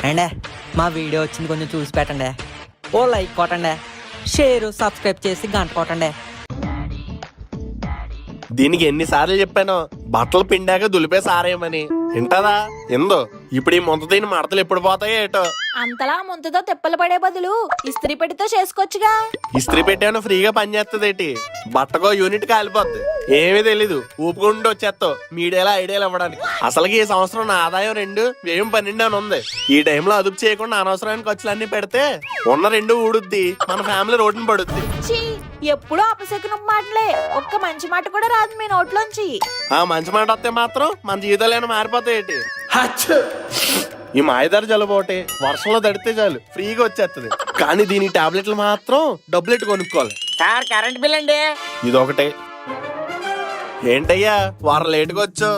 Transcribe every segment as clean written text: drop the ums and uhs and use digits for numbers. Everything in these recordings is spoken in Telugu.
అండే మా వీడియో వచ్చింది కొంచెం చూసి పెట్టండి. ఓ లైక్ కొట్టండి, షేర్ సబ్స్క్రైబ్ చేసి గంట కొట్టండి. దీనికి ఎన్నిసార్లు చెప్పాను బట్టలు పిండాక దులిపే సారేమని. వింటదా? ఎందో ఇప్పుడు ఈ ముంత దీని మడతలు ఎప్పుడు పోతాయో ఏటో. అంతలా ముంతతో తిప్పలు పడే బదులు ఇస్త్రీ పెట్టితో చేసుకోవచ్చుగా. ఇస్త్రీ పెట్టాను ఫ్రీగా పనిచేస్తుందేటి, బట్టకో యూనిట్ కాలిపోద్ది. ఏమీ తెలీదు, ఊపుకుంటూ వచ్చేస్తావు మీడియాలో ఐడియాలు ఇవ్వడానికి. అసలుకి ఈ సంవత్సరం నా ఆదాయం 2, వ్యయం 12 అని ఉంది. ఈ టైంలో అదుపు చేయకుండా అనవసరమైన ఖర్చులన్నీ పెడితే ఉన్న 2 ఊడుద్ది, మన ఫ్యామిలీ రోడ్డున పడుద్ది. ఎప్పుడూ అపశకునం మాటలే, ఒక్క మంచి మాట కూడా రాదు మీ నోట్లోంచి. ఆ మంచి మాట వస్తే మాత్రం మన జీవితాలు మారిపోతాయేటి. ఈ మాయదారి జలుబు ఒకటి వర్షంలో తడితే చాలు ఫ్రీగా వచ్చేస్తుంది. కానీ దీని టాబ్లెట్లు మాత్రం డబ్బులెట్టు కొనుక్కోవాలి. సార్ కరెంట్ బిల్ అండి. ఇదొకటే. ఏంటయ్యా వారం లేటుగా వచ్చో?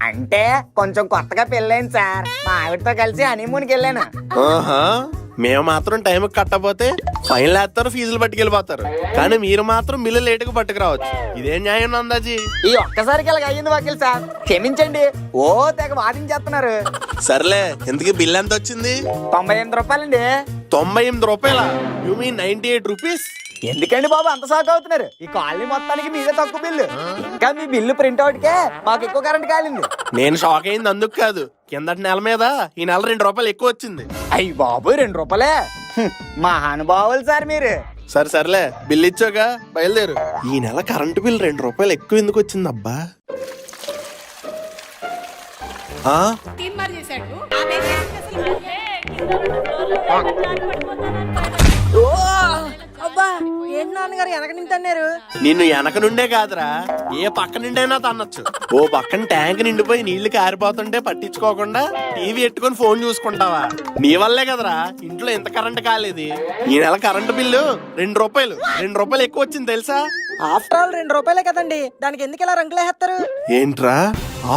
అంటే కొంచెం కొత్తగా పెళ్ళైంది సార్, మా ఆవిడతో కలిసి హనీమూన్కి వెళ్ళాను. ఆహా, మేము మాత్రం టైంకి కట్టపోతే ఫైన్ వేస్తారు, ఫీజులు పట్టుకెళ్ళిపోతారు. కానీ మీరు మాత్రం బిల్లు లేటుగా పట్టుకురావచ్చు. ఇదేం న్యాయం అందాజీ? ఈ ఒక్కసారికి ఇలాగ అయ్యింది వకీల్ సార్, క్షమించండి. ఓ తెగ వాదించేస్తున్నారు. సర్లే, ఇంతకీ బిల్ ఎంత వచ్చింది? 98 రూపాయలండి. 98 రూపాయలా? You mean 98 rupees? ఎందుకండి బాబు అంత షాక్ అవుతున్నారు? ఈ కాలనీ మొత్తానికి మీదే తక్కువ బిల్లు. ఇంకా మీ బిల్లు ప్రింట్అవుట్ కే మాకు ఎక్కువ కరెంట్ కాలింది. నేను షాక్ అయింది అందుకు కాదు, కిందటి నెల మీద ఈ నెల 2 రూపాయలు ఎక్కువ వచ్చింది. అయ్యి బాబు 2 రూపాయలే? మహానుభావులు సార్ మీరు. సర్లే బిల్ ఇచ్చాగా బయలుదేరు. ఈ నెల కరెంటు బిల్ 2 రూపాయలు ఎక్కువ ఎందుకు వచ్చింది అబ్బా? అబ్బా ఏంటి నాన్నగారు వెనక నుంచి అన్నారు? నిన్ను వెనక నుండే కాదురా, ఏ పక్క నుండైనా తన్నొచ్చు. ఓ పక్కన ట్యాంక్ నిండిపోయి నీళ్లు కారిపోతుంటే పట్టించుకోకుండా టీవీ ఎట్టుకొని ఫోన్ చూసుకుంటావా? నీ వల్లే కదరా ఇంట్లో ఎంత కరెంట్ కాలేదు. ఈ నెల కరెంటు బిల్లు 2 రూపాయలు 2 రూపాయలు ఎక్కువ వచ్చింది తెలుసా? ఆఫ్టర్ ఆల్ 2 రూపాయలే కదండి, దానికి ఎందుకు ఇలా రంగులేస్తారు? ఏంట్రా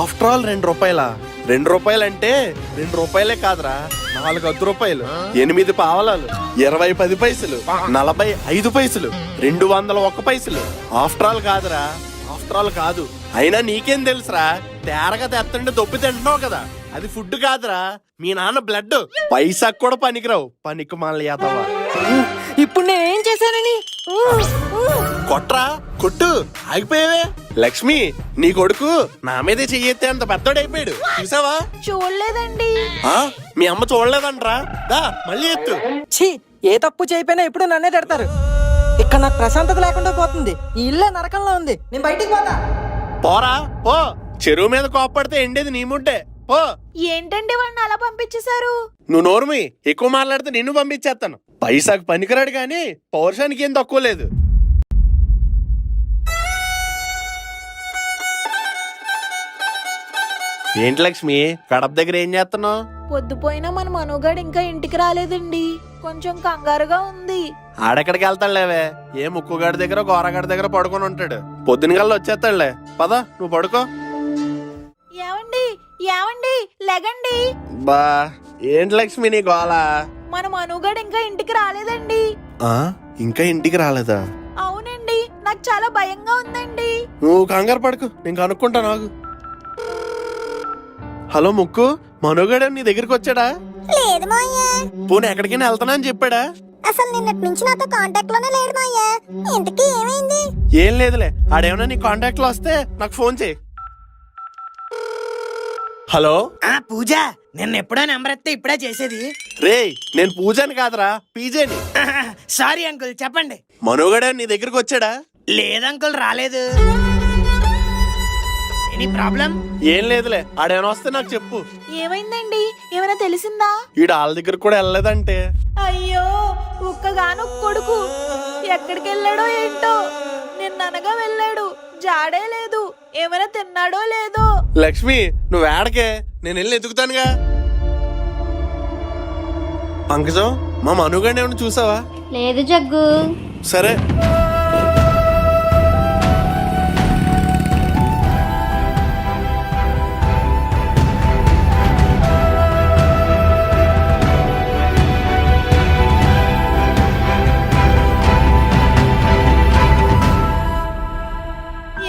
ఆఫ్టర్ ఆల్ 2 రూపాయలా? 2 రూపాయలు అంటే 2 రూపాయలే కాదురా, 4 10 రూపాయలు, 8 పావలాలు, 20 10 పైసలు, 45 పైసలు, 201 పైసలు. ఆఫ్టర్ ఆల్ కాదురా, ఆఫ్టర్ ఆల్ కాదు. అయినా నీకేం తెలుసురా, తేరగా తెత్తంటే దొప్పి తింటున్నావు కదా, అది ఫుడ్ కాదురా, మీ నాన్న బ్లడ్. పైసాకు కూడా పనికిరావు, పనికి మళ్ళీ యాదవా. ఇప్పుడు నేనేం చేశానని? కొట్రా కొట్టు, ఆగిపోయావే. లక్ష్మి, నీ కొడుకు నా మీదే చెయ్యెత్తే అంత పెద్దోడైపోయాడు, చూసావా? చూడలేదండి. మీ అమ్మ చూడలేదంట్రా, దా మళ్ళీ ఎత్తు. ఛీ, ఏ తప్పు చేయకపోయినా ఎప్పుడు నన్నే తిడతారు. ఇక్కడ నాకు ప్రశాంతత లేకుండా పోతుంది. ఈ ఇల్లే నరకంలో ఉంది, నేను బయటికి పోతా. పోరా పో, చెరువు మీద కోప్పడితే ఎండేది నీ ముడ్డే, పో. ఏంటండి వాడిని అలా పంపించేశారు? నువ్వు నోరుమి, ఎక్కువ మాట్లాడితే నిన్ను పంపించేస్తాను. పైసాకు పనికిరాడు గాని పౌరుషానికి ఏం తక్కువ లేదు. ఏంటి లక్ష్మి, కడప దగ్గర ఏం చేస్తున్నావు? పొద్దుపోయినా మన మనుగాడు ఇంకా ఇంటికి రాలేదండి, కొంచెం కంగారుగా ఉంది. ఆడెక్కడికి వెళ్తాడులేవే, ఏ ముక్కుగాడి దగ్గర గోరగాడి దగ్గర పడుకొని ఉంటాడు. పొద్దున కల్లా వచ్చేస్తాడులే, పద నువ్వు పడుకో. ఏవండి ఏవండి లెగండి. బా ఏంటి లక్ష్మి నీ గోల? మన మనుగాడు ఇంకా ఇంటికి రాలేదండి. ఇంకా ఇంటికి రాలేదా? అవునండి, నాకు చాలా భయంగా ఉందండి. నువ్వు కంగారు పడుకు, నేను కనుక్కుంటా. నాకు హలో ముక్కు, మనోగాడు నీ దగ్గరికి వచ్చాడా? లేదు మాయా. పోనీ ఎక్కడికైనా వెళ్తానా అని చెప్పాడా? అసలు నిన్నటి నుంచి నాతో కాంటాక్ట్ లోనే లేడు మాయా. ఇంతకీ ఏమైంది? ఏం లేదులే, ఆడేమన్నా నీ కాంటాక్ట్ లో వస్తే నాకు ఫోన్ చేయి. హలో పూజ, నిన్న ఎప్పుడో నెంబర్ ఎత్తే ఇప్పుడే చేసేది. రేయ్, నేను పూజని కాదురా, పీజేని. సారీ అంకుల్, చెప్పండి. మనోగాడు నీ దగ్గరికి వచ్చాడా? లేదంకుల్, రాలేదు. Any problem? ఏం లేదులే, ఆడేమైనా వస్తే నాకు చెప్పు. ఏమైందండి, ఏమైనా తెలిసిందా? ఈడు వాళ్ళ దగ్గర కూడా వెళ్ళలేదంటే. అయ్యో, ఒక్కగాను కొడుకు ఎక్కడికి వెళ్ళాడో ఏంటో. నిన్ననగా వెళ్ళాడు, జాడే లేదు. ఏమైనా తిన్నాడో లేదో. లక్ష్మి, నువ్వు ఏడకే, నేను వెళ్ళి ఎదుగుతానుగా. పంకజం, మా మనుగాడిని ఏమైనా చూసావా? లేదు జగ్గు. సరే.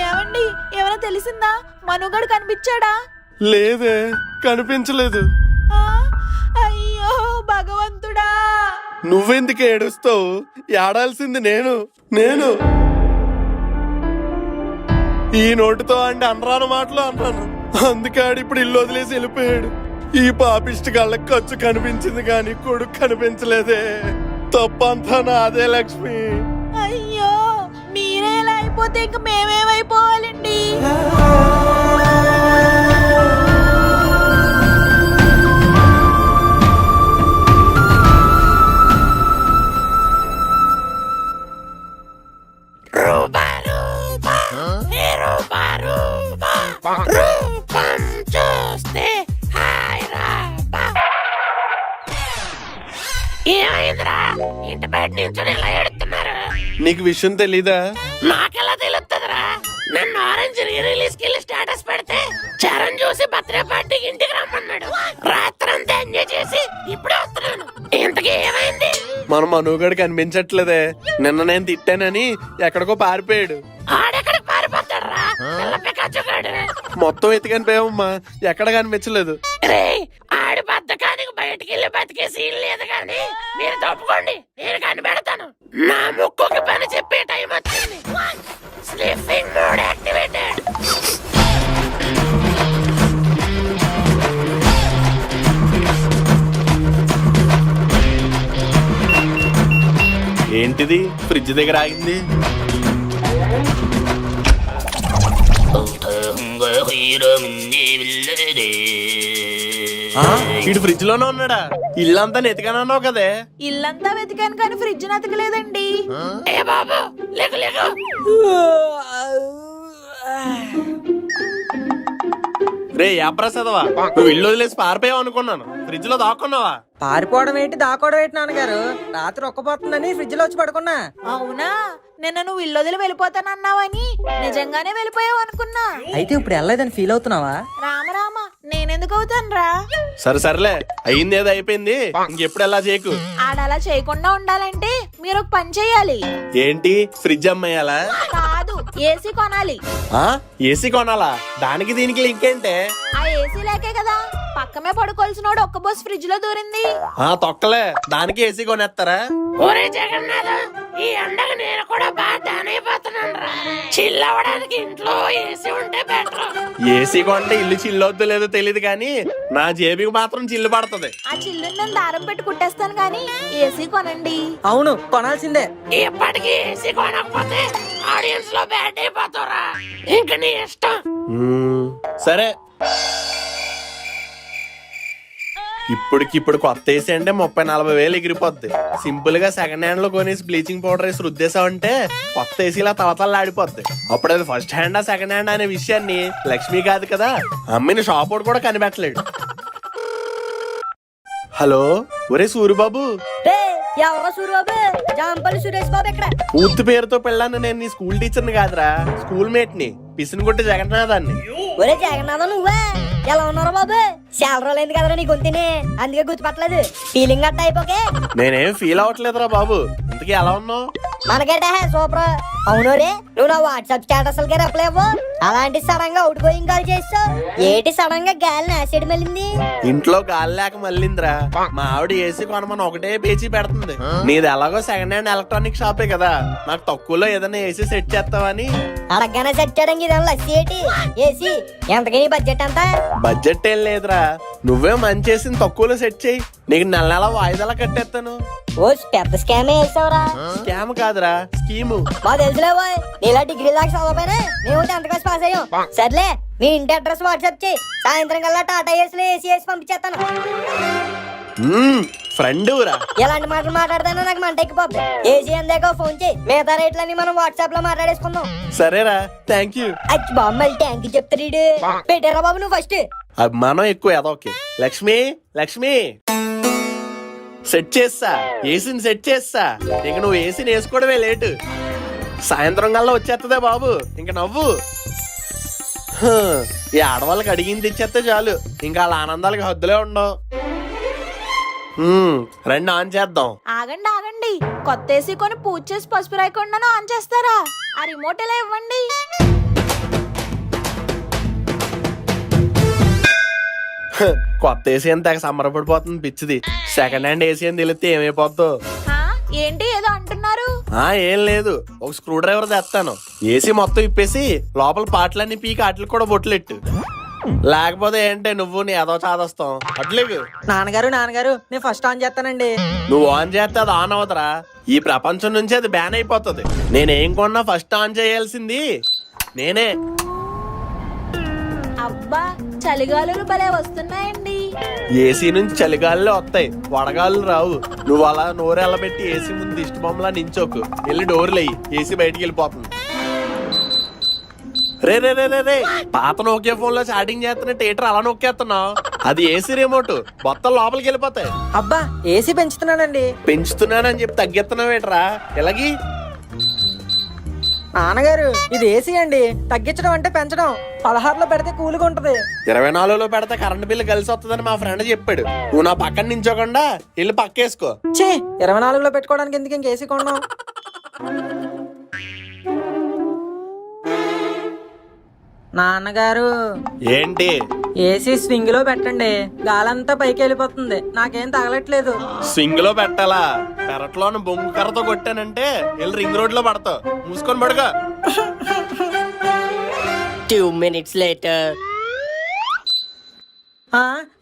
ఏవండి, ఏమైనా తెలిసిందా? మనుగడు కనిపించాడా? లేదే, కనిపించలేదు. నువ్వెందుకు ఏడుస్తావు? ఏడాల్సింది నేను ఈ నోటితో అంటే అనరాను మాటలు అన్నాను, అందుకే ఆడిప్పుడు ఇల్లు వదిలేసి వెళ్ళిపోయాడు. ఈ పాపిష్టి కళ్ళకి ఖర్చు కనిపించింది కానీ కొడుకు కనిపించలేదే. తప్పంతా నాదే లక్ష్మి. అయ్యో, మీరే ఇలా అయిపోతే ఇంక మేమేమైపోవాలండి? ఏమైందిరా? ఇంటి బయట నుంచి ఇలా ఎడుతున్నారు. నీకు విషయం తెలీదా? నాకెలా తెలుస్తుందిరా? నన్ను ఆరెంజ్ రిలీజ్ కి స్టేటస్ పెడితే చరణ్ చూసి బర్త్డే పార్టీకి ఇంటికి రమ్మన్నాడు. రాత్రంతా ఎంజాయ్ చేసి ఇప్పుడే వస్తున్నాను. ఇంతకీ ఏమైంది? మన మనుగడు కనిపించట్లేదే. నిన్న నేను తిట్టానని ఎక్కడికో పారిపోయాడు. ఆడెక్కడికి పారిపోతాడు రా పిల్ల పికాచుగాడు. మొత్తం ఎత్తుకని పోయామమ్మా, ఎక్కడ కనిపించలేదు. రే, ఆడి బద్దకానికి బయటికి వెళ్ళి బతికే సీన్ లేదు కానీ మీరు తప్పుకోండి, నేను కనిపెడతాను. నా ముక్కుకి పని చెప్పే టైం వచ్చింది. Sniffing mode activated. ఏంటిది ఫ్రిడ్జ్ దగ్గర ఆగింది? వీడు ఫ్రిడ్జ్ లోనే ఉన్నాడా? ఇల్లంతా నెతికానన్నావు కదే. ఇల్లంతా వెతికాను కానీ ఫ్రిడ్జ్ నతకలేదండి. ఏ బాబు, లేకు లేకు. రే యాప్రసాదవా, నువ్వు ఇల్లు వదిలేసి పారిపోయావు అనుకున్నాను. ఫ్రిడ్జ్ లో దాక్కున్నావా? పారిపోవడం ఏంటి, దాకోవడం ఏంటి నాన్నగారు? రాత్రి ఒక్కపోతుందని ఫ్రిడ్జ్ లో వచ్చి పడుకున్నా. అవునా? నిన్న నువ్వు ఇల్లు వదిలి వెళ్ళిపోతానన్నావని నిజంగానే వెళ్ళిపోయావు అనుకున్నా. అయితే ఇప్పుడు వెళ్ళలేదని ఫీల్ అవుతున్నావా? రామ నేనెందుకు అవుతాను రా? సర్లే, అయింది ఏదో అయిపోయింది. ఇంకెప్పుడు ఎలా చేయకు. ఆడలా చేయకుండా ఉండాలంటే మీరు ఒక పని చేయాలి. ఏంటి, ఫ్రిడ్జ్ అమ్మేయాలా? కాదు, ఏసీ కొనాలి. ఏసీ కొనాలా? దానికి దీనికి లింక్ ఏంటే? ఆ ఏసీ లేకే కదా పక్కమే పడుకోవాల్సినోడు ఒక్క బస్ ఫ్రిడ్జ్ లో దూరింది. తొక్కలే, దానికి ఏసీ కొనేస్తారా? ఒరే జగన్నాథ్, ఈ ఎండకు నేను కూడా బాగా డాన్ అయిపోతున్నాను రా. చిల్ అవ్వడానికి ఇంట్లో ఏసీ ఉంటే బెటర్. ఏసీ కొంటే ఇల్లు చిల్లొద్దు లేదో తెలియదు కానీ నా జేబుకి మాత్రం చిల్లు పడుతుంది. ఆ చిల్లు నేను దారం పెట్టి కుట్టేస్తాను కానీ ఏసీ కొనండి. అవును, కొనాల్సిందే. ఇప్పటికి ఏసీ కొనకపోతే ఆడియన్స్ లో బ్యాడ్ అయిపోతారా. ఇంక నీ ఇష్టం. సరే, ఇప్పటికిప్పుడు కొత్త ఏసీ అంటే 30-40 వేలు ఎగిరిపోద్ది. సింపుల్ గా సెకండ్ హ్యాండ్ లో కొనేసి బ్లీచింగ్ పౌడర్ వేసి రుద్దేశావంటే కొత్త ఏసీలా తలతల్లా ఆడిపోద్ది. అప్పుడు అది ఫస్ట్ హ్యాండ్ సెకండ్ హ్యాండ్ అనే విషయాన్ని లక్ష్మి కాదు కదా, అమ్మిని షాప్ వాడు కూడా కనిపెట్టలేడు. హలో, ఒరే సూరిబాబు. ఎవరో సూరిబాబు? జాంపల్లి సురేష్ బాబు ఎక్కడ? పూర్తి పేరుతో పెళ్ళాను, నేను నీ స్కూల్ టీచర్ని కాదురా, స్కూల్ మేట్ ని, పిసినగుట్టి జగన్నాథాన్ని. ఒరే జగన్నాథం, నువ్వే? ఎలా ఉన్నారో బాబు? చాలా రోజులైంది కదరా నీ గొంతుని, అందుకే గుర్తుపట్టలేదు. ఫీలింగ్ అట్ట అయిపోకే. నేనేం ఫీల్ అవ్వట్లేదురా బాబు. ఇంతకీ ఎలా ఉన్నావు? మనకేట సూపర్. అవును రే, నువ్వు నా వాట్సాప్ స్టేటస్ కి రిప్లై ఇవ్వు. అలాంటి సడన్ గా అవుట్ గోయింగ్ కాల్ చేస్తావు ఏటి? సడన్ గా గాలిని యాసిడ్ మళ్ళింది. ఇంట్లో గాలి లేక మళ్ళిందిరా. మా ఆవిడ ఏసీ కొనమని ఒకటే పేచీ పెడుతుంది. నీది ఎలాగో సెకండ్ హ్యాండ్ ఎలక్ట్రానిక్ షాపే కదా, నాకు తక్కువలో ఏదైనా ఏసీ సెట్ చేస్తావని. అడగగానే సెట్ చేయడానికి ఇదేమో లస్సీ ఏటి? ఏసీ ఎంతకీ నీ బడ్జెట్ అంతా? బడ్జెట్ ఏం లేదురా, నువ్వే మంచి చేసి తక్కువలో సెట్ చేయి, నీకు నెల నెల వాయిదాలా కట్టేస్తాను. ఓ పెద్ద స్కామే వేసావురా. స్కామ్ కాదురా, స్కీము. మా తెలుసులే బాయ్, నీలా డిగ్రీ దాకా చదవపోయినా మేము 10th క్లాస్ పాస్ అయ్యాం. సర్లే, మీ ఇంటి అడ్రస్ వాట్సాప్ చేయి, సాయంత్రం కల్లా టాటా ఏసీలో ఏసీ వేసి పంపించేస్తాను. ఫ్రెండ్ రా. ఎలాంటి మాటలు మాట్లాడతానో నాకు మంట ఎక్కిపోద్ది. ఏసీ అందాక ఫోన్ చేయి, మిగతా రేట్లన్నీ మనం వాట్సాప్ లో మాట్లాడేసుకుందాం. సరేరా, థ్యాంక్ యూ. అచ్చి బాబు, మళ్ళీ థ్యాంక్ యూ చెప్తాడు. పెట్టారా బాబు నువ్వు ఫస్ట్? అభిమానం ఎక్కువ ఏదోకే. లక్ష్మి, లక్ష్మి, సెట్ చేస్తా, ఏసీని సెట్ చేస్తా. ఇంక నువ్వు ఏసీని వేసుకోవడమే లేటు. సాయంత్రం కల్లా వచ్చేస్తుందే బాబు, ఇంక నవ్వు. ఈ ఆడవాళ్ళకి అడిగింది ఇచ్చేస్తే చాలు, ఇంకా వాళ్ళ ఆనందాలకి హద్దులే ఉండవు. రండి ఆన్ చేద్దాం. ఆగండి, కొత్త ఏసీ కొని పూజ చేసి పసుపు రాయకుండా ఆన్ చేస్తారా? ఆ రిమోట్ ఎలా ఇవ్వండి. కొత్త ఏసీ అని తెగ సంబరపడిపోతుంది పిచ్చిది. సెకండ్ హ్యాండ్ ఏసీ అని తెలిస్తే ఏమైపోద్దో. హా? ఏంటి ఏదో అంటున్నారు? ఏం లేదు, ఒక స్క్రూ డ్రైవర్ తెస్తాను. ఏసీ మొత్తం ఇప్పేసి లోపల పాటలన్నీ పీకి అట్లకి కూడా బొట్లెట్టు. లేకపోతే ఏంటే నువ్వు నీ ఏదో చాదస్తాం అట్లేదు. నాన్నగారు నేను ఫస్ట్ ఆన్ చేస్తానండి. నువ్వు ఆన్ చేస్తే అది ఆన్ అవుతరా? ఈ ప్రపంచం నుంచి అది బ్యాన్ అయిపోతుంది. నేనేం కొన్నా ఫస్ట్ ఆన్ చేయాల్సింది నేనే. అబ్బా చలిగాలులు భలే వస్తున్నాయండి. ఏసీ నుంచి చలిగాలులే వస్తాయి, వడగాలు రావు. నువ్వు అలా నోరెళ్ళబెట్టి ఏసీ ముందు దిష్టి బొమ్మలా నించోకు. వెళ్ళి డోర్లెయ్యి, ఏసీ బయటికి వెళ్ళిపోతుంది. రే రే రే రే రే పాత నోకియా ఫోన్ లో చాటింగ్ చేస్తున్న థియేటర్ అలా నొక్కేస్తున్నావు. అది ఏసీ రిమోట్, మొత్తం లోపలికి వెళ్ళిపోతాయి. అబ్బా ఏసీ పెంచుతున్నానండి. పెంచుతున్నానని చెప్పి తగ్గిస్తున్నావేట్రా ఎలాగి? నాన్నగారు ఇది ఏసీ అండి, తగ్గించడం అంటే పెంచడం. 16లో పెడితే కూల్గా ఉంటది. 24లో పెడితే కరెంట్ బిల్లు కలిసి వస్తుందని మా ఫ్రెండ్ చెప్పాడు. నువ్వు నా పక్కన నించోకుండా వెళ్ళి పక్కేసుకో. ఛీ 24లో పెట్టుకోవడానికి ఎందుకు ఇంక ఏసీ కొన్నాం? నాన్నగారు ఏంటి? ఏసీ స్వింగ్ లో పెట్టండి, గాలంతా పైకి వెళ్ళిపోతుంది. నాకేం తగలట్లేదు. స్వింగ్ లో పెట్టాలా? పెరట్లోని బొంగు కర్రతో కొట్టానంటే వెళ్ళి రింగ్ రోడ్ లో పడతావు. మూసుకొని పడుగా. 2 minutes later.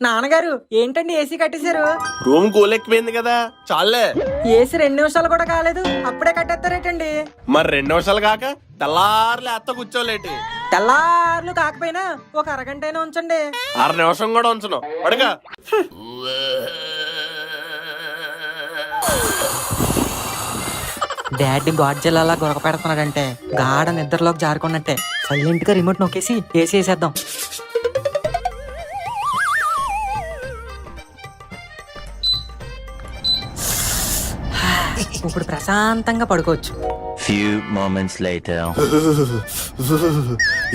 నాన్నగారు ఏంటండి ఏసీ కట్టేశారు? రూమ్ కూల్ ఎక్కువైంది కదా, చాలే. ఏసీ 2 నిమిషాలు కూడా కాలేదు, అప్పుడే కట్టేస్తారేటండి? మరి 2 నిమిషాలు కాక తెల్లారులే అత్త కూర్చోలేటి. తెల్లార్లు కాకపోయినా ఒక అరగంట అయినా ఉంచండి. 6 నిమిషం కూడా ఉంచను, పడుగా. డాడీ గాడ్జిల్లా గొరక పెడుతున్నాడంటే గాఢ నిద్రలోకి జారుకున్నట్టే. సైలెంట్ గా రిమోట్ నొక్కేసి ఏసీ వేసేద్దాం. ఇప్పుడు ప్రశాంతంగా పడుకోవచ్చు. Few moments later.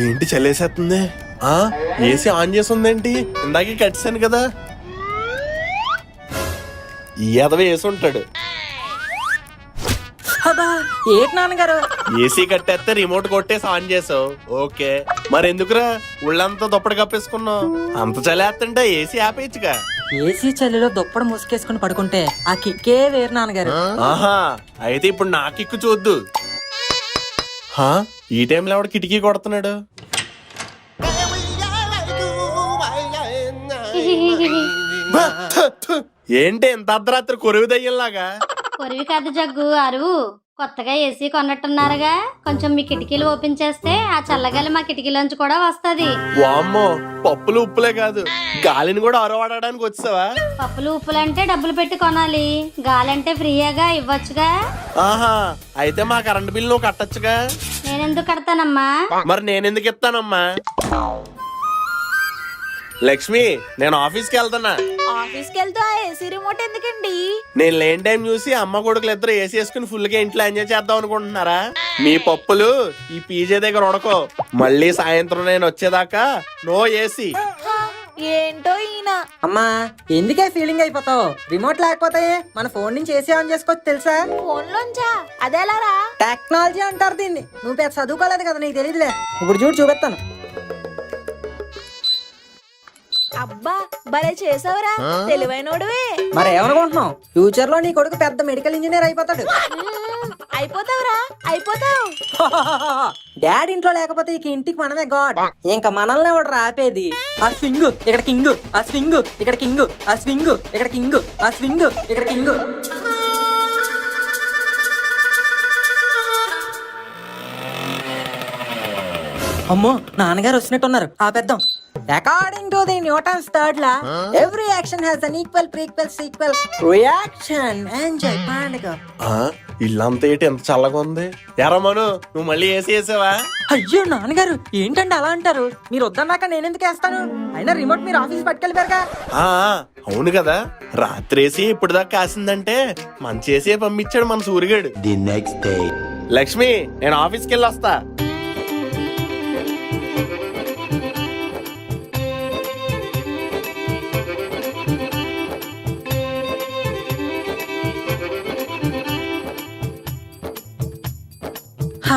ఏంటి చలేసేస్తుంది? ఏసీ ఆన్ చేసి ఉందేంటి? ఇందాకే కట్టేశాను కదా. ఈ ఎదవ వేసి ఉంటాడు. అబ్బా ఏంటి నాన్నగారు? ఏసీ కట్టేస్తే రిమోట్ కొట్టేసి ఆన్ చేసావు, ఓకే. మరి ఎందుకురా ఉళ్ళంతా దుప్పటి కప్పేసుకున్నావు? అంత చలేస్తుంటే ఏసీ ఆపేయచ్చుగా. ఏసీ చలిలో దుప్పడు ముసుకేసుకుని పడుకుంటే ఆ కిక్కే వేరు నాన్నగారు. ఆహా, అయితే ఇప్పుడు నా కిక్కు చూద్దు. ఈ టైంలో ఎవడు కిటికీ కొడుతున్నాడు? ఏంటి ఇంత అర్ధరాత్రి కొరువు దయ్యంలాగా? కొరివి కాదు జగ్గు, అరువు. కొత్తగా ఏసీ కొన్నట్టున్నారుగా, కొంచెం మీ కిటికీలు ఓపెన్ చేస్తే ఆ చల్లగాలి మా కిటికీలోంచి కూడా వస్తది. వామ్మో, పప్పులు ఉప్పులే కాదు గాలిని కూడా అరవాడడానికి వచ్చావా? పప్పులు ఉప్పులంటే డబ్బులు పెట్టి కొనాలి, గాలంటే ఫ్రీగా ఇవ్వచ్చుగా. ఆహా, అయితే మా కరెంట్ బిల్ నువ్వు కట్టచ్చుగా. నేనెందుకు కడతానమ్మా? మరి నేనెందుకు ఇస్తానమ్మా? లక్ష్మి, నేను ఆఫీస్కి వెళ్తున్నా. ఆఫీస్కి వెళ్తూ ఆ ఏసీ రిమోట్ ఎందుకండి? నేను లేని టైం చూసి అమ్మ కొడుకులు ఇద్దరు ఏసీ వేసుకుని ఫుల్ గా ఇంట్లో ఎంజాయ్ చేద్దాం అనుకుంటున్నారా? మీ పప్పులు ఈ పీజే దగ్గర ఉడకో. మళ్ళీ సాయంత్రం నేను వచ్చేదాకా నో ఏసీ. ఏంటో ఈయన. అమ్మా ఎందుకే ఫీలింగ్ అయిపోతావు? రిమోట్ లేకపోతే మన ఫోన్ నుంచి ఏసీ ఆన్ చేసుకోవచ్చు తెలుసా? ఫోన్ లోంచా? అదేలారా? టెక్నాలజీ అంటారు దీన్ని. నువ్వు పెద్ద చదువుకోలేదు కదా, నీకు తెలియదులే. ఇప్పుడు చూపిస్తాను. అబ్బా భలే చేసావురా, తెలివైనోడువే. మరి ఏమనుకుంటున్నావు? ఫ్యూచర్ లో నీ కొడుకు పెద్ద మెడికల్ ఇంజనీర్ అయిపోతాడు. అయిపోతావురా, అయిపోతావు. డాడీ ఇంట్లో లేకపోతే ఇక ఇంటికి మనమే గాడ్. ఇంకా మనల్ని ఎవడు రాపేది? ఆ స్వింగ్ ఇక్కడ కింగ్, ఆ స్వింగ్ ఇక్కడ కింగ్, ఆ స్వింగ్ ఇక్కడ కింగ్, ఆ స్వింగ్ ఇక్కడ కింగ్. అమ్మో నాన్నగారు వచ్చినట్టున్నారు, ఆపేద్దాం. According to the Newton's third law, every action has an equal, prequel, sequel reaction. Enjoy పండుగ. ఇల్లంతా ఏంటి ఎంత చల్లగా ఉంది? ఎరా మను, నువ్వు మళ్ళీ ఏసీ వేసావా? అయ్యో నాన్నగారు ఏంటండి అలా అంటారు? మీరు వద్దన్నాక నేనెందుకు వేస్తాను? అయినా రిమోట్ మీరు ఆఫీస్ పట్టుకెళ్ళిపోయారుగా. అవును కదా, రాత్రి ఏసీ ఇప్పుడు దాకా కాసిందంటే మంచి ఏసీ పంపించాడు మన సూర్యగాడు. The next day. లక్ష్మి, నేను ఆఫీస్కి వెళ్ళి వస్తా.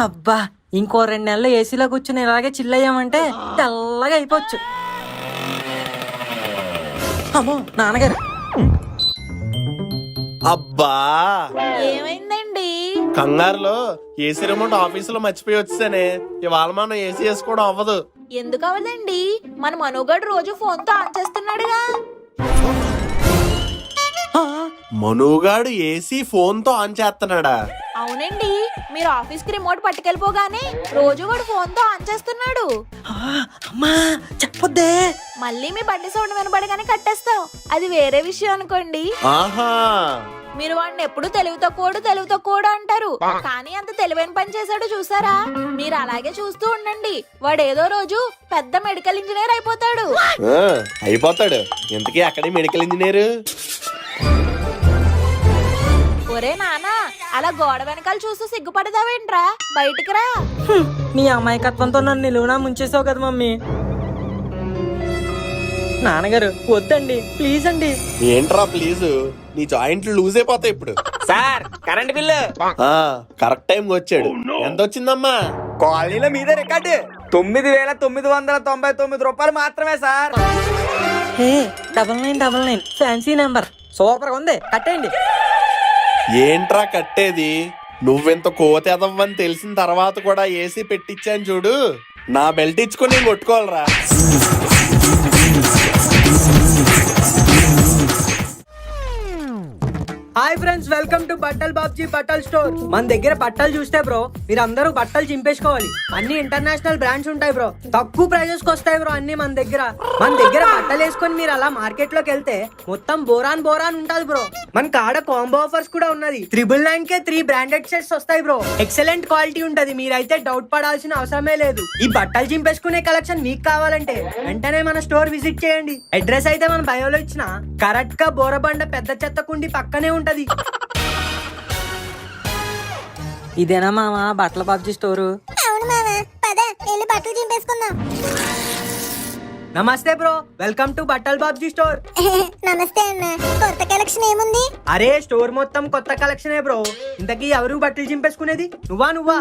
అబ్బా ఇంకో 2 నెలలు ఏసీలో కూర్చుని ఇలాగే చిల్ అయ్యామంటే తెల్లగా అయిపోవచ్చు. అమ్మో నాన్నగారు. అబ్బా ఏమైందండి? కంగారులో ఏసీ రిమోట్ ఆఫీసులో మర్చిపోయి వచ్చేసానే. ఇవాళ మనం ఏసీ వేసుకోవడం అవ్వదు. ఎందుకు అవ్వదండి? మన మనోగడు రోజు ఫోన్ తో ఆన్ చేస్తున్నాడుగా. మనుగాడు ఏసీ ఫోన్ తో ఆన్ చేస్తున్నాడా? అవునండి, మీరు ఆఫీస్ కి రిమోట్ పట్టుకెళ్ళిపోగానే రోజు వాడు ఫోన్ తో ఆన్ చేస్తున్నాడు. అమ్మా చెప్పొద్దే. మళ్ళీ మీ బండి సౌండ్ వినబడగానే కట్టేస్తాం. అది వేరే విషయం అనుకోండి. ఆహా, మీరు వాడిని ఎప్పుడు తెలివి తక్కువడు అంటారు, కానీ అంత తెలివైన పని చేశాడు చూసారా? మీరు అలాగే చూస్తూ ఉండండి, వాడు ఏదో రోజు పెద్ద మెడికల్ ఇంజనీర్ అయిపోతాడు. అయిపోతాడు. ఇంతకీ అక్కడే మెడికల్ ఇంజనీర్. ఒరే నానా, అలా గోడ వెనకాల చూస్తూ సిగ్గుపడదావేంట్రా? బయటికి రా. నీ అమాయకత్వంతో నన్ను నిలువునా ముంచేసావు కదా మమ్మీ. నాన్నగారు వద్దండి, ప్లీజ్ అండి. ఏంట్రా ప్లీజ్? నీ జాయింట్లు లూజ్ అయిపోతాయి ఇప్పుడు. Sir current bill correct time వచ్చాడు. ఎంత వచ్చిందమ్మా? కాలనీలో మీద రికార్డు 9,999 రూపాయలు మాత్రమే సార్. హే 9999 ఫ్యాన్సీ నెంబర్. సూపర్ గా ఉంది, కట్టేయండి. ఏంట్రా కట్టేది? నువ్వెంత కోతెదవ్వని తెలిసిన తర్వాత కూడా ఏసీ పెట్టించాను చూడు. నా బెల్ట్ ఇచ్చుకొని నేను కొట్టుకోవాలరా. Hi friends, welcome to Battal Babji బట్టల్ స్టోర్. మన దగ్గర బట్టలు చూస్తే బ్రో మీరు అందరూ బట్టలు చింపేసుకోవాలి. అన్ని ఇంటర్నేషనల్ బ్రాండ్స్ ఉంటాయి బ్రో, తక్కువ ప్రైజెస్ కి వస్తాయి బ్రో అన్ని మన దగ్గర. బట్టలు వేసుకొని మీరు అలా మార్కెట్ లోకి వెళ్తే మొత్తం బోరాన్ ఉంటది బ్రో. మన కాడ కాంబో ఆఫర్స్ కూడా ఉన్నది. 999 కే 3 బ్రాండెడ్ సెట్స్ వస్తాయి బ్రో. ఎక్సలెంట్ క్వాలిటీ ఉంటది, మీరైతే డౌట్ పడాల్సిన అవసరమే లేదు. ఈ బట్టలు చింపేసుకునే కలెక్షన్ మీకు కావాలంటే వెంటనే మన స్టోర్ విజిట్ చేయండి. అడ్రస్ అయితే మన బయోలో ఇచ్చిన కరెక్ట్ గా బోరబండ పెద్ద చెత్త కుండి పక్కనే ఉంటది. ఇదేనా మామ బట్టల బాబ్జీ స్టోరు? అవును మామ, పద వెళ్ళి బట్టలు చింపేసుకుందాం. నమస్తే bro, welcome to Battal Babji store. నమస్తే అన్న, కొత్త కలెక్షన్ ఏముంది? అరే స్టోర్ మొత్తం కొత్త కలెక్షనే బ్రో. ఇంతకీ ఎవరు బట్టలు చింపేసుకునేది? నువ్వా?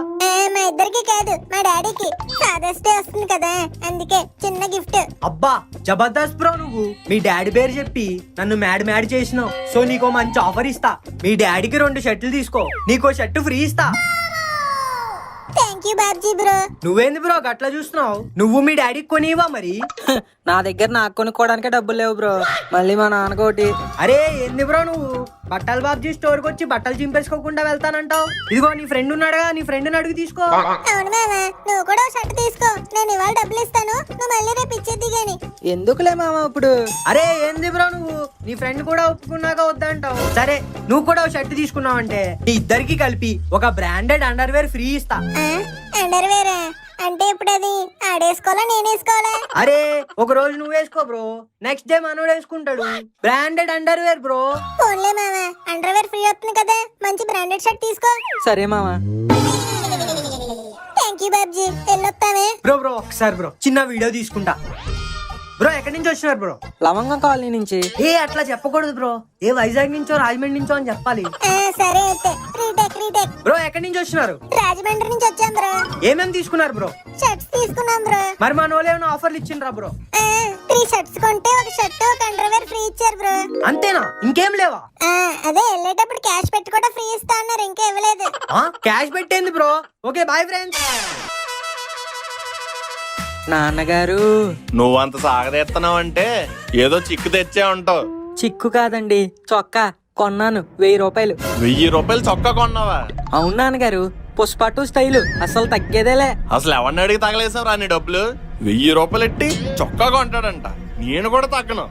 మా ఇద్దరికి కాదు, మా డాడీకి. ఫాదర్స్ డే వస్తుంది కదా, అందుకే చిన్న గిఫ్ట్. అబ్బా జబర్దస్త్ బ్రో, నువ్వు మీ డాడీ పేరు చెప్పి నన్ను మ్యాడ్ చేసినావు. సో నీకో మంచి ఆఫర్ ఇస్తా. మీ డాడీకి 2 షర్ట్లు తీసుకో, నీకో షర్ట్ ఫ్రీ ఇస్తా. Thank you Babji bro. నువ్వేంది బ్రో గట్లా చూస్తున్నావు? నువ్వు మీ డాడీకి కొనివా మరి? నా దగ్గర నాకు కొనుక్కోవడానికే డబ్బులు లేవు బ్రో, మళ్ళీ మా నాన్నకోటి. అరే ఏంది బ్రో నువ్వు బట్టల్ బాబ్జీ స్టోర్ కి వచ్చి బట్టలు చింపేసుకోకుండా వెళ్తానంటావు? ఇదిగో నీ ఫ్రెండ్ ఉన్నాడుగా, నీ ఫ్రెండ్ అడుగు తీసుకో. అవును మామ, నువ్వు కూడా షర్ట్ తీసుకో. నేను ఇవాళ డబ్బులు ఇస్తాను, నువ్వు మళ్ళీ రేపు ఇచ్చేద్ది గాని. ఎందుకులే మామ ఇప్పుడు. అరే ఏంది బ్రో నువ్వు నీ ఫ్రెండ్ కూడా ఒప్పుకున్నాక వద్దంటావు. సరే నువ్వు కూడా షర్ట్ తీసుకున్నావు అంటే ఈ ఇద్దరికి కలిపి ఒక బ్రాండెడ్ అండర్వేర్ ఫ్రీ ఇస్తా. అండర్వేర్ అంటే ఇప్పుడు అది ఆడేసుకోవాలా నేను వేసుకోవాలా? అరే ఒక రోజు నువ్వు వేసుకో బ్రో, నెక్స్ట్ డే మనోడు వేసుకుంటాడు. Branded underwear bro. ఫోన్లే మామ, అండర్వేర్ ఫ్రీ అవుతుంది కదా, మంచి బ్రాండెడ్ షర్ట్ తీసుకో. సరే మామ. థ్యాంక్ యూ బాబ్జీ, వెళ్ళొస్తామే. బ్రో ఒకసారి బ్రో చిన్న వీడియో తీసుకుంటా. బ్రో ఎక్కడి నుంచి వచ్చినారు బ్రో? లవంగం కాలనీ నుంచి. ఏ అట్లా చెప్పకూడదు బ్రో, ఏ వైజాగ్ నుంచో రాజమండ్రి నుంచో అని చెప్పాలి. సరే అయితే రీటేక్. బ్రో ఎక్కడి నుంచి వచ్చినారు? రాజమండ్రి నుంచి వచ్చాం బ్రో. ఏమేమి తీసుకున్నారు బ్రో? షర్ట్స్ తీసుకున్నాం బ్రో. మరి మన వాళ్ళు ఏమైనా ఆఫర్లు ఇచ్చిండ్రా బ్రో? 3 షర్ట్స్ కొంటే ఒక షర్ట్ ఒక అండర్వేర్ ఫ్రీ ఇచ్చారు బ్రో. అంతేనా, ఇంకేం లేవా? అదే వెళ్ళేటప్పుడు క్యాష్ పెట్టి కూడా ఫ్రీ ఇస్తా అన్నారు, ఇంకా ఇవ్వలేదు. క్యాష్ పెట్టేంది బ్రో. Okay bye friends. నాన్నగారు నువ్వంత సాగదీస్తున్నావు అంటే ఏదో చిక్కు తెచ్చే ఉంటావు. చిక్కు కాదండి, చొక్కా కొన్నాను 1000 రూపాయలు. 1000 రూపాయలు చొక్కా కొన్నావా? అవును నాన్నగారు, పుష్ప 2 స్టైల్ అసలు తగ్గేదేలే. అసలు ఎవరిని అడిగి తగలేసావు రాని డబ్బులు? 1000 రూపాయలు ఎట్టి చొక్కా కొంటాడంట. నేను కూడా తగ్గను.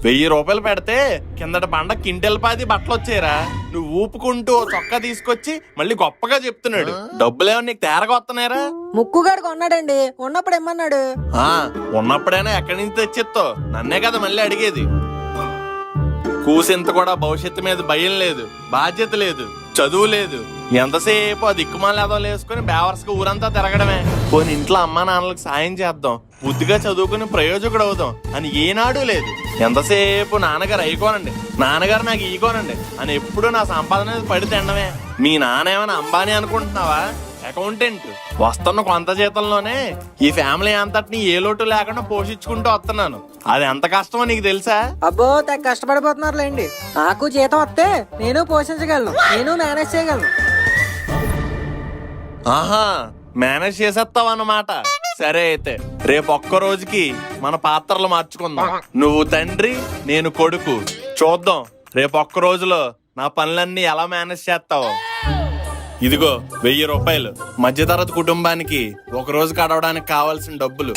1000 రూపాయలు పెడితే కిందటి పండ కింటెల్పాది బట్టలు వచ్చారా? నువ్వు ఊపుకుంటూ చొక్కా తీసుకొచ్చి మళ్ళీ గొప్పగా చెప్తున్నాడు. డబ్బులేమో నీకు తేరగొస్తున్నారా? ముక్కుగాడు కొన్నాడండి, ఉన్నప్పుడు ఏమన్నాడు? ఉన్నప్పుడైనా ఎక్కడి నుంచి తెచ్చిస్తావు? నన్నే కదా మళ్ళీ అడిగేది. కూసింత కూడా భవిష్యత్తు మీద భయం లేదు, బాధ్యత లేదు, చదువు లేదు. ఎంతసేపు ఆ దిక్కుమాల ఎదవలు వేసుకుని బేవర్స్గా ఊరంతా తిరగడమే. పోనీ ఇంట్లో అమ్మా నాన్నలకు సాయం చేద్దాం, బుద్ధిగా చదువుకుని ప్రయోజకుడు అవుదాం అని ఏనాడు లేదు. ఎంతసేపు నాన్నగారు అయికోనండి, నాన్నగారు నాకు ఈకోనండి అని ఎప్పుడు నా సంపాదన మీద పడి తినడమే. మీ నాన్న ఏమైనా అంబానీ అనుకుంటున్నావా? అకౌంటెంట్. వస్తున్న కొంత జీతంలోనే ఈ ఫ్యామిలీ అంతటిని ఏ లోటు లేకుండా పోషించుకుంటూ వస్తున్నాను. అది ఎంత కష్టమో నీకు తెలుసా? అబ్బో తెగ కష్టపడిపోతున్నారులేండి. నాకు జీతం వస్తే నేను పోషించగలను, నేను మేనేజ్ చేయగలను. ఆహా, మేనేజ్ చేసేస్తావు అన్నమాట. సరే అయితే రేపు ఒక్క రోజుకి మన పాత్రలు మార్చుకుందాం. నువ్వు తండ్రి, నేను కొడుకు. చూద్దాం రేపు ఒక్క రోజులో నా పనులన్నీ ఎలా మేనేజ్ చేస్తావు. ఇదిగో 1000 రూపాయలు. మధ్యతరగతి కుటుంబానికి ఒక రోజు గడవడానికి కావాల్సిన డబ్బులు.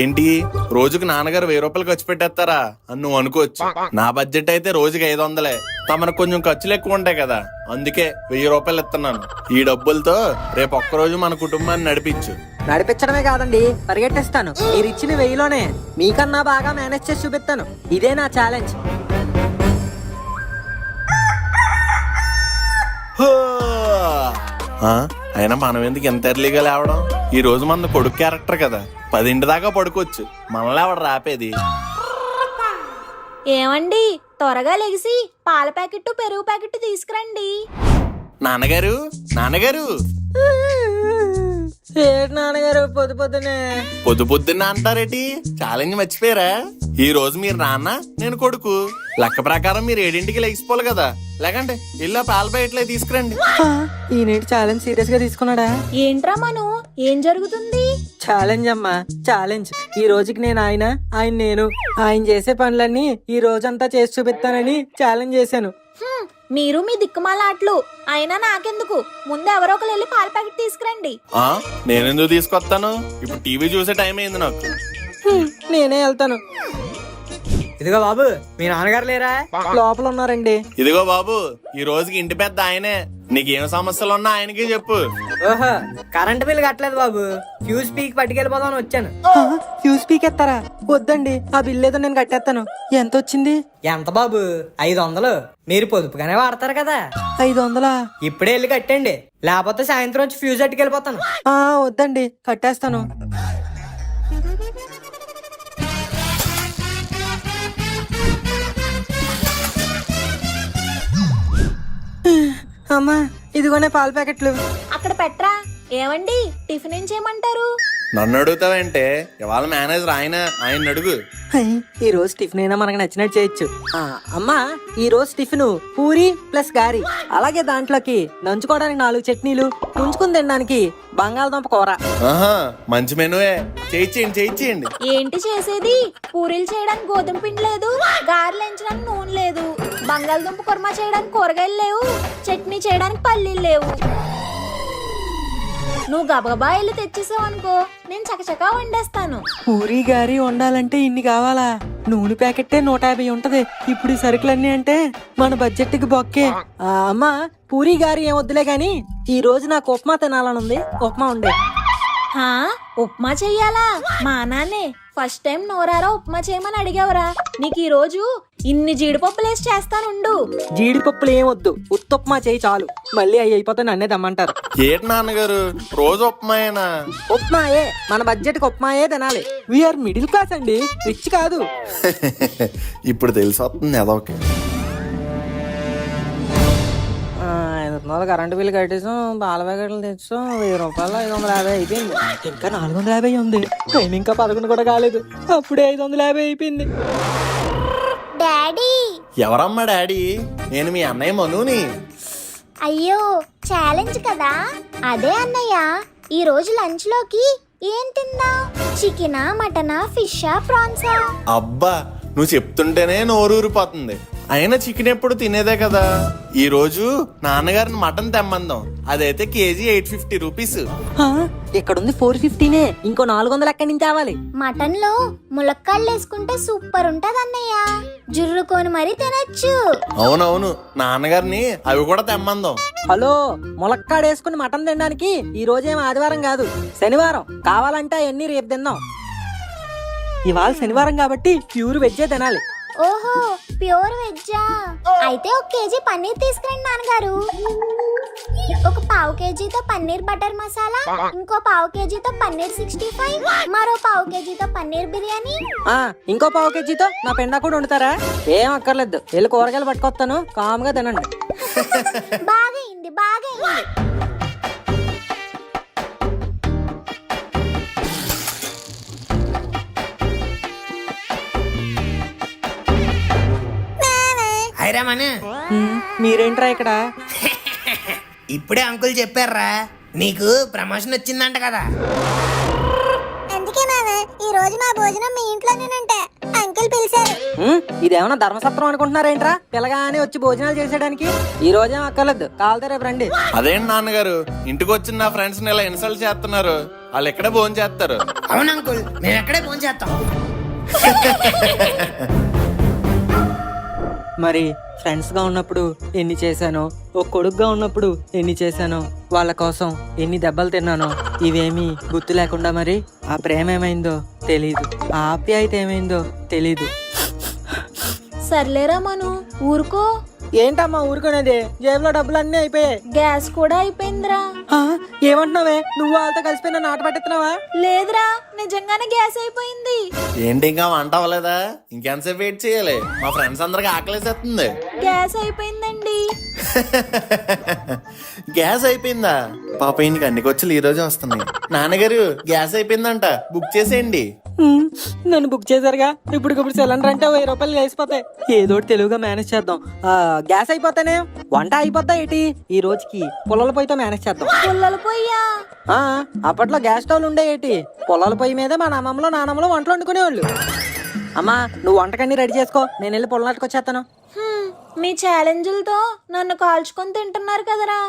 ఏంటి రోజుకి నాన్నగారు 1000 రూపాయలు ఖర్చు పెట్టేస్తారా అని నువ్వు అనుకోవచ్చు. నా బడ్జెట్ అయితే రోజుకి 500. తమకు కొంచెం ఖర్చులు ఎక్కువ ఉంటాయి కదా, అందుకే 1000 రూపాయలు ఇస్తున్నాను. ఈ డబ్బులతో రేపు ఒక్కరోజు మన కుటుంబాన్ని నడిపించు. నడిపించడమే కాదండి, పరిగెట్టిస్తాను. మీరు ఇచ్చిన 1000లోనే మీకన్నా బాగా మేనేజ్ చేసి చూపిస్తాను. ఇదే నా ఛాలెంజ్. అయినా మనం ఎందుకు ఎంత ఎర్లీగా లేవడం? ఈ రోజు మన కొడుకు క్యారెక్టర్ కదా, 10 దాకా పడుకోవచ్చు. మనల్ని ఎవడు రాపేది? ఏమండి, త్వరగా లెగిసి పాల ప్యాకెట్ పెరుగు ప్యాకెట్ తీసుకురండి. నాన్నగారు, నాన్నగారు. ఏంటి నాన్నగారు పొద్దునే? పొద్దున్న అంటారేటి? ఛాలెంజ్ మర్చిపోయారా? ఈ రోజు మీరు నాన్న, నేను కొడుకు. లెక్క ప్రకారం మీరు 7ంటికి లెగిసిపోవాలి కదా. లేకంటే ఇల్లు పాల ప్యాకెట్లే తీసుకురండి. ఈయనేంటి ఛాలెంజ్ సీరియస్ గా తీసుకున్నాడా? ఏంట్రా మను, ఏం జరుగుతుంది? ఛాలెంజ్ అమ్మా, ఛాలెంజ్. ఈ రోజుకి నేను ఆయన నేను. ఆయన చేసే పనులన్నీ ఈ రోజంతా చేసి చూపిస్తానని ఛాలెంజ్ చేశాను. మీరు మీ దిక్కుమాల ఆటలు. అయినా నాకెందుకు, ముందు ఎవరో ఒకరు వెళ్ళి పాల ప్యాకెట్ తీసుకురండి. నేనెందుకు తీసుకొస్తాను? ఇప్పుడు టీవీ చూసే టైం అయింది నాకు. నేనే వెళ్తాను. ఇదిగో బాబు, మీ నాన్నగారు లేరా? లోపల ఉన్నారండి. ఇదిగో బాబు, ఈ రోజుకి ఇంటి పెద్ద ఆయనే. నీకేం సమస్యలు ఉన్నా ఆయనకి చెప్పు. ఓహో, కరెంట్ బిల్ కట్టలేదు బాబు, ఫ్యూజ్ పీక్ పట్టుకెళ్ళిపోదామని వచ్చాను. ఫ్యూజ్ పీక్ ఎత్తారా? వద్దండి, ఆ బిల్ ఏదో నేను కట్టేస్తాను. ఎంత వచ్చింది? ఎంత బాబు? 500. మీరు పొదుపుగానే వాడతారు కదా. 500? ఇప్పుడే వెళ్ళి కట్టండి, లేకపోతే సాయంత్రం వచ్చి ఫ్యూజ్ పట్టుకెళ్ళిపోతాను. వద్దండి, కట్టేస్తాను. అమ్మా, ఇదిగోనే పాల ప్యాకెట్లు. అక్కడ పెట్టరా. ఏమండి, టిఫిన్ ఏం చేయమంటారు? నన్ను అడుగుతావంటే ఇవాళ మేనేజర్ ఆయన అడుగు. ఈ రోజు టిఫిన్ అయినా మనకు నచ్చినట్టు చేయొచ్చు. అమ్మా, ఈ రోజు టిఫిన్ పూరి ప్లస్ గారి, అలాగే దాంట్లోకి నంచుకోవడానికి 4 చట్నీలు, ఉంచుకుని తినడానికి బంగాళదుంప కూర. మంచి మెనువే. చేయించేయండి. ఏంటి చేసేది? పూరీలు చేయడానికి గోధుమ పిండి లేదు, గారెలు ఎంచడానికి నూనె లేదు, బంగాళదుంప కుర్మా చేయడానికి కూరగాయలు లేవు, చట్నీ చేయడానికి పల్లీలు లేవు. నువ్వు గబగబా వెళ్ళి తెచ్చేసావు అనుకో, నేను చకచకా వండేస్తాను. పూరి గారి వండాలంటే ఇన్ని కావాలా? నూనె ప్యాకెట్టే 150 ఉంటది. ఇప్పుడు ఈ సరుకులన్నీ అంటే మన బడ్జెట్ కి బొక్కే. అమ్మా, పూరి గారి ఏం వద్దులే గాని ఈ రోజు నాకు ఉప్మా తినాలని ఉంది. ఉప్మా ఉండే. ఉప్మా చెయ్యాలా? మా నాన్నే ఫస్ట్ టైం నోరారా ఉప్మా చేయమని అడిగావురా. నీకు ఈ రోజు ఇన్ని జీడిపప్పులు వేసి చేస్తానుండు. జీడిపప్పులు ఏం వద్దు, ఉత్తప్మా చేయి చాలు. మళ్ళీ అవి అయిపోతే నన్నే దమ్మంటారు. ఏంటి నాన్నగారు, రోజు ఉప్మాయేనా? ఉప్మాయే, మన బడ్జెట్ కి ఉప్మాయే తినాలి. వీఆర్ మిడిల్ క్లాస్ అండి, రిచ్ కాదు. ఇప్పుడు తెలిసి వస్తుంది అదొక. 500 కరెంటు బిల్లు కట్టేసాం, పాల ప్యాకెట్లు తెచ్చాం, 1000 రూపాయలు 550 అయిపోయింది. ఇంకా 450 ఉంది. టైం ఇంకా 11 కూడా కాలేదు, అప్పుడే 550 అయిపోయింది. డాడీ. ఎవరమ్మా డాడీ? నేను మీ అన్నయ్య మనుని. అయ్యో, ఛాలెంజ్ కదా. అదే అన్నయ్య, ఈ రోజు లంచ్ లోకి ఏం తిందాం? చికెనా, మటనా, ఫిషా, ప్రాన్సా? అబ్బా, నువ్వు చెప్తుంటేనే నోరూరిపోతుంది. అయినా చికెన్ ఎప్పుడు తినేదే కదా. ఈ రోజు నాన్నగారిని మటన్ తెమ్మందాం. అదైతే కేజీ 850 రూపీస్. ఇక్కడుంది 450నే, ఇంకో 400 ఎక్కడి నుంచి తేవాలి? మటన్ లో ములక్కాళ్ళు వేసుకుంటే సూపర్ ఉంటది అన్నయ్య, జుర్రుకొని మరీ తినచ్చు. అవునవును, నాన్నగారిని అవి కూడా తెమ్మందాం. హలో, ములక్కాడేసుకుని మటన్ తినడానికి ఈ రోజేం ఆదివారం కాదు, శనివారం. కావాలంటే అవన్నీ రేపు తిందాం. ఇవాళ శనివారం కాబట్టి ప్యూర్ వెజ్జే తినాలి. ఓహో, ప్యూర్ వెజ్జా? అయితే 1 కేజీ పన్నీర్ తీసుకురండి నాన్నగారు. 1 పావు కేజీతో పన్నీర్ బటర్ మసాలా, ఇంకో పావు కేజీతో పన్నీర్ 65, మరో పావు కేజీతో పన్నీర్ బిర్యానీ. ఇంకో పావు కేజీతో నా పెండా కూడా వండుతారా? ఏం అక్కర్లేదు, వెళ్ళి కూరగాయలు పట్టుకొస్తాను, కామ్గా తినండి. బాగైంది. హాయ్ రామను. మీరేంట్రా ఇక్కడ? ఇప్పుడే అంకుల్ చెప్పారా నీకు ప్రమోషన్ వచ్చిందంట కదా. అందుకే మామ ఈ రోజు మా భోజనం మీ ఇంట్లోనేనంటే అంకుల్ పిలిచారు. ఇదేమన్నా ధర్మసత్రం అనుకుంటున్నారేంట్రా? పిల్లగానే వచ్చి భోజనాలు చేసేయడానికి. ఈ రోజేం అక్కర్లేదు, కావాలితే రేపు రండి. అదేంటి నాన్నగారు, ఇంటికి వచ్చిన నా ఫ్రెండ్స్ ఇలా ఇన్సల్ట్ చేస్తున్నారు? వాళ్ళు ఎక్కడే భోజనం చేస్తారు. అవును అంకుల్, మేము ఎక్కడే ఫోన్ చేస్తాం. మరి ఫ్రెండ్స్ గా ఉన్నప్పుడు ఎన్ని చేశానో, ఓ కొడుకుగా ఉన్నప్పుడు ఎన్ని చేశానో, వాళ్ళ కోసం ఎన్ని దెబ్బలు తిన్నానో ఇవేమీ గుర్తు లేకుండా మరి ఆ ప్రేమ ఏమైందో తెలీదు, ఆ ఆప్యాయత ఏమైందో తెలీదు. సర్లేరా మను, ఊరుకో. ఏంటమ్మా ఊరుకునేది? జేబులో డబ్బులు అన్నీ అయిపోయాయి. గ్యాస్ కూడా అయిపోయిందిరా. ఆ, ఏమంటున్నావే? నువ్వు వాళ్ళతో కలిసిపోయి నన్ను ఆట పట్టిస్తున్నావా? లేదురా, నిజంగానే గ్యాస్ అయిపోయింది. ఏంటి ఇంకా వంట అవ్వలేదా? ఇంకెంతసేపు వెయిట్ చేయాలి? మా ఫ్రెండ్స్ అందరికి ఆకలేసేస్తుంది. గ్యాస్ అయిపోయిందండి. గ్యాస్ అయిపోయిందా? పాప ఈయనకి అన్ని ఖర్చులు ఈ రోజే వస్తున్నాయి. నాన్నగారు గ్యాస్ అయిపోయిందంట, బుక్ చేసేయండి. నన్ను బుక్ చేశారుగా, ఇప్పుడు సిలిండర్ అంటే 1000 రూపాయలు వేసిపోతాయి. ఏదోటి తెలుగుగా మేనేజ్ చేద్దాం. గ్యాస్ అయిపోతానే వంట అయిపోతా ఏంటి? ఈ రోజుకి పుల్లల పొయ్యితో మేనేజ్ చేద్దాం. పుల్లల పొయ్యా? అప్పట్లో గ్యాస్ స్టవ్లు ఉండే ఏంటి? పుల్లల పొయ్యి మీదే మా అమ్మమ్మలో నానమ్మలో వంటలు వండుకునేవాళ్ళు. అమ్మా నువ్వు వంటకన్నీ రెడీ చేసుకో, నేను వెళ్ళి పుల్లనాటుకొచ్చేస్తాను. మీ ఛాలెంజ్లతో నన్ను కాల్చుకొని తింటున్నారు కదరా.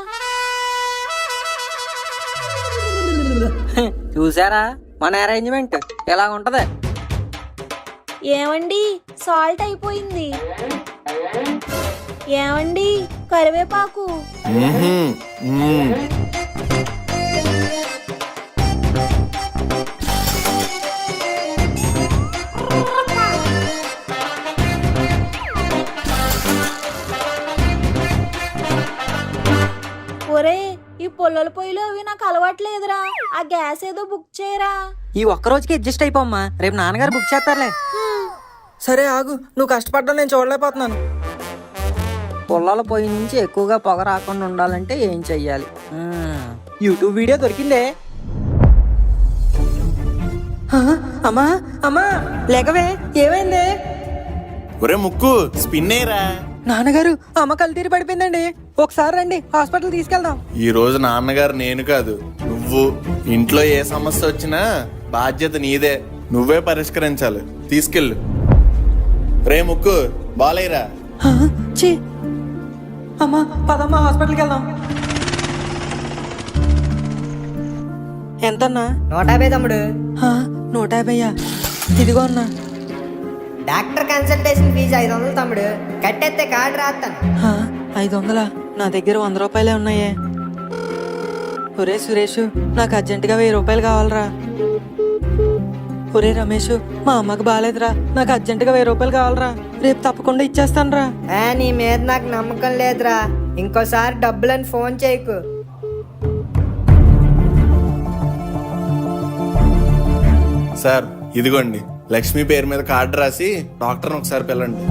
చూసారా మన అరేంజ్మెంట్ ఎలా ఉంటది? ఏమండి సాల్ట్ అయిపోయింది. ఏమండి కరివేపాకు. ఒరే ఈ పుల్లల పొయ్యిలో అవి నాకు అలవాట్లేదురా, ఆ గ్యాస్ ఏదో బుక్ చేయరా. ఈ ఒక్క రోజుకి అడ్జస్ట్ అయిపోమ్మా, రేపు నాన్నగారు బుక్ చేస్తారులే. సరే ఆగు, నువ్వు కష్టపడ్డా నేను చూడలేకపోతున్నాను. పుల్లల పొయ్యి నుంచి ఎక్కువగా పొగ రాకుండా ఉండాలంటే ఏం చెయ్యాలి? యూట్యూబ్ వీడియో దొరికిందే. అమ్మా అమ్మా లేకవే, ఏమైంది? ఒరే ముక్కు, స్పిన్ అయ్యరా. నాన్నగారు అమ్మ కళ్ళు పడిపోయిందండి, ఒకసారి రండి హాస్పిటల్ తీసుకెళ్దాం. ఈ రోజు నాన్నగారు నేను కాదు నువ్వు. ఇంట్లో ఏ సమస్య వచ్చినా బాధ్యత నీదే, నువ్వే పరిష్కరించాలి. తీసుకెళ్ళు. రే ముక్కు, బాలేరా. అమ్మా పదమ్మా హాస్పిటల్కి వెళ్దాం. ఎంతన్నా? 150 తమ్ముడు. 150? ఇదిగో అన్నా. డాక్టర్ కన్సల్టేషన్ ఫీజు 500 తమ్ముడు, కట్టేస్తే కార్డు రాస్తాను. 500? నా దగ్గర 100 రూపాయలే ఉన్నాయే. ఒరే సురేష్, నాకు అర్జెంటుగా 1000 రూపాయలు కావాలరా. ఒరే రమేష్, మా అమ్మకి బాగాలేదురా, నాకు అర్జెంటుగా 1000 రూపాయలు కావాలరా. రేపు తప్పకుండా ఇచ్చేస్తాను రా. నీ మీద నాకు నమ్మకం లేదురా, ఇంకోసారి డబ్బులని ఫోన్ చేయకు. సార్ ఇదిగోండి, లక్ష్మి పేరు మీద కార్డు రాసి డాక్టర్ని ఒకసారి పిల్లండి.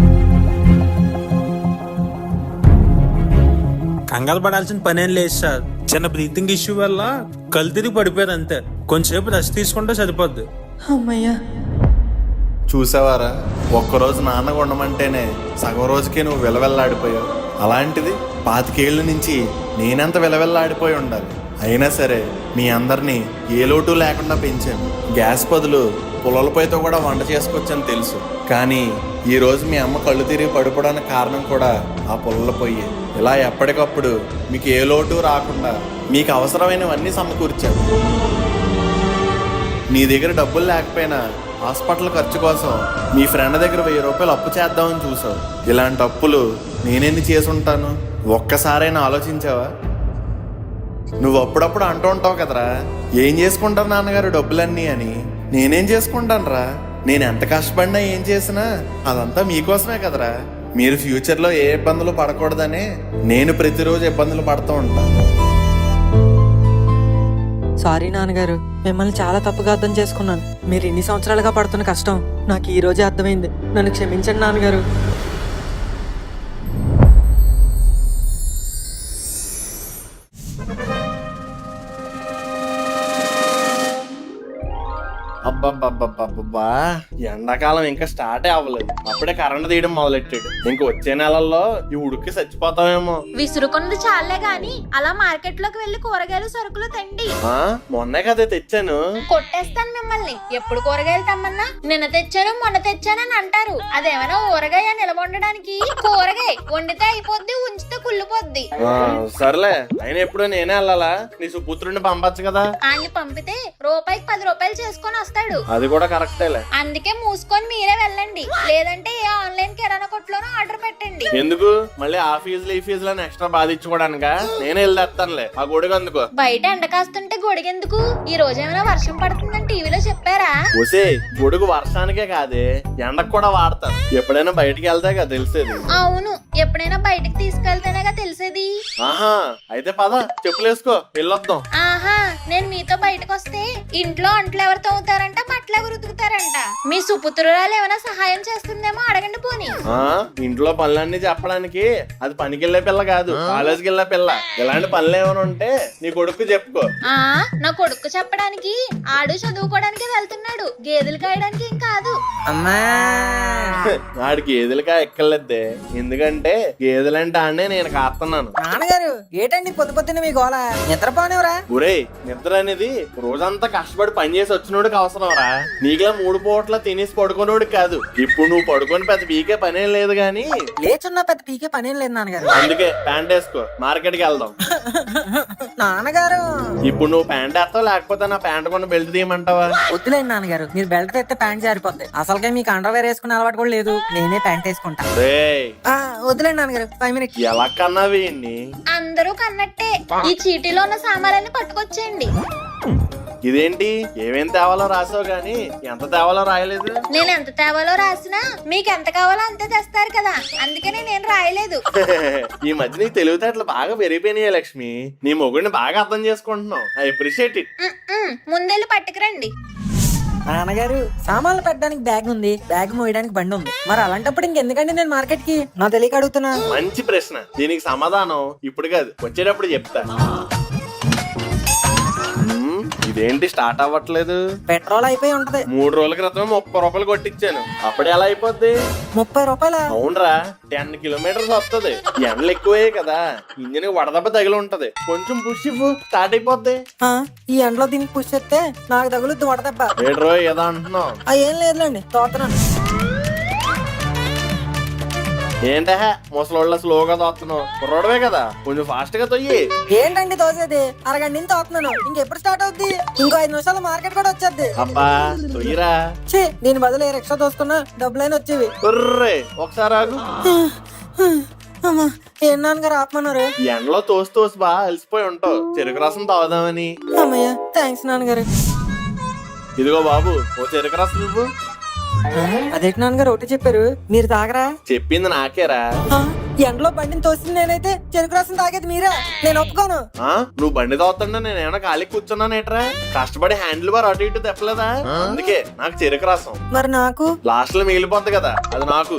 కంగారు పడాల్సిన పనేం లేదు సార్, చిన్న బ్రీతింగ్ ఇష్యూ వల్ల కళ్ళు తిరిగి పడిపోయారు అంతే. కొంచెంసేపు రెస్ట్ తీసుకుంటే సరిపోద్ది. అమ్మయ్యా. చూసావారా, ఒక్కరోజు నాన్నగా ఉండమంటేనే సగం రోజుకే నువ్వు విలవెల్లాడిపోయావు. అలాంటిది 25 ఏళ్ళ నుంచి నేనెంత విలవెల్లాడిపోయి ఉండాలి. అయినా సరే మీ అందరినీ ఏ లోటు లేకుండా పెంచాను. గ్యాస్ బదులు పుల్లల పొయ్యితో కూడా వంట చేసుకోవచ్చని తెలుసు. కానీ ఈ రోజు మీ అమ్మ కళ్ళు తిరిగి పడిపోవడానికి కారణం కూడా ఆ పుల్లల పొయ్యి. ఇలా ఎప్పటికప్పుడు మీకు ఏ లోటు రాకుండా మీకు అవసరమైనవన్నీ సమకూర్చాను. నీ దగ్గర డబ్బులు లేకపోయినా హాస్పిటల్ ఖర్చు కోసం మీ ఫ్రెండ్ దగ్గర 1000 రూపాయలు అప్పు చేద్దామని చూసావు. ఇలాంటి అప్పులు నేనెన్ని చేసి ఉంటాను? ఒక్కసారైనా ఆలోచించావా? నువ్వు అప్పుడప్పుడు అంటూ ఉంటావు కదరా, ఏం చేసుకుంటారు నాన్నగారు డబ్బులన్నీ అని. నేనేం చేసుకుంటాను రా, నేను ఎంత కష్టపడినా ఏం చేసినా అదంతా మీకోసమే కదరా. మీరు ఫ్యూచర్లో ఏ ఇబ్బందులు పడకూడదని నేను ప్రతిరోజు ఇబ్బందులు పడుతూ ఉంటాను. సారీ నాన్నగారు, మిమ్మల్ని చాలా తప్పుగా అర్థం చేసుకున్నాను. మీరు ఇన్ని సంవత్సరాలుగా పడుతున్న కష్టం నాకు ఈ రోజే అర్థమైంది. నన్ను క్షమించండి నాన్నగారు. అబ్బబ్బబ్బబ్బబ్బబ్బా ఎండాకాలం ఇంకా స్టార్ట్ అవ్వలేదు అప్పుడే కరెంట్ తీయడం మొదలెట్టాడు ఇంక వచ్చే నెలల్లో ఈ ఉడికి చచ్చిపోతామేమో. విసురుకున్నది చాలే గాని అలా మార్కెట్ లోకి వెళ్లి కూరగాయలు సరుకులు తండి. మొన్నే కదా తెచ్చాను. కొట్టేస్తాను మిమ్మల్ని. ఎప్పుడు కూరగాయలు తమ్మన్నా నిన్న తెచ్చాను మొన్న తెచ్చానని అంటారు. అదేమైనా ఊరగాయ నిలబొండడానికి? కూరగాయ వండితే అయిపోద్ది, ఉంచితే కుళ్ళిపోద్ది. సర్లే అయినా ఎప్పుడు నేనే వెళ్ళాలా? నీ సుపుత్రుడిని పంపచ్చు కదా. ఆయన్ని పంపితే రూపాయికి 10 రూపాయలు చేసుకొని వస్తాడు. అది కూడా కరెక్టేలే. అందుకే మూసుకొని మీరే వెళ్ళండి. లేదంటే ఏ ఆన్లైన్ కిరాణా కొట్టులోనో ఆర్డర్ పెట్టండి. ఎందుకు మళ్ళీ ఆ ఫీజులు ఈ ఫీజులని ఎక్స్ట్రా బాధించుకోవడానికా? నేనే వెళ్ళేస్తానులే ఆ గొడుగు అందుకో. బయట ఎండ కాస్తుంటే గొడిగెందుకు? ఈ రోజు ఏమైనా వర్షం పడుతుందని టీవీలో చెప్పారా? ఒసే గొడుగు వర్షానికే కాదే ఎండకు కూడా వాడతారు. ఎప్పుడైనా బయటికి వెళ్తే కదా తెలిసేది. అవును, ఎప్పుడైనా బయటికి తీసుకెళ్తేనేగా తెలిసేది. ఆహా అయితే పద చెప్పులేసుకో వెళ్ళొద్దాం. ఆహా, నేను మీతో బయటకు వస్తే ఇంట్లో అంట్లు ఎవరు తవ్వుతారంట, బట్టలు ఎవరు ఉతుకుతారంట. మీ సుపుత్రురాలు ఏమైనా సహాయం చేస్తుందేమో అడగండి పోనీ. ఇంట్లో పనులన్నీ చెప్పడానికి అది పనికెళ్లే పిల్ల కాదు, కాలేజీకి వెళ్ళే పిల్ల. ఇలాంటి పనులు ఏమైనా ఉంటే నీ కొడుకు చెప్పుకో. నా కొడుకు చెప్పడానికి ఆడు చదువుకోవడానికి వెళ్తున్నాడు, గేదెలు కాయడానికి ఏం కాదు. వాడికి గేదెలుగా ఎక్కర్లేద్దే, ఎందుకంటే గేదెలంటే ఆడనే నేను కాస్తున్నాను. నాన్నగారు ఏటండి పొద్దు పొద్దున్న మీ గోళ? నిద్రపోనివరా? ఒరేయ్ నిద్ర అనేది రోజంతా కష్టపడి పని చేసి వచ్చినోడికి అవసరంరా. నీకులా 3 పూట్ల తినేసి పడుకున్నోడికి కాదు. ఇప్పుడు నువ్వు పడుకొని పెద్ద పీకే పనేం లేదు గాని. లేచున్నా పెద్ద పీకే పనేం లేదు నాన్నగారు. అందుకే ప్యాంట్ వేసుకో, మార్కెట్ కి వెళ్దాం. నాన్నగారు ఇప్పుడు నువ్వు ప్యాంట్ వేస్తావు, లేకపోతే నా ప్యాంట్ కొన్న బెల్ట్ తీయమంటావా? వద్దులేండి నాన్నగారు, మీరు బెల్ట్ తెస్తే ప్యాంట్ జారిపోద్ది. అసలుకే మీకు అండర్వేర్ వేసుకునే అలవాటు కూడా లేదు. నేనే ప్యాంట్ వేసుకుంటా. వద్దులేండి నాన్నగారు, 5 minutes. ఎలా కన్నావి ఇన్ని? అందరూ కన్నట్టే ఈ చీటీలో ఉన్న సామాన్లన్నీ పట్టుకొచ్చేయండి. ఇదేంటి ఏమేం తేవాలో రాసావు గాని ఎంత తేవాలో రాయలేదు. నేను ఎంత తేవాలో రాసినా మీకు ఎంత కావాలో అంతే తెస్తారు కదా, అందుకనే నేను రాయలేదు. ఈ మధ్య నీకు తెలివితేటలు బాగా పెరిగిపోయినాయి లక్ష్మి. నీ మొగుడిని బాగా అర్థం చేసుకుంటున్నావు. I appreciate it. ముందెళ్ళి పట్టుకురండి. నాన్నగారు సామాన్లు పెట్టడానికి బ్యాగ్ ఉంది, బ్యాగ్ మోయడానికి బండి ఉంది. మరి అలాంటప్పుడు ఇంకెందుకండి నేను మార్కెట్ కి? నా తెలియక అడుగుతున్నా. మంచి ప్రశ్న. దీనికి సమాధానం ఇప్పుడు కాదు, వచ్చేటప్పుడు చెప్తా. ఇదేంటి స్టార్ట్ అవ్వట్లేదు? పెట్రోల్ అయిపోయి ఉంటది. 3 రోజుల క్రితం 30 రూపాయలు కొట్టించాను. అప్పుడే ఎలా అయిపోద్ది? 30 రూపాయల? అవునరా, 10 kilometers వస్తుంది. ఎండలు ఎక్కువే కదా, ఇంజిన్ వడదెబ్బ తగిలి ఉంటది. కొంచెం పుష్ ఇవ్వు, స్టార్ట్ అయిపోద్ది. ఈ ఎండలో దీనికి పుష్ చేస్తే నాకు తగులుద్ది వడదెబ్బ. ఏడ్రో ఏదో అంటున్నావు? ఏం లేదులేండి, తోతున్నాను. ఏంటే ముసలోళ్ళ స్లోగా తోస్తున్నావు? కుర్రోడవే కదా, కొంచెం ఫాస్ట్ గా తొయ్యి. ఏంటండి తోసేది? అరగంట నుంచి తోస్తున్నాను, ఇంకెప్పుడు స్టార్ట్ అవుద్ది? ఇంకో 5 నిమిషాలు మార్కెట్ కూడా వచ్చేది. అబ్బా తొయ్యిరా. దీని బదులు ఏ రిక్షా తోసుకున్నా డబ్బులైనా వచ్చేవి. ఒకసారి ఆగు. ఏం నాన్నగారు ఆపమన్నారు? ఎండలో తోసి బాగా అలసిపోయి ఉంటావు, చెరుకు రసం తాగుదామని. అమ్మయ్య థ్యాంక్స్ నాన్నగారు. ఇదిగో బాబు, ఓ చెరుకు రసం నువ్వు. అదేంటి నాన్నగారు ఒకటి చెప్పారు, మీరు తాగరా? చెప్పింది నాకేరా. ఎండలో బండిని తోసింది నేనైతే, చెరుకు రసం తాగేది మీరా? నేను ఒప్పుకోను. నువ్వు బండి తోస్తుంటే నేను ఏమైనా ఖాళీ కూర్చున్నానేట్రా? కష్టపడి హ్యాండిల్ బార్ అటు ఇటు తెప్పలేదా? అందుకే నాకు చెరుకు రసం. మరి నాకు లాస్ట్ లో మిగిలిపోద్ది కదా, అది నాకు.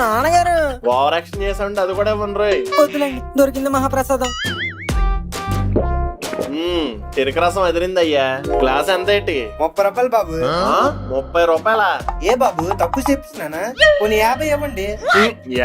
నాన్నగారు ఓవర్ యాక్షన్ చేసామంటే అది కూడా ఇవ్వండి రోయ్. వద్దులేండి, దొరికింది మహాప్రసాదం. చెరుకు రసం ఎదిరింది అయ్యా. గ్లాస్ ఎంత ఏంటి? 30 రూపాయలు బాబు. 30 రూపాయలా? ఏ బాబు తక్కువ చెప్తున్నానా? కొన్ని 50 ఇవ్వండి.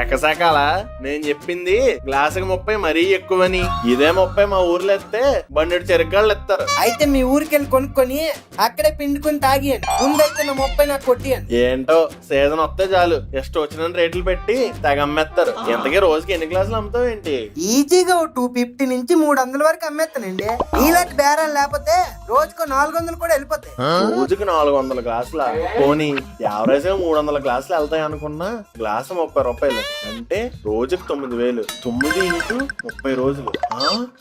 ఎకసాకాల నేను చెప్పింది గ్లాసుకి 30 మరీ ఎక్కువని. ఇదే 30 మా ఊర్లో ఎత్తే బండి చెరుగ్గాళ్ళు ఎత్తారు. అయితే మీ ఊరికి వెళ్ళి కొనుక్కొని అక్కడే పిండుకొని తాగియండి. ముందైతే నా 30 నాకు కొట్టియండి. ఏంటో సీజన్ వస్తే చాలు ఇష్టం వచ్చిన రేట్లు పెట్టి తెగ అమ్మేస్తారు. ఎంతకీ రోజుకి ఎన్ని గ్లాసులు అమ్ముతావు ఏంటి? ఈజీగా 250 నుంచి 300 వరకు అమ్మేస్తానండి. ఇలాంటి బేరాలు లేకపోతే రోజుకు 400 కూడా వెళ్ళిపోతాయి. రోజుకి 400 గ్లాసుల పోనీ యావరేజ్ 300 గ్లాసులు వెళ్తాయి అనుకున్నా, గ్లాసు 30 రూపాయలు అంటే రోజుకి 9000. 9 ఇంటూ 30 రోజులు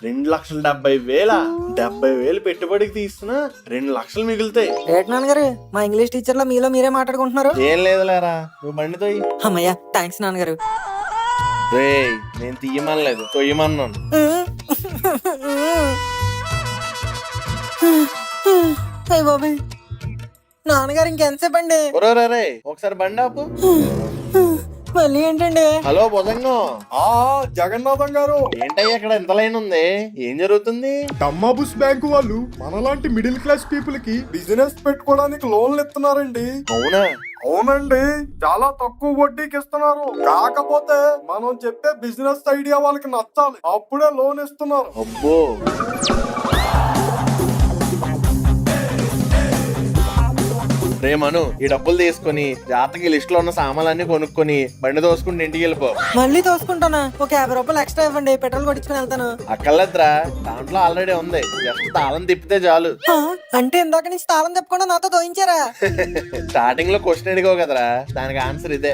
2,70,000. 70,000 పెట్టుబడికి తీస్తున్నా 2 లక్షలు మిగులుతాయి. రేట్ నాన్నగారు, మా ఇంగ్లీష్ టీచర్ లో మీలో మీరే మాట్లాడుకుంటున్నారు. ఏం లేదులేరా, నువ్వు బండి తోయి. అమ్మయ్య థ్యాంక్స్ నాన్నగారు. రేయ్ నేను తీయమనలేదు, తొయ్యమన్నాను. అయ్య బాబాయ్, నాన్నగారు ఇంకెంతసేపు అండి? రే ఒకసారి బండి ఆపు. మళ్ళీ ఏంటండి? హలో భుజంగం. జగన్నాథం గారు, ఏంటయ్యా ఇక్కడ ఎంత లైన్ ఉంది? ఏం జరుగుతుంది? డమ్మాబుస్ బ్యాంకు వాళ్ళు మనలాంటి మిడిల్ క్లాస్ పీపుల్ కి బిజినెస్ పెట్టుకోవడానికి లోన్లు ఇస్తున్నారండి. అవునా? అవునండి, చాలా తక్కువ వడ్డీకి ఇస్తున్నారు. కాకపోతే మనం చెప్పే బిజినెస్ ఐడియా వాళ్ళకి నచ్చాలి, అప్పుడే లోన్ ఇస్తున్నారు. అబ్బో. రే మను, ఈ డబ్బులు తీసుకుని జాతకి లిస్ట్ లో ఉన్న సామాన్లన్నీ కొనుక్కొని బండి తోసుకుంటే ఇంటికి వెళ్ళిపో. మళ్ళీ తోసుకుంటానా? ఒక 50 రూపాయలు ఎక్స్ట్రా ఇవ్వండి, పెట్రోల్ కొట్టించుకుని వెళ్తాను. అక్కర్లేదురా, దాంట్లో ఆల్రెడీ ఉంది. జస్ట్ తాళం తిప్పితే చాలు. అంటే ఇందాక నుంచి తాళం తిప్పకుండా నాతో తోయించారా? స్టార్టింగ్ లో క్వశ్చన్ అడిగావు కదరా, దానికి ఆన్సర్ ఇదే.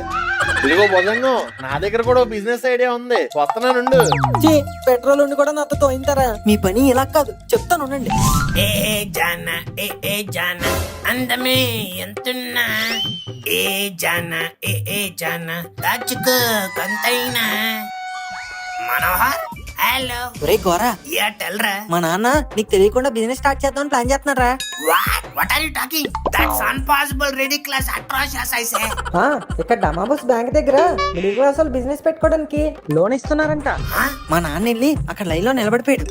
ఇదిగో భుజంగం, నా దగ్గర కూడా బిజినెస్ ఐడియా ఉంది, వస్తున్నానుండు. పెట్రోల్ ఉండి కూడా నాతో తోయించారా? మీ పని ఇలా కాదు, చెప్తాను ఉండండి. ఏ జానా ఏ జానా అందమే ఎంతున్నా ఏ జానా ఏ జానా దాచుకో కొంతైనా. మనోహర్, హలో. ఒరే గోరా, యా టెల్ రా. మా నాన్న నీకు తెలియకుండా బిజినెస్ స్టార్ట్ చేద్దామని ప్లాన్ చేస్తున్నారా? What are you talking? That's impossible, ridiculous, atrocious, I say. ఇక్కడ డమాబస్ బ్యాంక్ దగ్గర మిడిల్ క్లాస్ వాళ్ళు బిజినెస్ పెట్టుకోవడానికి లోన్ ఇస్తున్నారంట. మా నాన్న వెళ్ళి అక్కడ లైన్ లో నిలబడిపోయాడు.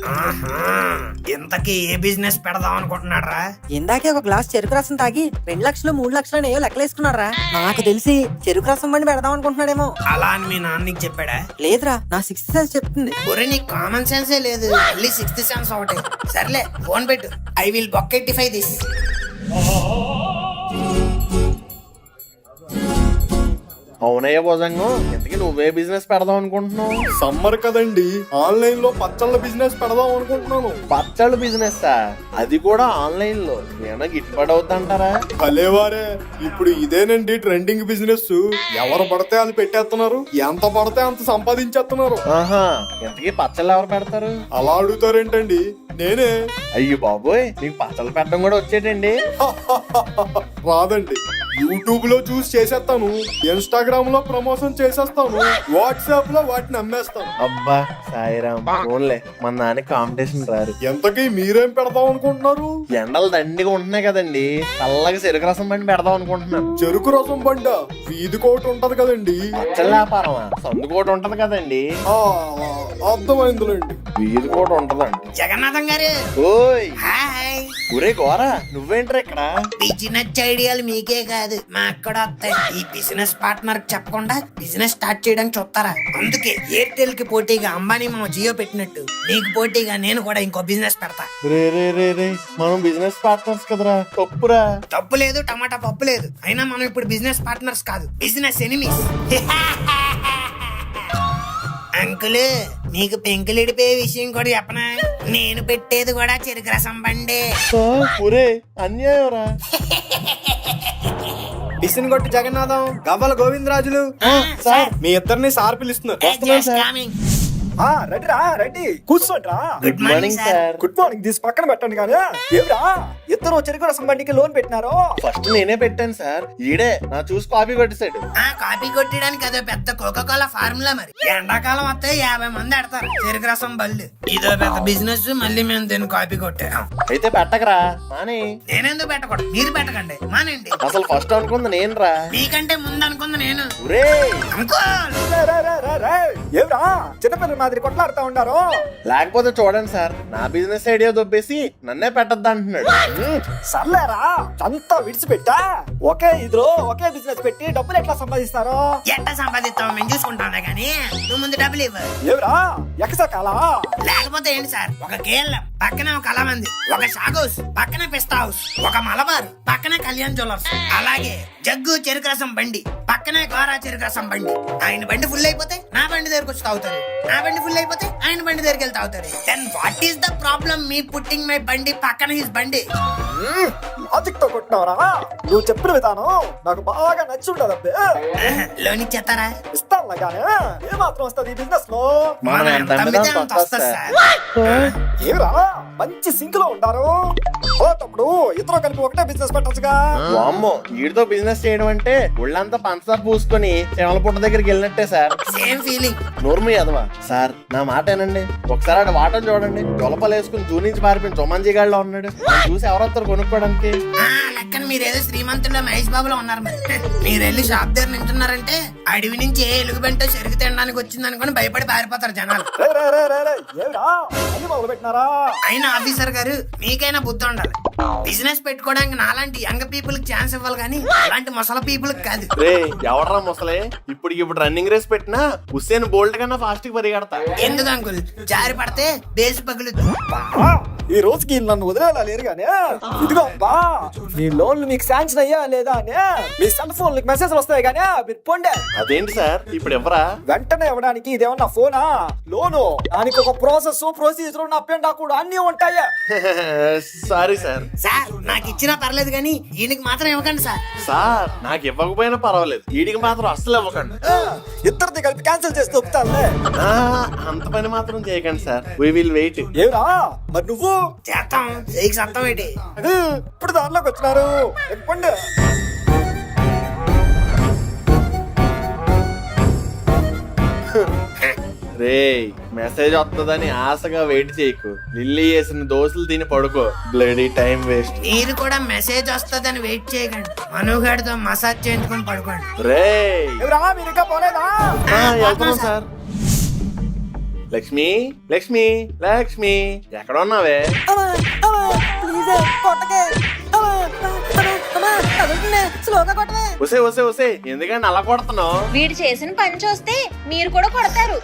ఇంతకీ ఏ బిజినెస్ పెడదాం అనుకుంటున్నారా? ఇందాకే ఒక గ్లాస్ చెరుకు రసం తాగి 2 లక్షలు 3 లక్షలు ఏవో లెక్కలేసుకున్నారా? నాకు తెలిసి చెరుకు రసం బండి పెడదాం అనుకుంటున్నాడేమో. అలా అని మీ నాన్నకి చెప్పాడా? లేదురా, నా 6th సెన్స్ చెప్తుంది. ఒరే, నీకు కామన్ సెన్సే లేదు, మళ్ళీ 6th సెన్స్ ఒకటి. సర్లే, ఫోన్ పెట్టు. ఐ విల్ బొక్కెట్టిఫై దిస్. అవునయ్య భుజంగం, ఇంతకీ నువ్వే బిజినెస్ పెడదాం అనుకుంటున్నావు? సమ్మర్ కదండి, ఆన్లైన్ లో పచ్చళ్ళ బిజినెస్ పెడదాం అనుకుంటున్నాను. పచ్చళ్ళు బిజినెస్, అది కూడా ఆన్లైన్ లో ఏమైనా గిట్టుబాటు అవుతుంటారా? భలేవారే, ఇప్పుడు ఇదేనండి ట్రెండింగ్ బిజినెస్. ఎవరు పడితే అది పెట్టేస్తున్నారు, ఎంత పడితే అంత సంపాదించేస్తున్నారు. ఆహా, ఇంతకీ పచ్చళ్ళు ఎవరు పెడతారు? అలా అడుగుతారేంటండి, నేనే. అయ్యో బాబోయ్, నీకు పచ్చళ్ళు పెట్టడం కూడా వచ్చేటండి? రాదండి, యూట్యూబ్ లో చూసి చేసేస్తాను, ఇన్స్టాగ్రామ్ లో ప్రమోషన్ చేసేస్తాను, వాట్సాప్ లో వాటిని అమ్మేస్తాను. అబ్బా సాయిరామ్, ఓన్లే మన నాన్న కాంపిటీషన్ రారు. ఎంతకీ మీరేం పెడదాం అనుకుంటున్నారు? ఎండలు దండిగా ఉంటున్నాయి కదండి, చల్లగా చెరుకు రసం బండి పెడదాం అనుకుంటున్నాను. చెరుకు రసం బండ వీధి కోటి ఉంటది కదండి. పచ్చళ్ళ వ్యాపారమా? సందుకోటి ఉంటది కదండి. అర్థమైందిలేండి. వీధి కోటి ఉంటదండి. జగన్నాథం గారు, ఓయ్. హాయ్. ఒరే గోరా, నువ్వేంట్రా ఇక్కడ? బిజినెస్ ఐడియాలు మీకే కాదు, మాకు కూడా వస్తాయి. ఈ బిజినెస్ పార్ట్నర్ చెప్పకుండా బిజినెస్ స్టార్ట్ చేయడానికి చూస్తారా? అందుకే ఎయిర్టెల్ కి పోటీగా అంబానీ మా జియో పెట్టినట్టు నీకు పోటీగా నేను కూడా ఇంకో బిజినెస్ పెడతా. రే రే రే రే, మనం బిజినెస్ పార్ట్నర్స్ కదరా, తప్పురా. తప్పు లేదు, టమాటా పప్పు లేదు. అయినా మనం ఇప్పుడు బిజినెస్ పార్ట్నర్స్ కాదు, బిజినెస్ ఎనిమీస్. అంకుల్, నీకు పెంకులిడిపోయే విషయం కూడా చెప్పనా? నేను పెట్టేది కూడా చెరుకు రసం బండే. ఒరే అన్యాయం రా. బిసిన్ కొట్టి జగన్నాథం, గవ్వల గోవిందరాజులు, మీ ఇద్దరిని సార్ పిలుస్తున్నారు. రెడీ రా, రెడీ కూర్చోండిరా. Good morning sir. Good morning, తీసి పక్కన పెట్టండి. కానీ ఏమిరా ఇద్దరు చెరుకు రసం బండికి లోన్ పెట్టినారు? ఫస్ట్ నేనే పెట్టాను సార్, ఈడే నా చూసి కాపీ కొట్టేశాడు. కాపీ కొట్టడానికి అదో పెద్ద కోకోకోలా ఫార్ములా. మరి ఎండాకాలం వస్తే 50 మంది ఆడతారు చెరుకు రసం బళ్ళు. ఇదో పెద్ద బిజినెస్, మళ్ళీ మేము దీన్ని కాపీ కొట్టాం. అయితే పెట్టకరా, మానే. నేనెందుకు పెట్టకూడదు? మీరు పెట్టకండి, మానండి. అసలు ఫస్ట్ అనుకుంది నేను రా. మీకంటే ముందు అనుకుంది నేను. ఒరే అంకుల్, ఏమిరా చిన్నపిల్లల మాదిరి కొట్లాడుతా ఉన్నారు? లేకపోతే చూడండి సార్, నా బిజినెస్ ఐడియా దొబ్బేసి నన్నే పెట్టద్దు అంటున్నాడు. సర్లేరా, అంతా విడిచిపెట్టా ఒకే ఇదిలో ఒకే బిజినెస్ పెట్టి డబ్బులు ఎట్లా సంపాదిస్తారు? ఎట్లా సంపాదిస్తావు మేము చూసుకుంటామే గానీ నువ్వు ముందు డబ్బులు ఇవ్వు. ఏమిరా ఎక్కసకాలా? లేకపోతే ఏంటి సార్, ఒక కేఎల్ఎం పక్కనే ఒక కలమంది, ఒక షాగ్ హౌస్ పక్కనే పిస్తా హౌస్, ఒక మలబార్ పక్కనే కళ్యాణ్ జ్యువెలర్స్, అలాగే జగ్గు చెరుకు రసం బండి పక్కనే గోరా చెరుకు రసం బండి. ఆయన బండి ఫుల్ అయిపోతే నా బండి దగ్గరకు వచ్చి తాగుతారు, నా బండి ఫుల్ అయిపోతే ఆయన బండి దగ్గరికి వెళ్ళి తాగుతారు. Then what is the problem me putting my బండి పక్కన హిస్ బండి? లాజిక్ తో కొట్టినవరా? నువ్వు చెప్పిన విధానం నాకు బాగా నచ్చి ఉండదు. లోన్ ఇచ్చేస్తారా? ఇస్తాను కానీ ఏ మాత్రం వస్తుంది ఈ బిజినెస్ లో? మనం ఎంత అమ్మితే అంత వస్తది సార్. ఏమిరా మంచి సింక్ లో ఉంటారు. ఓ తప్పుడు ఇద్దరు కలిపి ఒకటే బిజినెస్ పెట్టొచ్చుగా. వామ్మో, వీడితో బిజినెస్ చేయడం అంటే ఒళ్ళంతా పంచదార పూసుకొని చెమల పుట్ట దగ్గరికి వెళ్ళినట్టే సార్. Same feeling. నోర్మి అదవా సార్, నా మాట వస్తాయనండి. ఒకసారి ఆడ వాటం చూడండి, జొలపలు వేసుకుని జూ నుంచి పారిపోయిన జొమంజీ గాడిలో ఉన్నాడు. నన్ను చూసి ఎవరొస్తారు కొనుక్కోవడానికి? లెక్కన మీరేదో శ్రీమంతుడు మహేష్ బాబులో ఉన్నారు. మరి మీరు వెళ్ళి షాప్ దగ్గర నింటున్నారంటే అడవి నుంచి ఏ ఎలుగుబంటో చెరుకు తినడానికి వచ్చింది అనుకుని భయపడి పారిపోతారు జనాలు. అయినా ఆఫీసర్ గారు, మీకైనా బుద్ధి ఉండాలి. బిజినెస్ పెట్టుకోవడానికి నాలాంటి యంగ్ పీపుల్ కి ఛాన్స్ ఇవ్వాలి కానీ అలాంటి ముసల పీపుల్ కి కాదు. రే ఎవడరా ముసలే, ఇప్పుడు రన్నింగ్ రేస్ పెట్టినా హుస్సేన్ బోల్ట్ కన్నా ఫాస్ట్ గా పరిగెడతా. ఎందుకు అంకుల్, జారి పడితే బేస్ పగులుద్దు. ఈ రోజుకి నన్ను వదిలేలా లేరు గానే. ఇదిగో బా, మీ లోన్లు మీకు శాంక్షన్ అయ్యా లేదా అని మీ సెల్ ఫోన్ మెసేజ్ వస్తాయి గానీ మీరు పొండే. అదేంటి సార్ ఇప్పుడు ఎవరా? వెంటనే ఇవ్వడానికి ఇదేమన్నా ఫోనా? లోను దానికి ఒక ప్రాసెస్ ప్రొసీజర్ నా పెండా కూడా అన్ని ఉంటాయా? Sorry sir. సార్ నాకు ఇచ్చినా పర్లేదు కానీ ఈయనకి మాత్రం ఇవ్వకండి సార్. సార్ నాకు ఇవ్వకపోయినా పర్వాలేదు, వీడికి మాత్రం అస్సలు ఇవ్వకండి. ఇద్దరిది కలిపి క్యాన్సిల్ చేసి ఒప్పుతానులే. అంత పని మాత్రం చేయకండి సార్, వి విల్ వెయిట్. ఏరా మరి నువ్వు? చేస్తాం, చేయికి సత్తం ఏంటి? ఇప్పుడు దానిలోకి వచ్చినారు. చెప్పండి. రే మెసేజ్ వస్తుందని ఆశగా వెయిట్ చేయకు, లిల్లీ వేసిన దోశలు తిని పడుకో, బ్లడీ టైం వేస్ట్. మీరు కూడా మెసేజ్ వస్తుందని వెయిట్ చేయకండి, మనుగాడితో మసాజ్ చేయించుకొని పడుకోండి. రే ఎవరా మీరు ఇంకా పోలేదా? వెళ్తున్నాం సార్. లక్ష్మి లక్ష్మి లక్ష్మి ఎక్కడ ఉన్నావే? వసే వసే వసే, ఎందుకంటే అలా కొడుతున్నావు? వీడు చేసిన పని చూస్తే మీరు కూడా కొడతారు.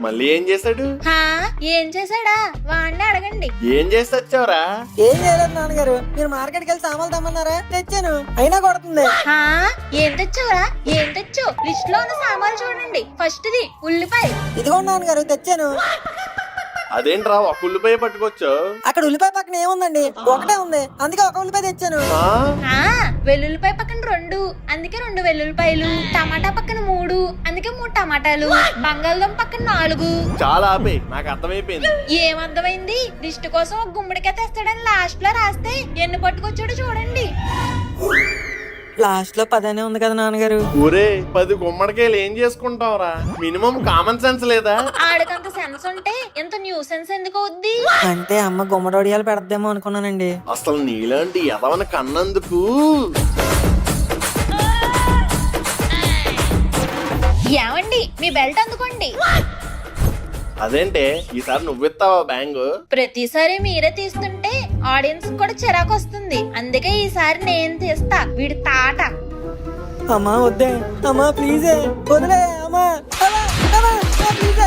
మళ్ళీ ఏం చేశాడు? ఏం చేశాడా వాడిని అడగండి. ఏం చేసి వచ్చావురా? ఏం చేయలేదు నాన్నగారు, మీరు మార్కెట్కి వెళ్ళి సామాన్లు తెమ్మన్నారా, తెచ్చాను, అయినా కొడుతుంది. ఏం తెచ్చావురా? ఏం తెచ్చావు? లిస్ట్ లో ఉన్న సామాన్లు చూడండి. ఫస్ట్ ది ఉల్లిపాయ. ఇదిగో నాన్నగారు తెచ్చాను. అదేంట్రా ఒక ఉల్లిపాయ పట్టుకొచ్చు? అక్కడ ఉల్లిపాయ పక్కన ఏముందండి, ఒకటే ఉంది, అందుకే ఒక ఉల్లిపాయ తెచ్చాను. వెల్లుల్లిపాయ పక్కన 2, అందుకే 2 వెల్లుల్లిపాయలు. టమాటా పక్కన 3, అందుకే 3 టమాటాలు. బంగాళదుంప పక్కన 4. చాలా ఆపే, నాకు అర్థమైపోయింది. ఏమర్థమైంది? లిస్ట్ కోసం ఒక గుమ్మడికాయ తెస్తాడని లాస్ట్ లో రాస్తే ఎన్ని పట్టుకొచ్చాడో చూడండి. లాస్ట్ లో 10 ఉంది కదా నాన్నగారు. ఊరే 10 గుమ్మడికాయలు ఏం చేసుకుంటావురా? మినిమం కామన్ సెన్స్ లేదా? ఆడకంత సెన్స్ ఉంటే ఎంత న్యూ సెన్స్ ఎందుకు అవుద్ది? అంటే అమ్మ గుమ్మడొడియాలు పెడద్దేమో అనుకున్నానండి. అసలు నీలాంటి ఎదవన కన్నందుకు. ఏమండి మీ బెల్ట్ అందుకోండి. అదేంటే ఈసారి నువ్విస్తావా బ్యాంగ్? ప్రతిసారి మీరే తీస్తుంటే ఆడియన్స్ కూడా చిరాకు వస్తుంది, అందుకే ఈసారి నేను తీస్తా. వీడి తాట. అమ్మా వద్దే, అమ్మా ప్లీజ్ వదిలే, అమ్మా ప్లీజ్.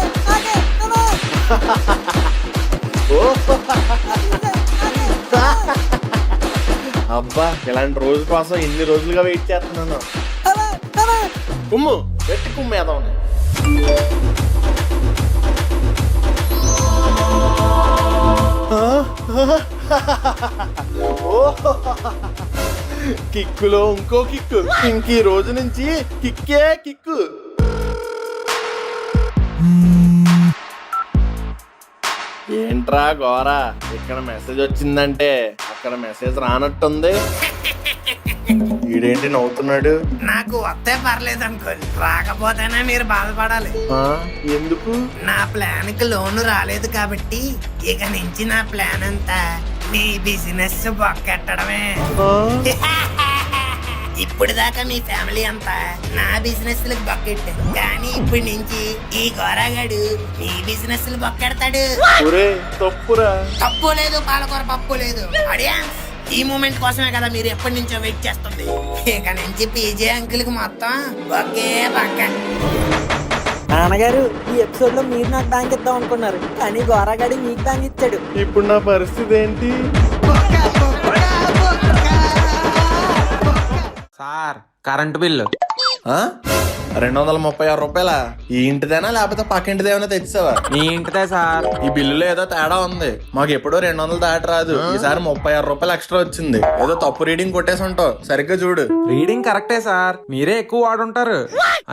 అబ్బా ఇలాంటి రోజు కోసం ఇన్ని రోజులుగా వెయిట్ చేస్తున్నాను. కుమ్ము పెట్టి కుమ్ము ఏదవని. కిక్కులో ఇంకో కిక్కు, ఇంక ఈ రోజు నుంచి కిక్కే కిక్కు. ఏంట్రా గోరా, ఇక్కడ మెసేజ్ వచ్చిందంటే అక్కడ మెసేజ్ రానట్టుంది. వీడేంటి నవ్వుతున్నాడు? నాకు వస్తే పర్లేదు అనుకో, రాకపోతేనే మీరు బాధపడాలి. ఎందుకు? నా ప్లాన్ కి లోను రాలేదు కాబట్టి ఇక నుంచి నా ప్లాన్ అంతా మీ బిజినెస్ బొక్కెట్టడమే. ఇప్పుడు దాకా మీ ఫ్యామిలీ అంతా నా బిజినెస్ లకు బొక్కెట్టారు, కానీ ఇప్పటి నుంచి ఈ గోరాగాడు మీ బిజినెస్ లు బొక్కెడతాడు. తప్పురా. తప్పు లేదు, పాలకూర పప్పు లేదు. ఆడియన్స్, ఈ మూమెంట్ కోసమే కదా మీరు ఎప్పటి నుంచో వెయిట్ చేస్తుంది. ఇక నుంచి పీజే అంకుల్ కి మొత్తం ఒకే పక్క. నాన్నగారు ఈ ఎపిసోడ్ లో మీరు నాకు బ్యాంక్ ఇద్దాం అనుకున్నారు, కానీ గోరాగాడి మీకు బ్యాంక్ ఇచ్చాడు. ఇప్పుడు నా పరిస్థితి ఏంటి? సార్ కరెంటు బిల్లు 236 రూపాయల. ఈ ఇంటిదేనా లేకపోతే పక్కింటిదేమైనా తెచ్చావా? మీ ఇంటిదే సార్. ఈ బిల్లులో ఏదో తేడా ఉంది, మాకు ఎప్పుడో 200 దాటి రాదు, ఈసారి 36 రూపాయలు ఎక్స్ట్రా వచ్చింది. ఏదో తప్పు రీడింగ్ కొట్టేసి ఉంటావు, సరిగ్గా చూడు. రీడింగ్ కరెక్టే సార్, మీరే ఎక్కువ వాడుంటారు.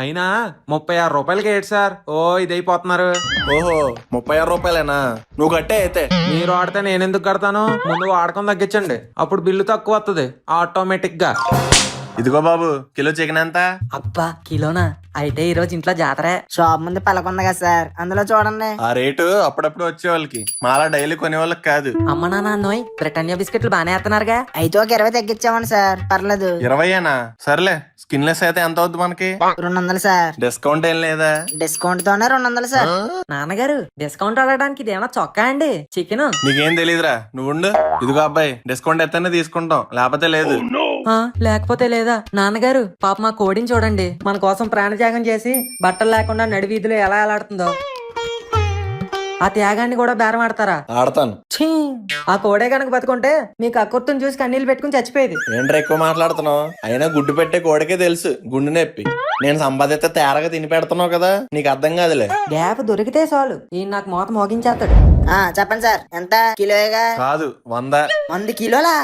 అయినా 36 రూపాయలకి ఏంటి సార్ ఓ ఇదైపోతున్నారు? ఓహో 36 రూపాయలేనా? నువ్వు కట్టే అయితే. మీరు వాడితే నేను ఎందుకు కడతాను? ముందు వాడకం తగ్గించండి, అప్పుడు బిల్లు తక్కువ వస్తుంది ఆటోమేటిక్ గా. ఇదిగో బాబు కిలో చికెన్ ఎంత? అబ్బా కిలోనా? అయితే ఈ రోజు ఇంట్లో జాతరే. షాప్ ముందు పలకొంది కదా సార్, అందులో చూడండి. ఆ రేటు అప్పుడప్పుడు వచ్చే వాళ్ళకి, మాలా డైలీ కొనే వాళ్ళకి కాదు. అమ్మ నాన్న అన్నోయ్ బ్రిటానియా బిస్కెట్లు బానే వేస్తున్నారుగా. అయితే ఒక 20 తగ్గించామండి సార్, పర్లేదు. 20ఏనా? సర్లే. స్కిన్లెస్ అయితే ఎంత అవుద్ది మనకి? 200 సార్. డిస్కౌంట్ ఏం లేదా? డిస్కౌంట్ తోనే 200 సార్. నాన్నగారు డిస్కౌంట్ అడగడానికి ఇదేమన్నా చొక్కా అండి? చికెన్ నీకేం తెలీదురా, నువ్వు ఉండు. ఇదిగో అబ్బాయి, డిస్కౌంట్ ఎత్తనే తీసుకుంటాం, లేకపోతే లేదు. లేకపోతే లేదా? నాన్నగారు పాప మా కోడిని చూడండి, మన కోసం ప్రాణత్యాగం చేసి బట్టలు లేకుండా నడి వీధిలో ఎలా ఎలాడుతుందో. ఆ త్యాగాన్ని కూడా బేరం ఆడతారా? ఆడతాను. ఛీ! ఆ కోడే గనక బతుకుంటే మీకు అక్కుర్తుని చూసి కన్నీళ్ళు పెట్టుకుని చచ్చిపోయేది. ఏంట్రా ఎక్కువ మాట్లాడుతున్నావు? అయినా గుడ్డు పెట్టే కోడికే తెలుసు గుండె నొప్పి. నేను సంపాదిస్తే తేరగా తిని పెడుతున్నావు కదా, నీకు అర్థం కాదులే. గ్యాప్ దొరికితే చాలు ఈయన నాకు మోత మోగించేస్తాడు. చెప్పండి సార్, ఎంత కిలోగా? కాదు 100. 100 కిలోలా?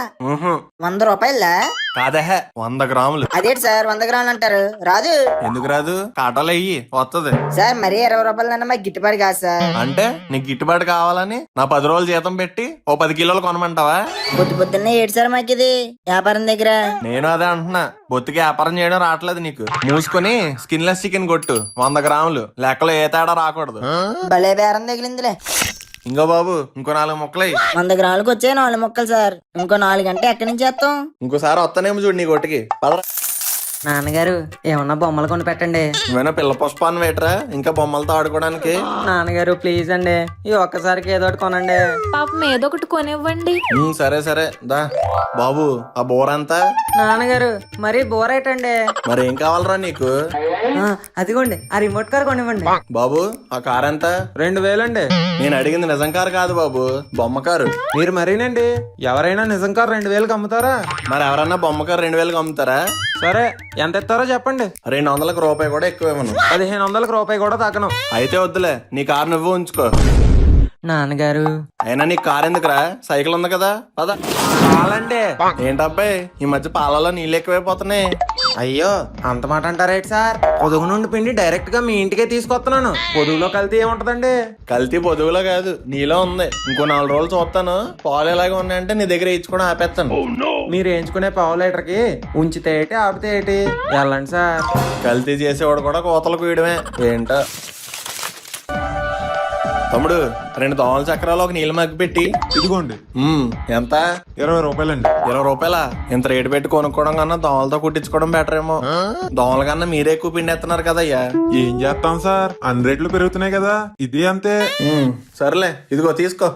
100 రూపాయలా? కాదహ 100 గ్రాములు. అదేంటి సార్ 100 గ్రాములు అంటారు? రాదు. ఎందుకు రాదు? కాటాలు అయ్యి వస్తుంది. సార్ మరీ 20 రూపాయలు మాకు గిట్టుబాటు కాదు సార్. అంటే నీకు గిట్టుబాటు కావాలని నా 10 రోజులు జీతం పెట్టి ఓ 10 కిలోలు కొనమంటావా? పొద్దున్నే ఏడు సార్ మాకు ఇది వ్యాపారం దగ్గర. నేను అదే అంటున్నా, బొత్తికి వ్యాపారం చేయడం రావట్లేదు నీకు. మూసుకొని స్కిన్లెస్ చికెన్ కొట్టు 100 గ్రాములు, లెక్కలో ఏ తేడా రాకూడదు. భలే బేరం తగిలిందిలే. ఇంకో బాబు ఇంకో 4 ముక్కలు 100 గ్రాములకు వచ్చే 4 ముక్కలు సార్. ఇంకో 4 గంటలు ఎక్కడి నుంచి చేస్తాం? ఇంకోసారి వస్తానేమో చూడు నీ కొట్టుకి. పదరా. నాన్నగారు ఏమన్నా బొమ్మలు కొని పెట్టండి. నువ్వేనా పిల్ల పుష్పాన్ని వేటరా ఇంకా బొమ్మలతో ఆడుకోవడానికి? నాన్నగారు ప్లీజ్ అండి, ఈ ఒక్కసారికి ఏదో ఒకటి కొనండి. పాపం ఏదో ఒకటి కొనివ్వండి. సరే సరే దా. బాబు ఆ బోర్ ఎంత? నాన్నగారు మరీ బోర్ ఏంటండి? మరి ఏం కావాలరా నీకు? అదిగోండి ఆ రిమోట్ కార్ కొనివ్వండి. బాబు ఆ కార్ ఎంత? 2000 అండి. నేను అడిగింది నిజం కారు కాదు బాబు, బొమ్మ కారు. మీరు మరీనండి, ఎవరైనా నిజం కారు 2000కి అమ్ముతారా? మరి ఎవరన్నా బొమ్మ కారు 2000కి అమ్ముతారా? సరే ఎంత ఇస్తారో చెప్పండి. 200లకు రూపాయి కూడా ఎక్కువ ఇవ్వను. 1500 రూపాయి కూడా తగ్గను. అయితే వద్దులే, నీ కారు నువ్వు ఉంచుకో. నాన్నగారు అయినా నీ కారు ఎందుకురా, సైకిల్ ఉంది కదా, పద. చాలండి. ఏంటబ్బాయి ఈ మధ్య పాలలో నీళ్ళు ఎక్కువైపోతున్నాయి. అయ్యో అంత మాట అంటారేంటి సార్? పొదుగు నుండి పిండి డైరెక్ట్ గా మీ ఇంటికే తీసుకొస్తున్నాను. పొదుగులో కల్తీ ఏముంటదండి? కల్తీ పొదుగులో కాదు నీలో ఉంది. ఇంకో 4 రోజులు చూస్తాను, పాలు ఎలాగ ఉన్నాయంటే నీ దగ్గర ఇచ్చుకోవడం ఆపేస్తాను. మీరు వేయించుకునే పావు లీటర్కి ఉంచితే ఏంటి ఆపితే ఏంటి? వెళ్ళండి సార్. కల్తీ చేసేవాడు కూడా కోతలు కూయడమే ఏంటో. తమ్ముడు 2 దోమల చక్రాలు ఒక నీళ్ళ మగ్గి పెట్టి. ఇదిగోండి. ఎంత? 20 రూపాయలండి. 20 రూపాయలా? ఇంత రేటు పెట్టి కొనుక్కోవడం కన్నా దోమలతో కుట్టించుకోవడం బెటర్ ఏమో. దోమల కన్నా మీరే ఎక్కువ పిండేస్తున్నారు కదయ్యా. ఏం చేస్తాం సార్, అన్ని రేట్లు పెరుగుతున్నాయి కదా, ఇది అంతే. సర్లే ఇదిగో తీసుకో.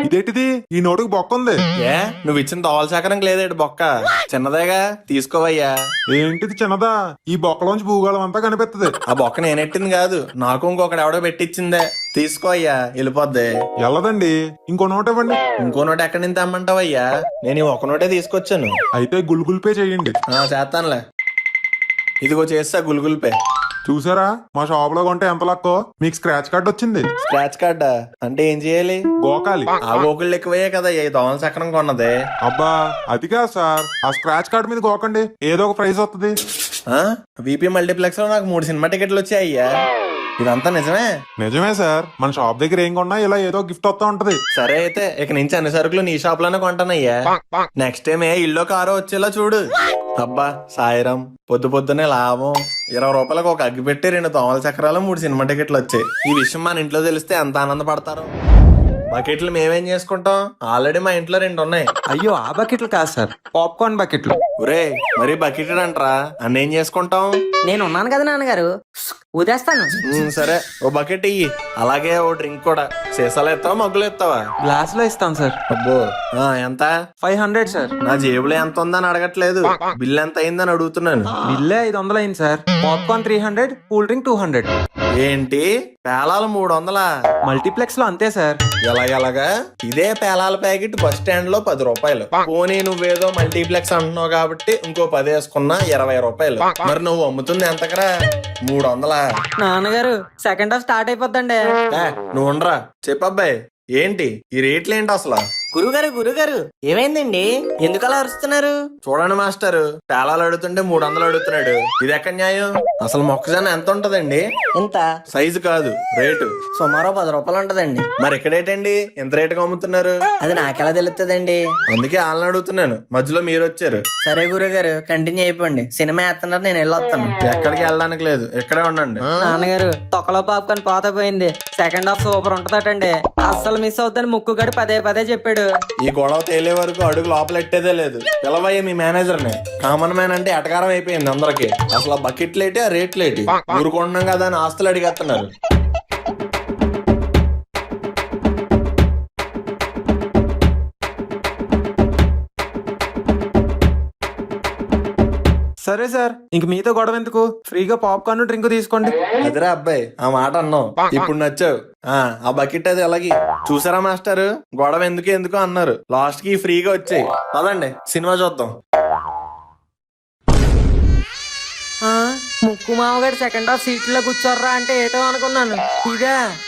ఇదేంటిది, ఈ నోటుకు బొక్క ఉంది. ఏ నువ్వు ఇచ్చిన దోమల చక్రం లేదేటి బొక్క? చిన్నదేగా, తీసుకోవయ్యా. ఏంటిది చిన్నదా? ఈ బొక్కలోంచి భూగోళం అంతా కనిపిస్తుంది. ఆ బొక్క నేనెట్టింది కాదు, నాకు ఇంకొకటి ఎవడో పెట్టించిందే. తీసుకో అయ్యా, వెళ్ళిపోద్ది. వెళ్ళదండి, ఇంకో నోట్ ఇవ్వండి. ఇంకో నోట్ ఎక్కడి నుంచి తెమ్మంటావయ్యా? నేను ఈ ఒక నోటే తీసుకొచ్చాను. అయితే గుల్గుల్ పే చేయండి. చేస్తానులే. ఇదిగో చేస్తా గుల్గుల్ పే. చూసారా, మా షాప్ లో కొంటే ఎంత లక్కో. మీకు స్క్రాచ్ కార్డ్ వచ్చింది. స్క్రాచ్ కార్డా అంటే ఏం చేయాలి? గోకాలి. ఆ గోకుళ్ళు ఎక్కువయ్యే కదా ఈ దోమల చక్రం కొన్నదే. అబ్బా అది కాదు సార్, ఆ స్క్రాచ్ కార్డ్ మీద గోకండి, ఏదో ఒక ప్రైజ్ వస్తుంది. విపి మల్టీప్లెక్స్ లో నాకు 3 సినిమా టికెట్లు వచ్చాయి అయ్యా. ఇదంతా నిజమే? నిజమే సార్, మన షాప్ దగ్గర ఏం కొన్నా ఇలా ఏదో గిఫ్ట్ వస్తా ఉంటది. సరే అయితే ఇక నుంచి అన్ని సరుకులు నీ షాప్ లోనే కొంటానయ్యా. నెక్స్ట్ టైం ఇల్లు కారో వచ్చేలా చూడు. అబ్బా సాయిరం, పొద్దున్నే లాభం. 20 రూపాయలకు ఒక అగ్గి పెట్టి 2 దోమల చక్రాలు 3 సినిమా టికెట్లు వచ్చాయి. ఈ విషయం మన ఇంట్లో తెలిస్తే ఎంత ఆనందపడతారు. బకెట్లు మేమేం చేసుకుంటాం, ఆల్రెడీ మా ఇంట్లో 2 ఉన్నాయి. అయ్యో ఆ బకెట్లు కాదు సార్, పాప్కార్న్ బకెట్లు. ఒరే మరి బకెట్ అంటరా, అన్నేం చేసుకుంటాం? నేను ఉన్నాను కదా నాన్నగారు, ఊదేస్తాను. సరే ఓ బకెట్ ఇయ్యి, అలాగే ఓ డ్రింక్ కూడా. సీసాలు ఎత్తావా మగ్గులు ఎత్తావా? గ్లాస్ లో ఇస్తాం సార్. అబ్బో ఎంత? 500 సార్. నా జేబులో ఎంత ఉందని అడగట్లేదు, బిల్ ఎంత అయిందని అడుగుతున్నాను. బిల్లే 500 అయింది సార్. Popcorn 300, cool drink 200. ఏంటి పేలాలు 300? మల్టీప్లెక్స్ లో అంతే సార్. ఎలాగెలాగా? ఇదే పేలాల ప్యాకెట్ బస్ స్టాండ్ లో 10 రూపాయలు. పోనీ నువ్వేదో మల్టీప్లెక్స్ అంటున్నావు కాబట్టి ఇంకో 10 వేసుకున్నా 20 రూపాయలు. మరి నువ్వు అమ్ముతుంది ఎంతకరా? 300. నాన్నగారు సెకండ్ హాఫ్ స్టార్ట్ అయిపోద్దండి. నువ్వు ఉండరా చెప్పబ్బాయి, ఏంటి ఈ రేట్లు ఏంటి అసలు? గురుగారు ఏమైందండి? ఎందుకు అలా అరుస్తున్నారు? చూడండి మాస్టర్, పేలాలు అడుగుతుంటే 300 అడుగుతున్నాడు. ఇది ఎక్కడ న్యాయం? అసలు మొక్కజొన్న ఎంత ఉంటదండి? ఎంత? సైజు కాదు, రేటు. సుమారు 10 రూపాయలు ఉంటదండి. మరి ఇక్కడేటండి ఇంత రేటుగా అమ్ముతున్నారు? అది నాకెలా తెలుస్తుందండి? అందుకే వాళ్ళని అడుగుతున్నాను, మధ్యలో మీరు వచ్చారు. సరే గురుగారు, కంటిన్యూ అయిపోండి. సినిమా వేస్తున్నారు, నేను వెళ్ళొస్తాను. ఎక్కడికి వెళ్ళడానికి లేదు, ఇక్కడే ఉండండి. నాన్నగారు, తొక్కలో పాప్కార్న్ పాత పోయింది. సెకండ్ హాఫ్ సూపర్ ఉంటదటండి. అస్సలు మిస్ అవుద్దని ముక్కు గడి పదే చెప్పాడు. ఈ గొడవ తేలే వరకు అడుగు లోపల ఎట్టేదే లేదు. పిలవయ్య మీ మేనేజర్ ని. కామన్ మ్యాన్ అంటే ఎటకారం అయిపోయింది అందరికి. అసలు ఆ బకెట్ లేటి, ఆ రేట్ లేటి. ఊరుకుంటున్నాం కదా అని ఆస్తులు అడిగేస్తున్నారు. సరే సార్, ఇంక మీతో గొడవ ఎందుకు? ఫ్రీగా పాప్కార్న్ డ్రింక్ తీసుకోండి. అదిరా అబ్బాయి, ఆ మాట అన్నావు, ఇప్పుడు నచ్చావు. ఆ బకెట్ అది అలాగే. చూసారా మాస్టర్, గొడవ ఎందుకు అన్నారు. లాస్ట్ కి ఫ్రీగా వచ్చాయి. పదండి సినిమా చూద్దాం. ముక్కు మామగారు సెకండ్ హాఫ్ సీట్లో కూర్చోర్రా అంటే ఏటో అనుకున్నాను.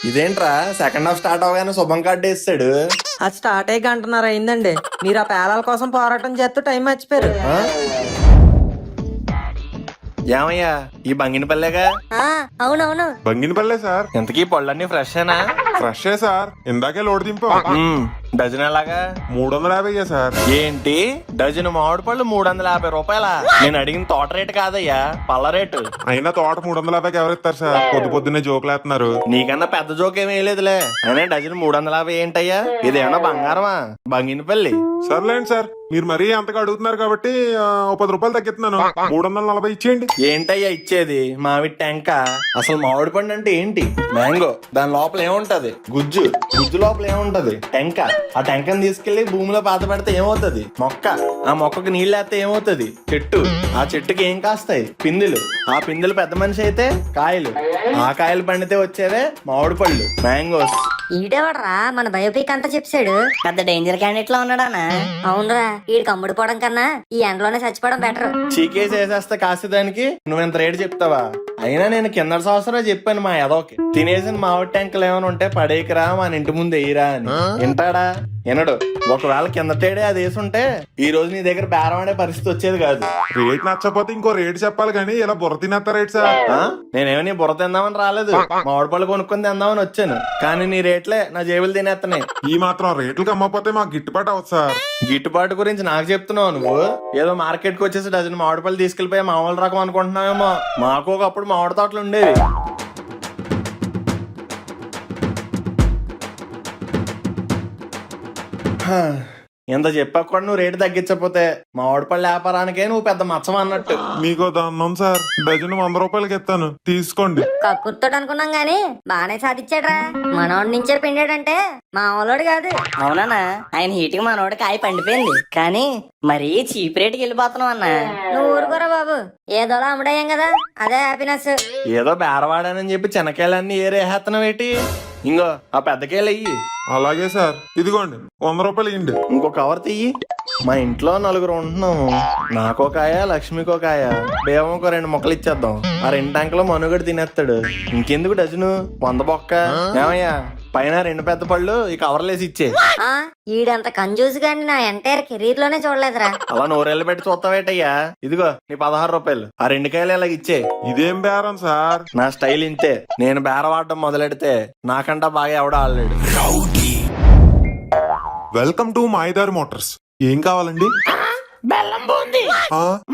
ఇదేంట్రా సెకండ్ హాఫ్ స్టార్ట్ అవగానే శుభం కార్డు వేస్తాడు. అది స్టార్ట్ అయ్యి గంటన్నర అయిందండి. మీరు ఆ పేలాల కోసం పోరాటం చేస్తూ టైం మర్చిపోయారు. ఏమయ్యా, ఈ బంగినపల్లేగా? అవునవును. బంగినపల్లె సార్. ఇంతకీ పళ్ళన్నీ ఫ్రెషేనా? ఫ్రెష్ సార్, ఇందాకే లోడ్ దింపా. డజన్ ఎలాగా? 350 సార్. ఏంటి, డజన్ మామిడి పళ్ళు 350 రూపాయలా? నేను అడిగిన తోట రేటు కాదయ్యా, పళ్ళ రేటు. అయినా తోట 350కి ఎవరిస్తారు సార్? పొద్దున్నే జోకులేస్తున్నారు. నీకన్నా పెద్ద జోక్ ఏమీ వేయలేదులే. అయినా డజన్ 350 ఏంటయ్యా? ఇదేమన్నా బంగారమా? బంగినపల్లి. సర్లేండి సార్, మీరు మరీ అంతగా అడుగుతున్నారు కాబట్టి 10 రూపాయలు తగ్గిస్తున్నాను. 340 ఇచ్చేయండి. ఏంటయ్యా ఇచ్చేది? మామిడి టెంక. అసలు మామిడి పండు అంటే ఏంటి? మ్యాంగో. దాని లోపల ఏముంటది? గుజ్జు లోపల ఏముంటది? టెంక. ఆ టెంకని తీసుకెళ్లి భూమిలో పాత పెడితే ఏమవుతుంది? మొక్క. ఆ మొక్కకు నీళ్ళు వేస్తే ఏమవుతుంది? చెట్టు. ఆ చెట్టుకి ఏం కాస్తాయి? పిందెలు. ఆ పిందెలు పెద్ద మనిషి అయితే కాయలు. ఆ కాయలు పండితే వచ్చేవే మామిడి పళ్ళు, మ్యాంగోస్. ఈడేవాడ్రా మన బయోపిక్ అంతా చెప్పాడు. పెద్ద డేంజర్ క్యాండిడేట్ లో ఉన్నాడానా? అవునరా, ఈడు కమ్ముడు పోవడం కన్నా ఈ ఎండలోనే చచ్చిపోవడం బెటర్. చీకేసి వేసేస్తే కాసేదానికి నువ్వెంత రేటు చెప్తావా? అయినా నేను కింద సంవత్సరం చెప్పాను మా ఎదోకి, తినేసిన మామిడి ట్యాంకులు ఏమైనా ఉంటే పడేయకరా, మన ఇంటి ముందు వేయరా అని. వింటాడా? వినడు. ఒకవేళ కిందటేడే అది వేసుంటే ఈ రోజు నీ దగ్గర బేరం ఆడే పరిస్థితి వచ్చేది కాదు. రేట్ నచ్చకపోతే ఇంకో రేట్ చెప్పాలి కానీ ఇలా బుర్ర తినేస్తా రేట్ సార్. నేనేమో బుర్ర తిందామని రాలేదు, మామిడి పళ్ళు కొనుక్కొని తిందామని వచ్చాను. కానీ నీ రేట్లే నా జేబులు తినేస్తున్నాయి. ఈ మాత్రం రేట్లకు అమ్మకపోతే మాకు గిట్టుబాటు అవుతుంది సార్. గిట్టుబాటు గురించి నాకు చెప్తున్నావు నువ్వు? ఏదో మార్కెట్ కి వచ్చేసి డజన్ మామిడి పళ్ళు తీసుకెళ్లిపోయి మామూలు రకం అనుకుంటున్నావేమో. మాకు ఒకప్పుడు మామిడి తోటలు ఉండేవి. ఎంత చెప్పాక కూడా నువ్వు రేటు తగ్గించకపోతే మామిడి పళ్ళు వ్యాపారానికే నువ్వు పెద్ద మచ్చం అన్నట్టు. మీకు దన్నం సార్, డజన్ 100 రూపాయలకి ఇస్తాను, తీసుకోండి. కక్కుర్తోటి అనుకున్నాం గానీ బానే సాధించాడ్రా. మనోడి నుంచే పిండాడంటే మామూలోడు కాదు. అవునా, ఆయన హీట్ కి మనోడి కాయ పండిపోయింది కానీ మరీ చీప్ రేటుకి వెళ్ళిపోతున్నాం అన్న. నువ్వు ఊరుకోరా బాబు, ఏదోలా అమ్ముడయ్యాం కదా, అదే హ్యాపీనెస్. ఏదో బేరవాడానని చెప్పి చెనకాయలన్నీ ఏరేస్తున్నావు ఏంటి? ఇంకో ఆ పెద్దకాయలు అయ్యి. అలాగే సార్, ఇదిగోండి 100 రూపాయలు ఇవ్వండి. ఇంకో కవర్ తీయి. మా ఇంట్లో 4 ఉంటున్నాము. నాకో కాయ, లక్ష్మికో కాయ, బేవకో 2 ముక్కలు ఇచ్చేద్దాం. ఆ 2 ట్యాంకులో మనుగడు తినేస్తాడు. ఇంకెందుకు డజను? 100 బొక్క. ఏమయ్యా, పైన 2 పెద్ద పళ్ళు ఈ కవర్లేసి ఇచ్చే. ఈడంత కంజూస్ గాని నా ఎంటైర్ కెరీర్ లోనే చూడలేదురా. అలా నోరేళ్ళు పెట్టి చూస్తావేటయ్యా? ఇదిగో నీ 16 రూపాయలు. ఆ 2 కాయలు ఇలాగ ఇచ్చే. ఇదేం బేరం సార్? నా స్టైల్ ఇంతే. నేను బేరవాడడం మొదలెడితే నాకంటా బాగా ఎవడో ఆడలేడు. Welcome to Mayidar motors. ఏం కావాలండి? బెల్లం బూంది.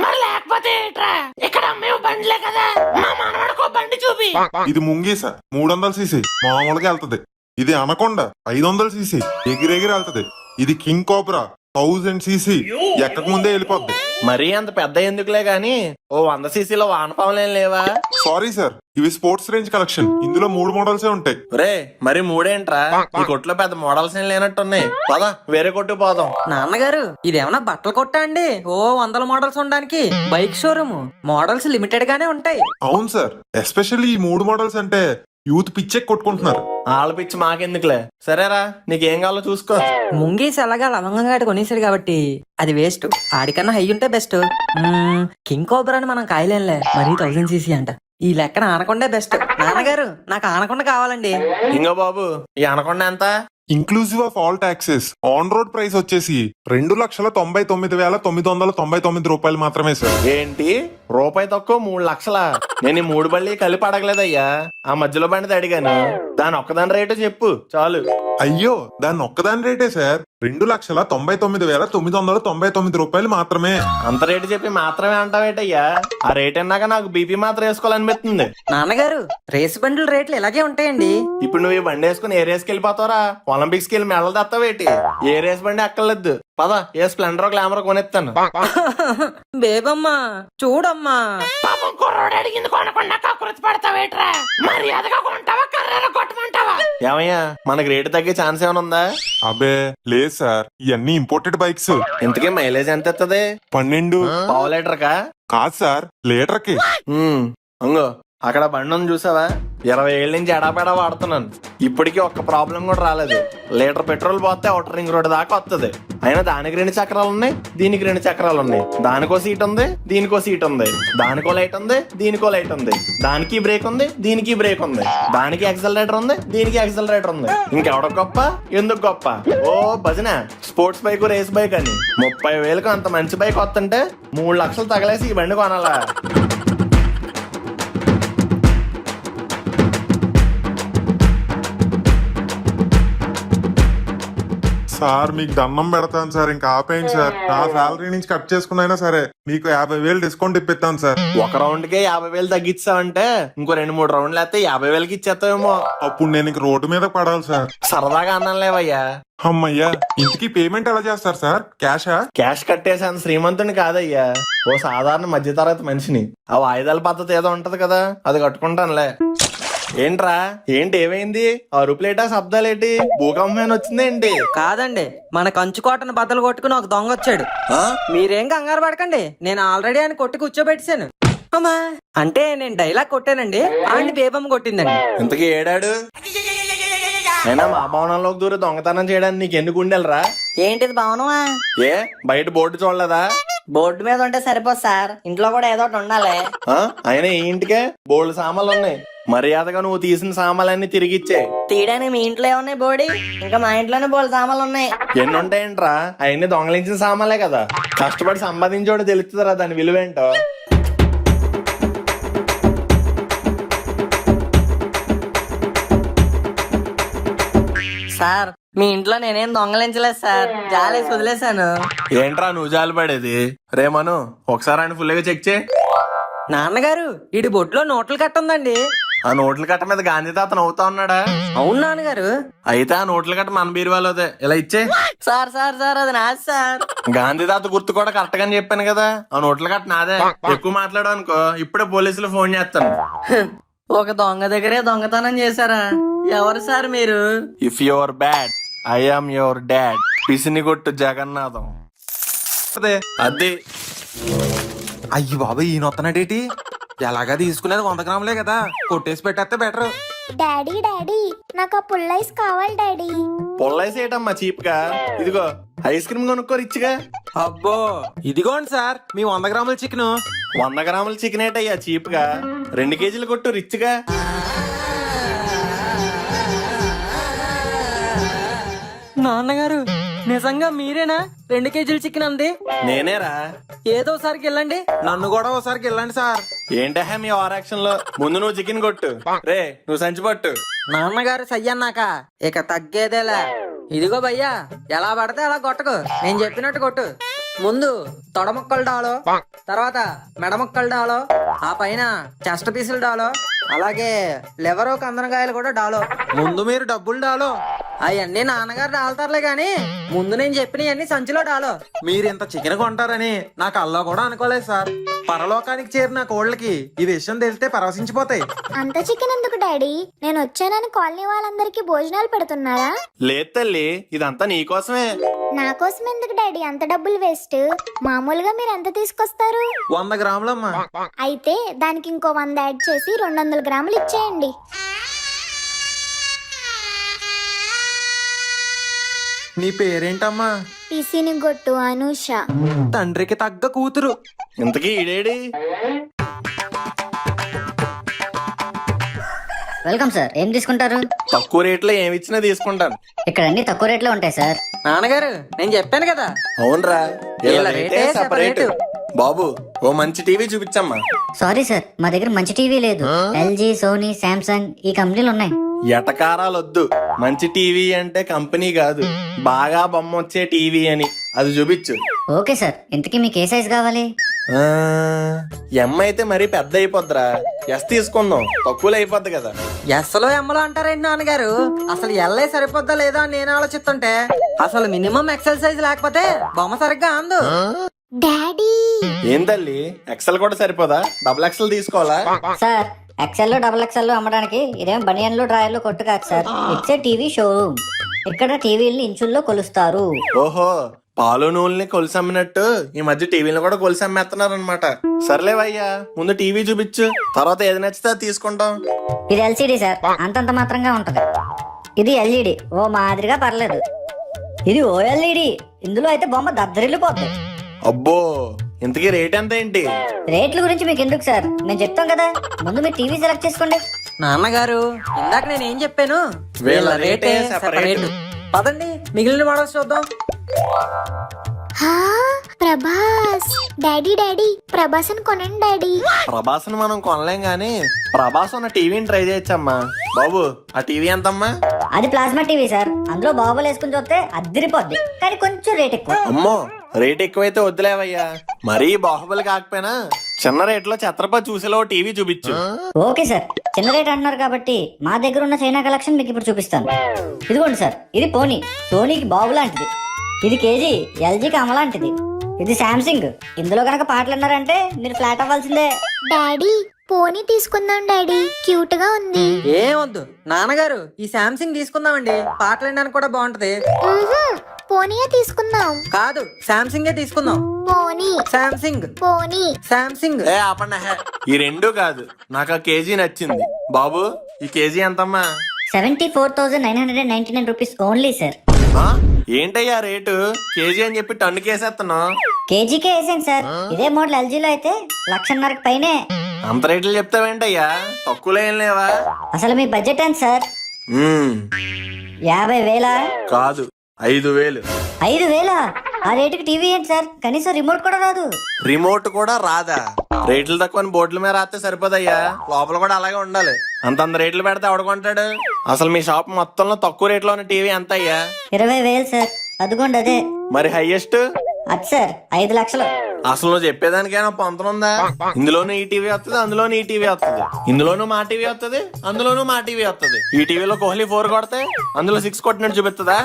మరి లేకపోతే ఏట్రా? ఇక్కడ మేము బండిలే కదా, మా మనవడికో బండి చూపి. ఇది ముంగీస 300 సీసీ, మామూలుగా వెళ్తది. ఇది అనకొండ 500 సీసీ, ఎగిరెగిరి వెళ్తది. ఇది కింగ్ కోబ్రా 1000 సీసీ, ఎక్కక ముందే వెళ్ళిపోద్ది. మరీ అంత పెద్ద ఎందుకులే గాని ఓ 100 సీసీలో వానపాములేం లేవా? సారీ సార్, ఇవి స్పోర్ట్స్ రేంజ్ కలెక్షన్. ఇందులో 3 మోడల్సే ఉంటాయి. రే, మరి 3ఏంట్రా? ఈ కొట్లో పెద్ద మోడల్స్ ఏం లేనట్టున్నాయి. పద వేరే కొట్టు పోదాం. నాన్నగారు, ఇదేమన్నా బట్టలు కొట్టా అండి? ఓ 100 మోడల్స్ ఉండడానికి బైక్ షోరూమ్. మోడల్స్ లిమిటెడ్ గానే ఉంటాయి. అవును సార్, ఎస్పెషల్లీ ఈ 3 మోడల్స్ అంటే యూత్ పిచ్చే కొట్టుకుంటున్నారు. ఆళ్ళ పిచ్చి మాకెందుకులే. సరేరా, నీకేం కావాలో చూసుకో. ముంగీస్ ఎలాగా లవంగంగా కొనేసాడు కాబట్టి అది వేస్ట్. ఆడికన్నా హై ఉంటే బెస్ట్. కింగ్ కోబ్రాని మనం కాయలేంలే, మరీ 1000 సీసీ అంట. ఈ లెక్కన ఆనకొండే బెస్ట్. నాన్నగారు, నాకు ఆనకొండ కావాలండి. ఇంకో బాబు, ఈ అనకొండ ఎంత? Inclusive of all taxes on road price వచ్చేసి 2,99,999 రూపాయలు మాత్రమే సార్. ఏంటి రూపాయి తక్కువ 3 లక్షలా? నేను ఈ 3 బళ్ళి కలిపి అడగలేదయ్యా, ఆ మధ్యలో బండిది అడిగాను. దాని ఒక్కదాని రేటు చెప్పు చాలు. అయ్యో దాని ఒక్కదాని రేటే సార్ 2,99,999 రూపాయలు మాత్రమే. అంత రేటు చెప్పి మాత్రమే అంటావేటయ్యా? ఆ రేట్ అన్నాక నాకు బీపీ మాత్రం వేసుకోవాలనిపిస్తుంది. నాన్నగారు రేసు బండ్ల రేట్లు ఇలాగే ఉంటాయండి. ఇప్పుడు నువ్వు ఈ బండి వేసుకుని ఏ రేస్కి వెళ్ళిపోతావరా? ఒలింపిక్స్ కి వెళ్ళి మెడలు తెస్తావేటి? ఏ రేస్ బండి ఎక్కర్లేదు, పద ఏ స్ప్లెండర్ గ్లామర్ కొనేస్తాను. బేబమ్మా చూడమ్మా. పాపం కుర్రోడు అడిగింది కొనకుండా కకృతి పడతావేట్రా? మర్యాదగా కొంటావా కర్రగా కొట్టమంటావా? ఏమయ్యా మనకి రేటు తగ్గే ఛాన్స్ ఏమైనా ఉందా? అబే లేదు సార్, ఇవన్నీ ఇంపోర్టెడ్ బైక్స్. ఇంతకీ మైలేజ్ ఎంత ఇస్తుంది? 12 పావు లీటర్ కా? కాదు సార్, లీటర్ కి. అంగో అక్కడ బండి ఉంది చూసావా? 20 ఏళ్ళ నుంచి ఎడాపెడా వాడుతున్నాను, ఇప్పటికీ ఒక్క ప్రాబ్లం కూడా రాలేదు. లీటర్ పెట్రోల్ పోతే అవుటర్ రింగ్ రోడ్ దాకా వస్తుంది. అయినా దానికి 2 చక్రాలు ఉన్నాయి, దీనికి 2 చక్రాలు ఉన్నాయి. దానికో సీట్ ఉంది, దీనికో సీట్ ఉంది. దానికో లైట్ ఉంది, దీనికో లైట్ ఉంది. దానికి బ్రేక్ ఉంది, దీనికి బ్రేక్ ఉంది. దానికి యాక్సిలరేటర్ ఉంది, దీనికి యాక్సిలరేటర్ ఉంది. ఇంకెవడ గొప్ప, ఎందుకు గొప్ప? ఓ భజన స్పోర్ట్స్ బైక్ రేస్ బైక్ అని 30,000కు అంత మంచి బైక్ వస్తుంటే 3 లక్షలు తగలేసి ఈ బండి కొనాలా? సార్ మీకు దండం పెడతాను సార్, ఇంకా ఆపేయండి సార్. నా శాలరీ నుంచి కట్ చేసుకున్నైనా సరే మీకు 50,000 డిస్కౌంట్ ఇప్పిస్తాను సార్. ఒక రౌండ్ కే 50,000 తగ్గించావంటే ఇంకో 2-3 రౌండ్లు వేస్తే 50,000కి ఇచ్చేస్తావేమో. అప్పుడు నేను ఇంక రోడ్డు మీద పడాలి సార్. సరదాగా అన్నాలేవయ్యా. అమ్మయ్యా, ఇంటికి పేమెంట్ ఎలా చేస్తారు సార్? క్యాషా? క్యాష్ కట్టేసాను శ్రీమంతుని కాదయ్యా, ఓ సాధారణ మధ్యతరగతి మనిషిని. ఆ వాయిదాల పద్ధతి ఏదో ఉంటది కదా, అది కట్టుకుంటానులే. ఏంట్రా ఏంటి ఏమైంది? అరుపులేటా శబ్దాలేటి? భూకంపం వచ్చిందేంటి? కాదండి, మన కంచుకోటను బద్దలు కొట్టుకుని ఒక దొంగ వచ్చాడు. మీరేం కంగారు పడకండి, నేను ఆల్రెడీ ఆయన కొట్టి కూర్చోబెట్టాను. అమ్మా అంటే నేను డైలాగ్ కొట్టానండి, ఆయన బేబమ్మ కొట్టిందండి. ఇంతకీ ఏడాడు? అయినా మా భవనంలోకి దూరం దొంగతనం చేయడానికి నీకు ఎందుకు ఉండేలరా? ఏంటిది భవనమా? ఏ బయట బోర్డు చూడలేదా? బోర్డు మీద ఉంటే సరిపోదు సార్, ఇంట్లో కూడా ఏదో ఒకటి ఉండాలి. అయినా ఈ ఇంటికే బోల్డ్ సామాన్లు ఉన్నాయి. మర్యాదగా నువ్వు తీసిన సామాన్లన్నీ తిరిగిచ్చే. తీయడానికి మీ ఇంట్లో ఉన్నాయి బోడి, ఇంకా మా ఇంట్లోనే బోల్ సామాన్లు ఉన్నాయి. ఎన్ని ఉంటాయంట్రా? అవన్నీ దొంగలించిన సామాన్లే కదా. కష్టపడి సంపాదించోడు తెలుస్తుందిరా దాని విలువేంటో. సార్ మీ ఇంట్లో నేనేం దొంగలించలేదు సార్, జాలేసి వదిలేశాను. ఏంట్రా నువ్వు జాలి పడేది? రేమను ఒకసారి ఆయన ఫుల్గా చెక్ చేయి. నాన్నగారు ఇడి బొట్లో నోట్లు కట్టుందండి. ఆ నోట్ల కట్ట మీద గాంధీ తాత నవ్వుతా ఉన్నాడా? అవును నాన్నగారు. అయితే ఆ నోట్ల కట్ట మన బీరువాలోదే, ఇలా ఇచ్చే. సార్ సార్ సార్ అది నాది సార్. గాంధీ తాత గుర్తు కూడా కరెక్ట్ గానే చెప్పాను కదా. ఆ నోట్ల కట్ట నాదే. ఎక్కువ మాట్లాడావు అనుకో ఇప్పుడే పోలీసులు ఫోన్ చేస్తాను. ఒక దొంగ దగ్గరే దొంగతనం చేశారా? ఎవరు సార్ మీరు? If your bad I am your dad. పిసిని కొట్టు జగన్నాథం. అది అయ్యి బాబా ఈయన వస్తున్నాడేటి? ఎలాగా తీసుకునేది 100 గ్రాములే కదా, కొట్టేసి పెట్టేస్తే బెటర్. డాడీ డాడీ నాకు ఆ పుల్లైస్ కావాలి డాడీ. పొల్లైసేయటమ్మా చీప్ గా. ఇదిగో ఐస్ క్రీమ్ కొనుక్కో రిచ్గా. అబ్బో ఇదిగోండి సార్ మీ 100 గ్రాముల చికెన్. 100 గ్రాముల చికెన్ ఏటయ్యా చీప్ గా? 2 కేజీలు కొట్టు రిచ్గా. నాన్నగారు నిజంగా మీరేనా 2 కేజీల చికెన్ అంది? నేనేరా. ఏదో ఒకసారికి వెళ్ళండి. నన్ను కూడా ఒకసారికి వెళ్ళండి సార్. ఏంటహా మీ ఓవర్ యాక్షన్ లో? ముందు నువ్వు చికెన్ కొట్టు. రే నువ్వు సంచి పట్టు. నాన్నగారు సయ్యన్నాక ఇక తగ్గేదేలా. ఇదిగో భయ్యా, ఎలా పడితే అలా కొట్టకు, నేను చెప్పినట్టు కొట్టు. ముందు తొడ ముక్కలు డాలో, తర్వాత మెడ ముక్కలు డాలో, ఆ పైన చెస్ట్ పీసులు డాలో, అలాగే లివరు కందనకాయలు కూడా డాలో. ముందు మీరు డబ్బులు డాలో. అవన్నీ నాన్నగారు డాలుతారులే గాని ముందు నేను చెప్పినవన్నీ సంచిలో డాలో. మీరు ఇంత చికెన్ కొంటారని నాకు అల్లా కూడా అనుకోలేదు సార్. పరలోకానికి చేరిన కోళ్ళకి ఈ విషయం తెలిస్తే పరవశించిపోతాయి. అంత చికెన్ ఎందుకు డాడీ? నేను వచ్చానని కాలనీ వాళ్ళందరికీ భోజనాలు పెడుతున్నారా? లేదు తల్లి, ఇదంతా నీకోసమే. నా కోసం ఎందుకు డాడీ అంత డబ్బులు వేస్ట్? మామూలుగా మీరు ఎంత తీసుకొస్తారు? 100 గ్రాములమ్మా. అయితే దానికి ఇంకో 100 యాడ్ చేసి 200 గ్రాములు ఇచ్చేయండి. నీ పేరేంటమ్మా? పిసిని గొట్టు అనూష. తండ్రికి తగ్గ కూతురు. ఇంతకీ ఈడేడి? Welcome sir. ఏం తీసుకుంటారు? తక్కువ రేట్లో ఏమి ఇచ్చినా తీసుకుంటాను. ఇక్కడ అన్ని తక్కువ రేట్లో ఉంటాయి సార్. నాన్నగారు నేను చెప్పాను కదా. అవునరా, వీళ్ళ రేటే separate. బాబు ఓ మంచి టీవీ చూపించమ్మా. సారీ సార్, మా దగ్గర మంచి టీవీ లేదు. ఎల్జీ, సోనీ, శాంసంగ్ ఈ కంపెనీలు ఉన్నాయి. ఎటకారాలొద్దు. మంచి టీవీ అంటే కంపెనీ కాదు, బాగా బొమ్మ వచ్చే టీవీ అని. అది చూపించు. Okay sir. ఇంతకీ మీకు ఏ సైజ్ కావాలి? ఎమ్ అయితే మరీ పెద్ద అయిపోద్దిరా. ఎస్ తీసుకుందాం, తక్కువలో అయిపోద్ది కదా. ఎస్లో ఎమ్మలో అంటారేంటి నాన్నగారు? అసలు ఎల్లే సరిపోద్దా లేదా అని నేను ఆలోచిస్తుంటే అసలు మినిమం ఎక్సర్సైజ్ లేకపోతే బొమ్మ సరిగ్గా అందు. డాడీ ఏం తల్లి, ఎక్సెల్ కూడా సరిపోదా? డబుల్ ఎక్సెల్ తీసుకోవాలా? సార్ ఎక్సెల్ డబుల్ ఎక్సెల్ అమ్మడానికి ఇదేం బనియన్లు డ్రాయర్లు కొట్టు కాదు సార్. It's TV showroom. ఇక్కడ టీవీల్ని ఇంచుల్లో కొలుస్తారు. ఓహో, పాలు నూనెని కొలిసి అమ్మినట్టు ఈ మధ్య టీవీని కూడా కొలిసి అమ్మేస్తున్నారు అనమాట. సర్లేవయ్యా, ముందు టీవీ చూపించు, తర్వాత ఏది నచ్చితే అది తీసుకుంటాం. ఇది ఎల్సిడి సార్, అంతంత మాత్రంగా ఉంటది. ఇది ఎల్ఈడి, ఓ మాదిరిగా పర్లేదు. ఇది ఓఎల్ఈడి, ఇందులో అయితే బొమ్మ దద్దరిల్లిపోతుంది. అబ్బో, ఇంతకీ రేట్ ఎంత ఏంటి? రేట్ల గురించి మీకు ఎందుకు సార్, నేను చెప్తాం కదా. ముందు మీరు టీవీ సెలెక్ట్ చేసుకోండి. నాన్నగారు ఇందాక నేను ఏం చెప్పాను? వీళ్ళ రేటే separate. పదండి మిగిలిన మోడల్స్ చూద్దాం. హా, ప్రభాస్. డాడీ డాడీ ప్రభాస్ అని కొనండి డాడీ. ప్రభాస్ని మనం కొనలేం గానీ ప్రభాస్ ఉన్న టీవీని ట్రై చేయొచ్చమ్మా. బాబు ఆ టీవీ ఎంతమ్మా? అది ప్లాస్మా టీవీ సార్. అందులో బాబులు వేసుకుని చూస్తే అద్దరిపోద్ది, కానీ కొంచెం రేట్ ఎక్కువ. అమ్మో, రేట్ ఎక్కువైతే వద్దులేవయ్యా. మరీ బాహుబలి కాకపోయినా చిన్న రేట్ లో ఛత్రపతి చూసేలో టీవీ చూపించు. ఓకే సార్, చిన్న రేట్ అంటున్నారు కాబట్టి మా దగ్గర ఉన్న చైనా కలెక్షన్ మీకు ఇప్పుడు చూపిస్తాను. ఇదిగోండి సార్, ఇది పోనీ, సోనీకి బాబు లాంటిది. ఇది కేజీ, ఎల్జీకి అమ్మ లాంటిది. ఇది శాంసంగ్. ఇందులో కనుక పాటలు అన్నారంటే మీరు ఫ్లాట్ అవ్వాల్సిందే. డాడీ పోనీ తీసుకుందాం డాడీ, క్యూట్ గా ఉంది. ఏమొద్దు నాన్నగారు, ఈ శాంసంగ్ తీసుకుందామండి. పాటలు వినడానికి కూడా బాగుంటది. పోనీయే తీసుకుందాం. కాదు, శాంసంగే తీసుకుందాం. పోనీ శాంసంగ్, పోనీ. శాంసంగ్. ఏ ఆపండి హే. ఈ రెండు కాదు, నాకు ఆ కేజీ నచ్చింది. బాబు ఈ కేజీ ఎంతమ్మా? 74,999 రూపీస్ ఓన్లీ సార్. ఆ? ఏంటయ్యా రేటు? కేజీ అని చెప్పి టన్ను కేసేస్తున్నావు. కేజీకే వేసాను సార్. ఇదే మోడల్ ఎల్జీలో అయితే 1,50,000 పైనే. అంత రేట్లు చెప్తావేంటయ్యా? తక్కువలో ఏం లేవా? అసలు మీ బడ్జెట్ ఎంత సార్? 50,000? కాదు, 5,000. 5,000? ఆ రేటుకి టీవీ ఏంటి సార్? కనీసం రిమోట్ కూడా రాదు. రిమోట్ కూడా రాదా? రేట్లు తక్కువ బోర్డుల మీద రాస్తే సరిపోదయ్యా, లోపల కూడా అలాగే ఉండాలి. అంతంత రేట్లు పెడితే ఎవడుకుంటాడు? అసలు మీ షాప్ మొత్తంలో తక్కువ రేట్లో ఉన్న టీవీ ఎంత అయ్యా? 20,000 సార్. అదిగోండి అదే. మరి హైయెస్ట్? అది సార్ 5 లక్షలు. అసలు నువ్వు చెప్పేదానికైనా పొంతనుందా? ఇందులోనూ ఈ టీవీ వస్తుంది, అందులోనూ ఈ టీవీ వస్తుంది. ఇందులోనూ మా టీవీ వస్తుంది, అందులోనూ మా టీవీ వస్తుంది. ఈ టీవీలో కోహ్లీ 4 కొడితే అందులో 6 కొట్టినట్టు చూపిస్తుందా?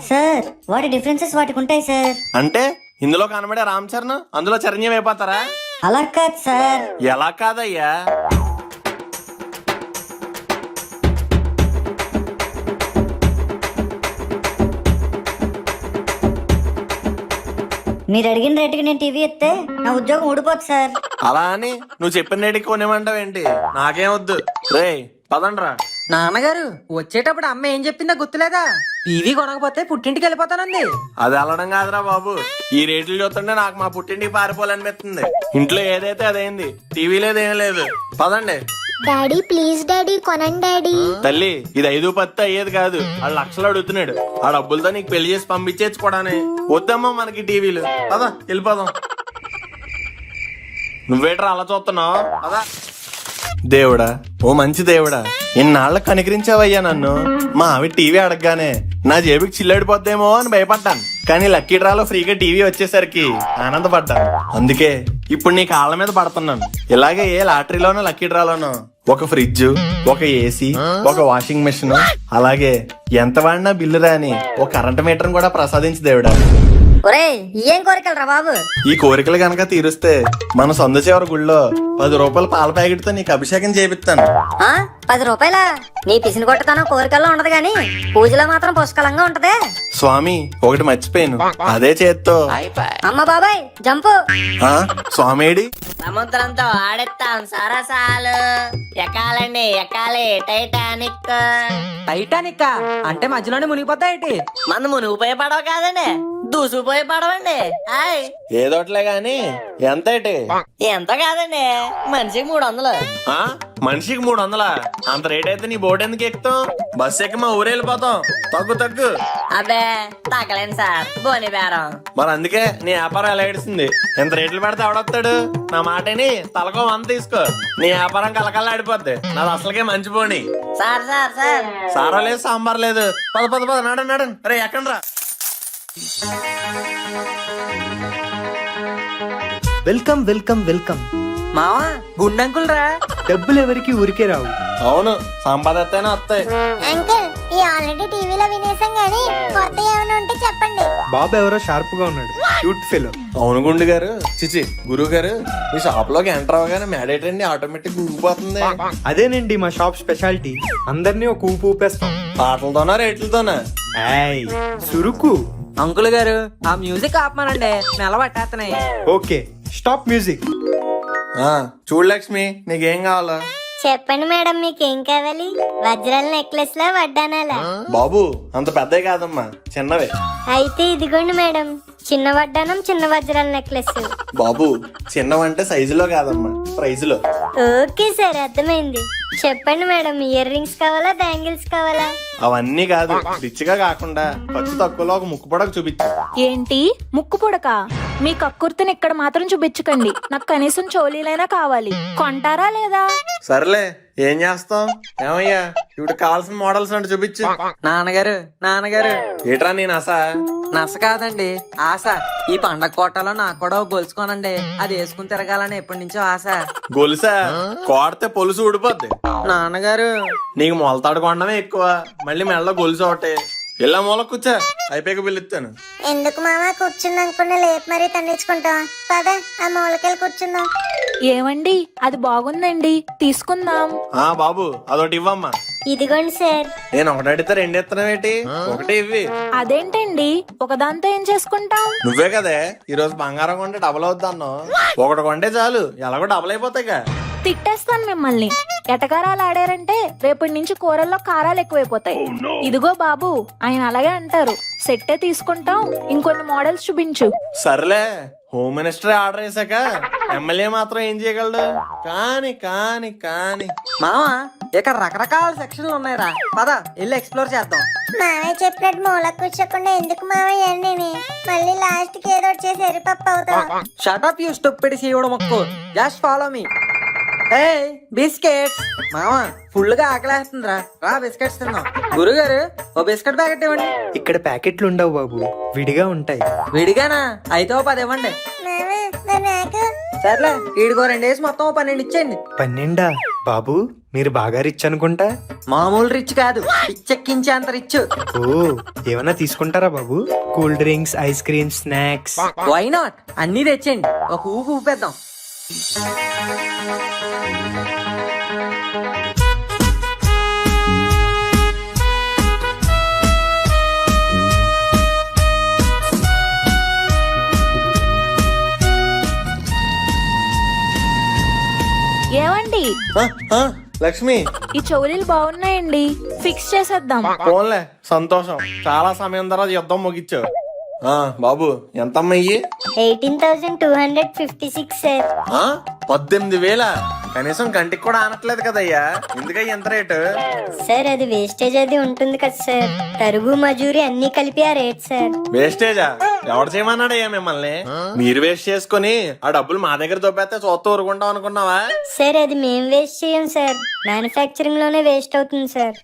సార్ వాటి డిఫరెన్సెస్ వాటికి ఉంటాయి సార్. అంటే ఇందులో కనబడే రామ్ చరణ్ అందులో చిరంజీవి అయిపోతారా? అలా కాదు సార్. ఎలా కాదయ్యా? మీరు అడిగిన రేటుకి నేను టీవీ ఇస్తే నా ఉద్యోగం ఊడిపోతుంది సార్. అలా అని నువ్వు చెప్పిన రేటుకి కొనేమంటావేంటి? నాకేం వద్దు. రే పదండ్రా. నాన్నగారు వచ్చేటప్పుడు అమ్మ ఏం చెప్పిందో గుర్తులేదా? టీవీ కొనకపోతే పుట్టింటికి వెళ్ళిపోతానంది. అది వెళ్ళడం కాదురా బాబు, ఈ రేట్లు చూస్తుంటే నాకు మా పుట్టింటికి పారిపోవాలనిపిస్తుంది. ఇంట్లో ఏదైతే అదైంది, టీవీ లేదు ఏం లేదు. పదండి. డాడీ ప్లీజ్ డాడీ కొనండి డాడీ. తల్లి ఇది 5-10 అయ్యేది కాదు, వాళ్ళు లక్షలు అడుగుతున్నాడు. ఆ డబ్బులతో నీకు పెళ్లి చేసి పంపించేసుకోవడానే. వద్దమ్మా మనకి టీవీలు. పదా వెళ్ళిపోదాం. నువ్వేట్రా అలా చూస్తున్నావు? అదా దేవుడా, ఓ మంచి దేవుడా, ఇన్నాళ్ళకి కనికరించావయ్యా నన్ను. మా ఆవిడ టీవీ అడగగానే నా జేబుకి చిల్లడిపోద్దేమో అని భయపడ్డాను. కానీ లక్కీ డ్రాలో ఫ్రీగా టీవీ వచ్చేసరికి ఆనందపడ్డాను. అందుకే ఇప్పుడు నీ కాళ్ళ మీద పడుతున్నాను. ఇలాగే ఏ లాటరీలోనో లక్కీ డ్రాలోనో ఒక ఫ్రిడ్జ్, ఒక ఏసీ, ఒక వాషింగ్ మెషిన్, అలాగే ఎంత వాడినా బిల్లు రాని ఒక కరెంట్ మీటర్ కూడా ప్రసాదించి దేవుడా. ఒరే ఏం కోరికలు రా బాబు? ఈ కోరికలు గనక తీరుస్తే మన సొంత చివరి గుళ్ళో 10 రూపాయల పాల ప్యాకెట్ తో నీకు అభిషేకం చేపిస్తాను. 10 రూపాయల? నీ పిసిని కొట్టతనం కోరికల్లో ఉండదు గాని పూజలో మాత్రం పుష్కలంగా ఉంటదే. స్వామి ఒకటి మర్చిపోయాను, అదే చేత్తో. అమ్మ బాబాయ్ జంపు. స్వామిడి సముద్రంతో ఆడెత్తాం సరసాలు. ఎక్కాలండి ఎక్కాలి టైటానిక్. టైటానిక్ అంటే మధ్యలోనే మునిగిపోతాయేటి? మన మునిగిపోయే పడవ కాదండి, దూసుకుపోయే పడవండి. ఏదోట్లే గాని ఎంతేటి? ఎంత కాదండి, మనిషికి 300. మనిషికి 300? అంత రేట్ అయితే నీ బోట్ ఎందుకు ఎక్కుతాం? బస్ ఎక్కి మా ఊరు వెళ్ళిపోతాం. తగ్గు. అబ్బే తగ్గలేను సార్, బోని బేరం. మరి అందుకే నీ వ్యాపారం ఎలా ఏడుస్తుంది. ఇంత రేట్లు పెడితే ఎవడొస్తాడు? నా మాటని తలకో 100 తీసుకో, నీ వ్యాపారం కలకల్లా ఆడిపోద్ది. నాది అసలుకే మంచి పోనీ. సార్ సార్ సార్ సారా లేదు, సాంబార్ లేదు. పద నడన్. రే ఎక్కండ్రా. వెల్కమ్ మావా గుండంకుల్ రా. డబ్బులు ఎవరికి ఊరికే రావు. అవును, సంపాదత్తేనే వస్తాయి. అంకుల్ ఈ ఆల్రెడీ టీవీలో వినేసాం గానీ కొత్త ఏమైనా ఉంటే చెప్పండి. బాబు ఎవరో షార్ప్ గా ఉన్నాడు, క్యూట్ ఫెలో. అవును గుండు గారు, చిచి గురువు గారు, మీ షాప్ లోకి ఎంటర్ అవగానే మేడేటండి ఆటోమేటిక్ ఊగిపోతుంది. అదేనండి మా షాప్ స్పెషాలిటీ. అందరినీ ఒక ఊపు ఊపేస్తాం. పాటలతోనా రేట్లతోనా? ఏయ్, సురుకు. అంకుల్ గారు ఆ మ్యూజిక్ ఆపమానండి, మెలబట్టేస్తున్నాయి. Okay, stop music. చూడు లక్ష్మి, నీకేం కావాలా? చెప్పండి మేడం మీకేం కావాలి? వజ్రాల నెక్లెస్ లా వడ్డానాలా? బాబు అంత పెద్దవి కాదమ్మా, చిన్నవే. అయితే ఇదిగోండి మేడం, చిన్న వడ్డానం చిన్న వజ్రాల నెక్లెస్. బాబు చిన్నవంటే సైజులో కాదమ్మా, ప్రైజులో. ఓకే సార్, అర్థమైంది. చెప్పండి మేడం, ఇయర్ రింగ్స్ కావాలా బ్యాంగిల్స్ కావాలా? అవన్నీ కాదు, రిచ్గా కాకుండా ఖర్చు తక్కువలో ఒక ముక్కు పొడకు చూపించు. ఏంటి ముక్కు పుడక? మీ కక్కుర్తిని ఇక్కడ మాత్రం చూపించకండి. నాకు కనీసం చోలీలైనా కావాలి. కొంటారా లేదా? సర్లే, ఏం చేస్తాం. ఏమయ్యా, ఇప్పుడు కావాల్సిన మోడల్స్ అంటే చూపించు. నాన్నగారు ఏట్రా నేను అసా? నస కాదండి, ఆశ. ఈ పండగ కోటలో నాకు కూడా గొలుసుకోనండి, అది వేసుకుని తిరగాలని ఎప్పటి నుంచో ఆశ. గొలుసా? కోడితే పొలుసు ఊడిపోద్ది. నాన్నగారు నీకు మొలతాడు కొండమే ఎక్కువ, మళ్ళీ మెడలో గొలుసు ఒకటే. ఇలా మూల కూర్చో, అయిపోయాక పిలుస్తాను. ఎందుకు మామా కూర్చుంది అనుకున్న లేపు మరీ తండించుకుంటాం. పద ఆ మూలకెళ్ళి కూర్చుందాం. ఏమండి, అది బాగుందండి, తీసుకుందాం. బాబు అదొకటి ఇవ్వమ్మా. ఇదిగోండి సార్. నేను ఒకటి అడిగితే 2 ఇస్తున్నావేటి? ఒకటి ఇవ్వి. అదేంటండి, ఒకదాంతో ఏం చేసుకుంటాం? నువ్వే కదే ఈ రోజు బంగారం కొంటే డబల్ అవుతాను. ఒకటి కొంటే చాలు, ఎలాగో డబల్ అయిపోతాయిగా. తిట్టేస్తాను మిమ్మల్ని. ఎటకారాలు ఆడారంటే రేపటి నుంచి కూరల్లో కారాలు ఎక్కువైపోతాయి. ఇదిగో బాబు, ఆయన అలాగే అంటారు. సెట్టే తీసుకుంటాం, ఇంకొన్ని మోడల్స్ చూపించు. సర్లే, హోమ్ మినిస్టర్ ఆర్డర్ చేశాక ఎమ్మెల్యే మాత్రం ఏం చేయగలడు? కానీ మావా ఇక్కడ రకరకాల సెక్షన్లు ఉన్నాయిరా, పద వెళ్ళి ఎక్స్ప్లోర్ చేద్దాం. మామయ్య చెప్పినట్టు మూల కూర్చోకుండా ఎందుకు మామయ్య అన్నీ మళ్ళీ లాస్ట్ కి ఏదో ఒకటి చేసి ఎరిపప్పు అవుతాం. షటప్ యూ స్టూపిడ్ సీవుడు మొక్కు, జస్ట్ ఫాలో మీ. ఏ బిస్కెట్స్ మావా, ఫుల్ గా ఆకలేస్తుందిరా, రా బిస్కెట్స్ తిందాం. గురుగారు ఓ బిస్కెట్ ప్యాకెట్ ఇవ్వండి. ఇక్కడ ప్యాకెట్లు ఉండవు బాబు, విడిగా ఉంటాయి. విడిగానా? అయితే ఓ 10 ఇవ్వండి. సర్లే, వీడికో 2 వేసి మొత్తం 12 ఇచ్చేయండి. 12? బాబు మీరు బాగా రిచ్ అనుకుంటా. మామూలు రిచ్ కాదు, పిచ్చెక్కించే అంత రిచ్. ఓ, ఏమన్నా తీసుకుంటారా బాబు? Cool drinks, ice cream, snacks? Why not, అన్ని తెచ్చేయండి, ఒక ఊపు ఊపేద్దాం. ఏమండి, లక్ష్మి, ఈ చౌలీలు బాగున్నాయండి, ఫిక్స్ చేసేద్దాం. పోన్లే, సంతోషం. చాలా సమయం తర్వాత యుద్ధం ముగిచ్చావు. బాబు ఎంతమ్మా ఇయ్యి? 18,256 సార్. 18,000? కనీసం కంటికి కూడా ఆనట్లేదు కదయ్యా, ఎందుకయ్యా ఎంత రేటు? సార్ అది వేస్టేజ్ అది ఉంటుంది కదా సార్, తరుగు మజూరి అన్ని కలిపి ఆ రేట్ సార్. వేస్టేజా? ఎవరు చేయమన్నాడయ్యా మిమ్మల్ని? మీరు వేస్ట్ చేసుకుని ఆ డబ్బులు మా దగ్గర దొబ్బేస్తే చూస్తూ ఊరుకుంటాం అనుకున్నావా? సార్ అది మేం వేస్ట్ చేయం సార్, మ్యానుఫ్యాక్చరింగ్ లోనే వేస్ట్ అవుతుంది సార్.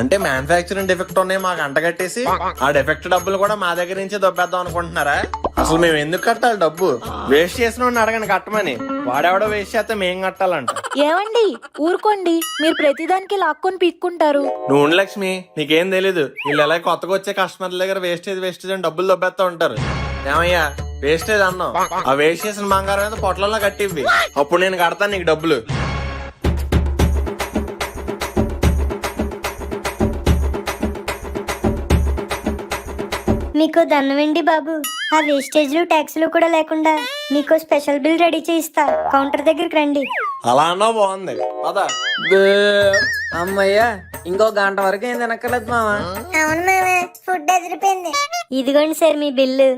అంటే మ్యానుఫ్యాక్చరింగ్ డిఫెక్ట్ ఉన్నాయి మాకు అంటగట్టేసి ఆ డిఫెక్ట్ డబ్బులు కూడా మా దగ్గర నుంచి దొబ్బేద్దాం అనుకుంటున్నారా? అసలు మేము ఎందుకు కట్టాలి డబ్బు? వేస్ట్ చేసిన వాడిని అడగండి కట్టమని, వాడెవడో వేస్ట్ చేస్తే మేం కట్టాలంట. ఏమండి, ఊరుకోండి, మీరు ప్రతిదానికి లాక్కొని పీక్కుంటారు. నువ్వు ఉండు లక్ష్మి, నీకేం తెలీదు. వీళ్ళు ఎలా కొత్తగా వచ్చే కస్టమర్ల దగ్గర వేస్టేజ్ అని డబ్బులు దొబ్బేస్తా ఉంటారు. ఏమయ్యా, వేస్టేజ్ అన్నావు, ఆ వేస్ట్ చేసిన బంగారం మీద పొట్లలో కట్టివ్వి, అప్పుడు నేను కడతాను నీకు డబ్బులు. మీకు దండమండి బాబు, ఆ వేస్టేజ్లు ట్యాక్స్లు కూడా లేకుండా మీకు స్పెషల్ బిల్ రెడీ చేయిస్తా. కౌంటర్ దగ్గరికి రండి. అలా అన్నా బాగుంది, పద. అమ్మయ్యా, ఇంకో గంట వరకు ఏం తినక్కర్లేదు మావా. అవును మామా, ఫుడ్ అదిరిపోయింది. ఇదిగోండి సార్ మీ బిల్లు.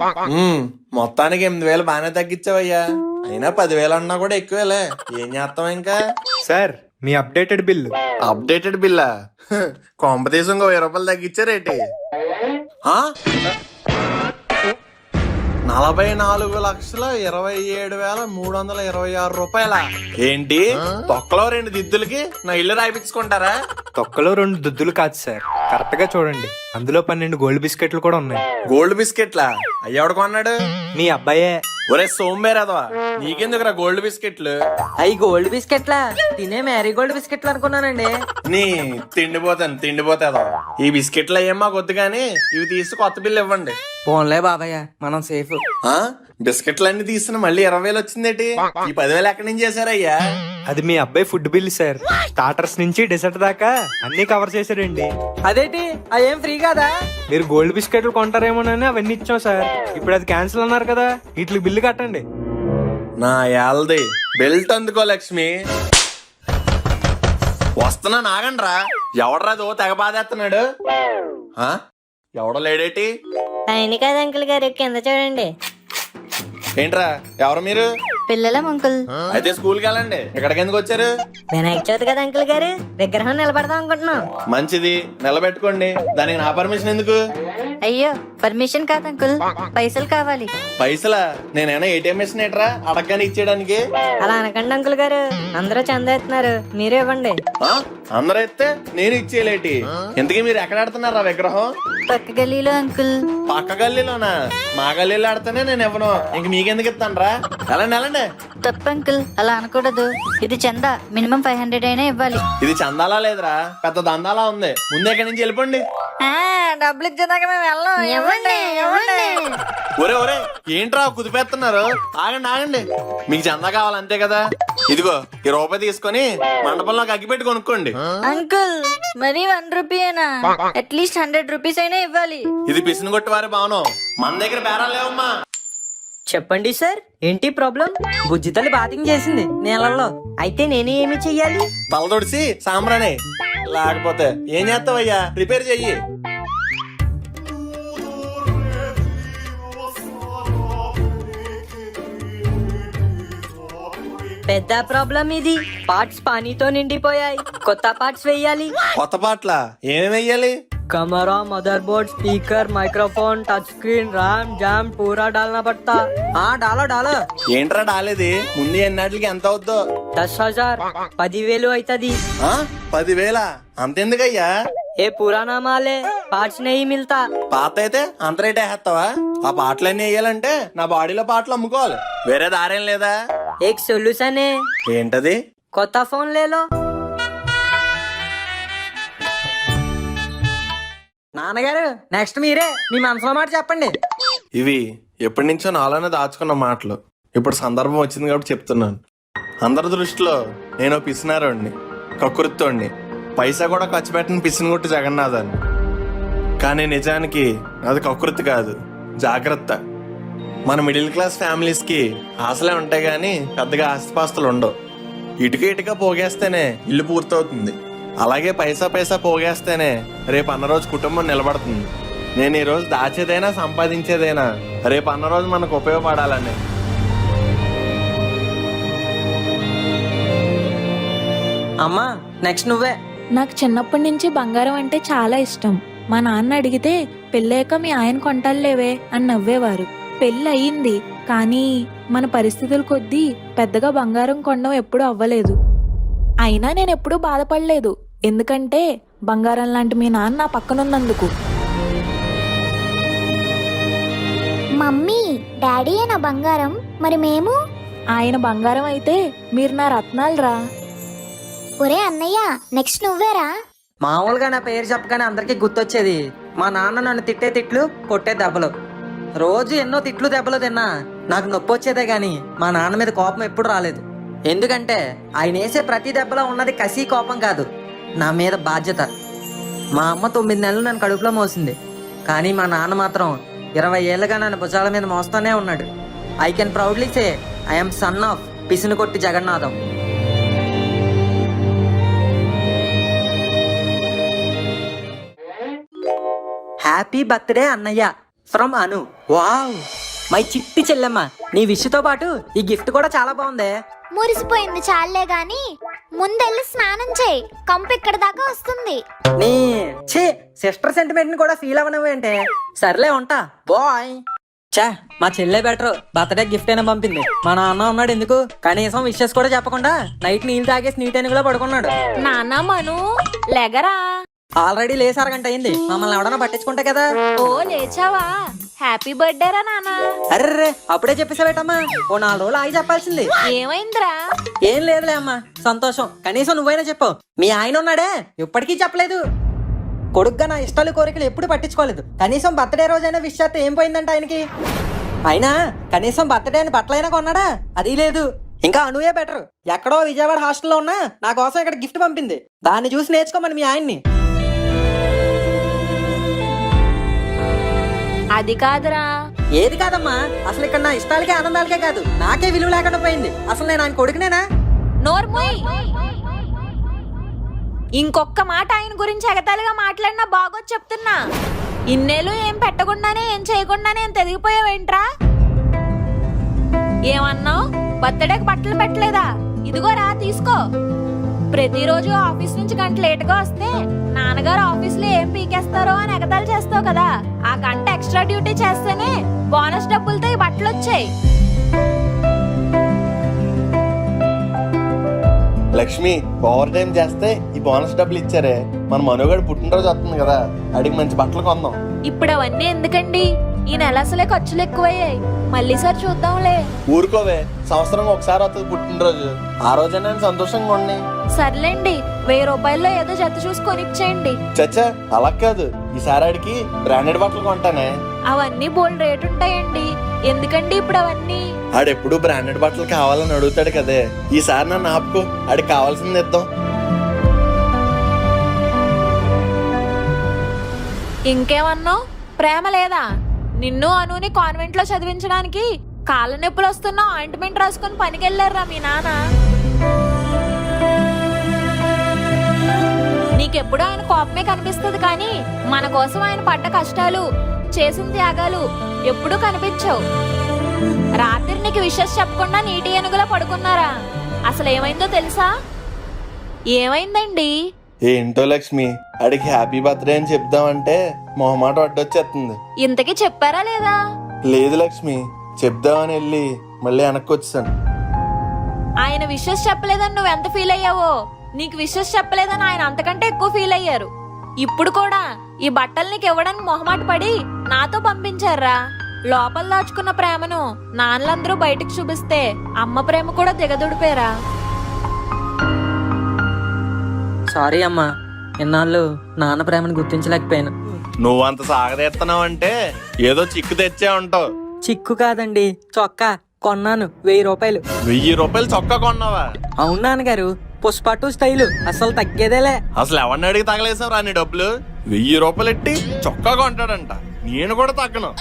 మొత్తానికి 8,000 బాగానే తగ్గించావయ్యా. అయినా 10,000 అన్నా కూడా ఎక్కువేలే, ఏం చేస్తాం ఇంకా. సార్ మీ అప్డేటెడ్ బిల్లు. అప్డేటెడ్ బిల్లా కాంపిటీషన్ 1000 రూపాయలు తగ్గించారేటి? 44,27,326 రూపాయల ఏంటి? తొక్కలో 2 దిద్దులకి నా ఇల్లు రాయిపించుకుంటారా? తొక్కలో 2 దుద్దులు కాదు సార్, కరెక్ట్ గా చూడండి, అందులో 12 గోల్డ్ బిస్కెట్లు కూడా ఉన్నాయి. గోల్డ్ బిస్కెట్లా? అయ్యవడ కొన్నాడు? మీ అబ్బాయే. ఒరే సోంబేరదవా, నీకెందుకురా గోల్డ్ బిస్కెట్లు? అవి గోల్డ్ బిస్కెట్లా? తినే మ్యారీ గోల్డ్ బిస్కెట్లు అనుకున్నానండి. నీ తిండిపోతాదో. ఈ బిస్కెట్లు అయ్యే మాకు వద్దు కానీ ఇవి తీసి కొత్త బిల్లు ఇవ్వండి. పోన్లే బాబయ్య, మనం సేఫ్. బిస్కెట్లన్నీ తీసిన మళ్ళీ 20,000 వచ్చిందేటి? ఈ 10,000 ఎక్కడి నుంచి చేశారయ్యా? అది మీ అబ్బాయి ఫుడ్ బిల్ సార్. స్టార్టర్స్ నుంచి డెసర్ట్ దాకా అన్ని కవర్ చేశారండి. అదేంటి, అవేం ఫ్రీ కదా? మీరు గోల్డ్ బిస్కెట్లు కొంటారేమోనని అవన్నీ ఇచ్చాం సార్. ఇప్పుడు అది క్యాన్సిల్ అన్నారు కదా, వీటికి బిల్లు కట్టండి. నా యాల్ది బెల్ట్ అందుకో లక్ష్మి. వస్తున్నా నాగండ్రా. ఎవడరా దో తెగ బాధేస్తున్నాడు? ఎవడో లేడేటి? ఆయన కాదు అంకుల్ గారు, కింద చూడండి. ఏంట్రా ఎవరు మీరు? పిల్లల అంకుల్. అయితే స్కూల్కి వెళ్ళండి. ఎక్కడికి ఎందుకు వచ్చారు? వినాయక చవితి కదా అంకుల్ గారు, విగ్రహం నిలబడదాం అనుకుంటున్నాం. మంచిది, నిలబెట్టుకోండి. దానికి నా పర్మిషన్ ఎందుకు? అయ్యో పర్మిషన్ కాదు అంకుల్, పైసలు కావాలి. పైసలా? నేనైనా ఏటీఎం మిషన్ ఏట్రా అడగగానే ఇచ్చేయడానికి? అలా అనకండి అంకుల్ గారు, అందరూ చందా ఎత్తున్నారు, మీరే ఇవ్వండి. అందరూ ఎత్తే నేను ఇచ్చేయలేటి? ఇంతకీ మీరు ఎక్కడ ఆడుతున్నారా విగ్రహం? పక్క గల్లీలో అంకుల్. పక్క గల్లీలోనా? మా గల్లీలో ఆడితేనే నేను ఇవ్వను, ఇంక మీకెందుకు ఇస్తానరా? వెళ్ళండి వెళ్ళండి. తప్పు అంకుల్, అలా అనకూడదు. ఇది చందా, మినిమం 500 అయినా ఇవ్వాలి. ఇది చందాలా లేదురా, పెద్ద దందాలా ఉంది. ముందే ఇక్కడి నుంచి వెళ్ళిపోండి. డబ్బులు ఇచ్చేదాకా మేము వెళ్ళం. ఇవ్వండి ఇవ్వండి. ఒరే ఒరే ఏంట్రా కుదిపేస్తున్నారు? ఆగండి ఆగండి, మీకు చందా కావాలంతే కదా. ఇదిగో ఈ రూపాయి తీసుకొని మండపంలోకి అగ్గిపెట్టి కొనుక్కోండి. అంకుల్ మరి 1 రూపీయేనా? అట్లీస్ట్ 100 రూపీస్ అయినా ఇవ్వాలి. ఇది పిసిని కొట్టి వారి భావనం, మన దగ్గర బేరాలు లేవమ్మా. చెప్పండి సార్, ఏంటి ప్రాబ్లం? బుజ్జి తల్లి బాతింగ్ చేసింది నీళ్ళల్లో, అయితే నేను ఏమి చెయ్యాలి? తల తొడిసి సాంబ్రానే, లేకపోతే ఏం చేస్తావయ్యా? రిపేర్ చెయ్యి. పెద్ద ప్రాబ్లం ఇది. పార్ట్స్ పానీతో నిండిపోయాయి, కొత్త పార్ట్స్ వేయాలి. కొత్త పాటల ఏమేమి వెయ్యాలి? Camera, mother board, speaker, microphone, touch screen, RAM, jam పూరా డాలనా పడతా. డాలో డాలో. ఏంట్రా డాలేది? ముందు ఎన్నాటికి ఎంత అవుద్దో? 10,000 10,000 అవుతుంది. 10,000? అంతెందుకయ్యా? ఏ పురానా మాలే, పార్ట్స్ నెయ్యి మిల్తా. పాత అయితే అంత రేట్ వేస్తావా? ఆ పాటలన్నీ వేయాలంటే నా బాడీలో పాటలు అమ్ముకోవాలి, వేరే దారేం లేదా? ఏక్ సొల్యూషన్ है. ఏంటది? కొత్త ఫోన్ లేలో. నాన్నగారు నెక్స్ట్ మీరే, మీ మనసులో మాట చెప్పండి. ఇవి ఎప్పటి నుంచో నాలోనే దాచుకున్న మాటలు, ఇప్పుడు సందర్భం వచ్చింది కాబట్టి చెప్తున్నాను. అందరి దృష్టిలో నేను పిసినారోడిని, కక్కుర్తోడిని, పైసా కూడా ఖర్చు పెట్టిన పిసినగుట్టు జగన్నాథాన్ని. కానీ నిజానికి అది కక్కుర్తి కాదు, జాగ్రత్త. మన మిడిల్ క్లాస్ ఫ్యామిలీస్ కి ఆశలే ఉంటాయి గానీ పెద్దగా ఆస్తిపాస్తులు ఉండవు. ఇటుక పోగేస్తేనే ఇల్లు పూర్తవుతుంది, అలాగే పైసా పోగేస్తేనే రేపు అన్న రోజు కుటుంబం నిలబడుతుంది. నేను ఈ రోజు దాచేదైనా సంపాదించేదైనా రేపు అన్న రోజు మనకు ఉపయోగపడాలని. అమ్మా నెక్స్ట్ నువ్వే. నాకు చిన్నప్పటి నుంచి బంగారం అంటే చాలా ఇష్టం. మా నాన్న అడిగితే పెళ్ళాక మీ ఆయన కొంటాలేవే అని నవ్వేవారు. పెళ్ళి అయ్యింది, కానీ మన పరిస్థితుల కొద్దీ పెద్దగా బంగారం కొనడం ఎప్పుడూ అవ్వలేదు. అయినా నేను ఎప్పుడూ బాధపడలేదు, ఎందుకంటే బంగారం లాంటి మీ నాన్న నా పక్కనున్నందుకు. మమ్మీ డాడీ నా బంగారం, మరి మేము? ఆయన బంగారం అయితే మీరు నా రత్నాలురా. ఒరే అన్నయ్య నెక్స్ట్ నువ్వేరా. మామూలుగా నా పేరు చెప్పగానే అందరికీ గుర్తొచ్చేది మా నాన్న నన్ను తిట్టే తిట్లు, కొట్టే దెబ్బలు. రోజు ఎన్నో తిట్లు దెబ్బలు తిన్నా నాకు నొప్పి వచ్చేదే గాని మా నాన్న మీద కోపం ఎప్పుడు రాలేదు. ఎందుకంటే ఆయన వేసే ప్రతి దెబ్బలో ఉన్నది కసి, కోపం కాదు, నా మీద బాధ్యత. మా అమ్మ 9 నెలలు నన్ను కడుపులో మోసింది, కానీ మా నాన్న మాత్రం 20 ఏళ్ళుగా నన్ను భుజాల మీద మోస్తూనే ఉన్నాడు. I can proudly say I'm son of పిసినుకొట్టి జగన్నాథం. హ్యాపీ బర్త్డే అన్నయ్య ఫ్రమ్ అను. వావ్, మై చిట్టి చెల్లెమ్మ, నీ విష్ తో పాటు ఈ గిఫ్ట్ కూడా చాలా బాగుంది. మురిసిపోయింది చాలే గాని ముందెళ్ళి స్నానం చేయి, కంపు ఇక్కడ దాకా వస్తుంది. నీ ఛీ సిస్టర్ సెంటిమెంట్ ని కూడా ఫీల్ అవ్వనవేంటే. సర్లే ఉంటా బాయ్. చా మా చెల్లె బెటర్, బర్త్డే గిఫ్ట్ అయినా పంపింది. మా నాన్న ఉన్నాడు ఎందుకు, కనీసం విషెస్ కూడా చెప్పకుండా నైట్ నీళ్ళు తాగేసి నీట్ అని కూడా పడుకున్నాడు. నాన్న మను లెగరా. ఆల్రెడీ లేసి అరగంట అయింది, మమ్మల్ని ఎవడన్నా పట్టించుకుంటా కదా. ఓ లేచావా, హ్యాపీ బర్త్డే రా నాన్న. అర్రే అప్పుడే చెప్పేసావేటమ్మా, ఓ 4 రోజులు ఆగి చెప్పాల్సింది. ఏమైందిరా? ఏం లేదులే అమ్మా, సంతోషం. కనీసం నువ్వైనా చెప్పు. మీ ఆయన ఉన్నాడే ఇప్పటికీ చెప్పలేదు. కొడుగ్గా నా ఇష్టాలు కోరికలు ఎప్పుడు పట్టించుకోలేదు. కనీసం బర్త్డే రోజైనా విష్ చేస్తే ఏం పోయిందంటే ఆయనకి. అయినా కనీసం బర్త్డే అని బట్టలైనా కొన్నాడా, అది లేదు. ఇంకా అనువే బెటర్, ఎక్కడో విజయవాడ హాస్టల్లో ఉన్నా నా కోసం ఇక్కడ గిఫ్ట్ పంపింది. దాన్ని చూసి నేర్చుకోమని మీ ఆయన్ని. అది కాదురా. ఏది కాదమ్మా, అసలు ఇక్కడ నా ఇష్టాలకే ఆనందాలకే కాదు నాకే విలువ లేకుండా పోయింది. అసలు నేను ఆయన కొడుకునేనా? నోర్మోయ్, ఇంకొక్క మాట ఆయన గురించి ఎగతాళిగా మాట్లాడినా బాగోదు చెప్తున్నా. ఇన్నేళ్ళు ఏం పెట్టకుండానే ఏం చేయకుండానే ఎంత ఎదిగిపోయావేంట్రా? ఏమన్నావు? బర్త్డేకి బట్టలు పెట్టలేదా? ఇదిగోరా తీసుకో. ప్రతిరోజు ఆఫీస్ నుంచి గంట లేటుగా వస్తే నాన్నగారు ఆఫీస్ లో ఏం పీకేస్తారో అని ఎగతాళి చేస్తావు కదా, ఆ గంట ఎక్స్ట్రా డ్యూటీ చేస్తేనే బోనస్ డబ్బులతో ఈ బట్టలు వచ్చాయి. లక్ష్మి ఓవర్ టైం చేస్తే ఈ బోనస్ డబ్బులు ఇచ్చారే, మన మనోగడు పుట్టినరోజు వస్తుంది కదా, అడిగి మంచి బట్టలు కొందాం. ఇప్పుడు అవన్నీ ఎందుకండి, ఈ నెల అసలే ఖర్చులు ఎక్కువయ్యాయి. మళ్ళీ సార్ చూద్దాంలే. ఊరుకోవే, సంవత్సరం ఒకసారి వస్తుంది పుట్టినరోజు, ఆ రోజైనా సంతోషంగా ఉండి. సర్లేండి, 1000 రూపాయల్లో ఏదో జత చూసి కొనిచ్చేయండి. చచ్చా అలా కాదు, ఈసారి ఆడికి బ్రాండెడ్ బట్టలు కొంటానే. అవన్నీ బోల్డ్ రేట్ ఉంటాయండి, ఎందుకండి ఇప్పుడు అవన్నీ? ఆడెప్పుడు బ్రాండెడ్ బట్టలు కావాలని అడుగుతాడు కదే, ఈసారి నన్ను ఆపుకో, ఆడికి కావాల్సింది ఇద్దాం. ఇంకేమన్నావు? ప్రేమ లేదా? నిన్ను అనుని కాన్వెంట్ లో చదివించడానికి కాళ్ళ నొప్పులు వస్తున్నా ఆయింట్మెంట్ రాసుకుని పనికెళ్ళారా మీ నాన్న. నీకెప్పుడు ఆయన కోపమే కనిపిస్తుంది కానీ మన కోసం ఆయన పడ్డ కష్టాలు, చేసిన త్యాగాలు ఎప్పుడూ కనిపించవు. రాత్రి నీకు విషెస్ చెప్పకుండా నీటి ఏనుగులా పడుకున్నారా? అసలు ఏమైందో తెలుసా? ఏమైందండి? ఏంటో లక్ష్మి, ఆడికి హ్యాపీ బర్త్డే అని చెప్దామంటే మొహమాట అడ్డొచ్చేస్తుంది. ఇంతకీ చెప్పారా లేదా? లేదు లక్ష్మి, చెప్దామని వెళ్ళి మళ్ళీ వెనక్కి వచ్చాను. ఆయన విషెస్ చెప్పలేదని నువ్వు ఎంత ఫీల్ అయ్యావో, నీకు విషెస్ చెప్పలేదని ఆయన అంతకంటే ఎక్కువ ఫీల్ అయ్యారు. ఇప్పుడు కూడా ఈ బట్టలు నీకు ఇవ్వడానికి మొహమాట పడి నాతో పంపించారా? లోపల దాచుకున్న ప్రేమను నాన్నలందరూ బయటకు చూపిస్తే అమ్మ ప్రేమ కూడా దిగదుడిపోయారా? సారీ అమ్మా, ఇన్నాళ్ళు నాన్న ప్రేమను గుర్తించలేకపోయాను. నువ్వంత సాగదీస్తున్నావు అంటే ఏదో చిక్కు తెచ్చే ఉంటావు. చిక్కు కాదండి, చొక్కా కొన్నాను 1000 రూపాయలు. 1000 రూపాయలు చొక్కా కొన్నావా? అవును నాన్నగారు, పుష్ప 2 స్టైలు, అసలు తగ్గేదేలే. అసలు ఎవరిని అడిగి తగలేసావు రాని డబ్బులు? 1000 రూపాయలు ఎట్టి చొక్కా కొంటాడంట, నేను కూడా తగ్గను.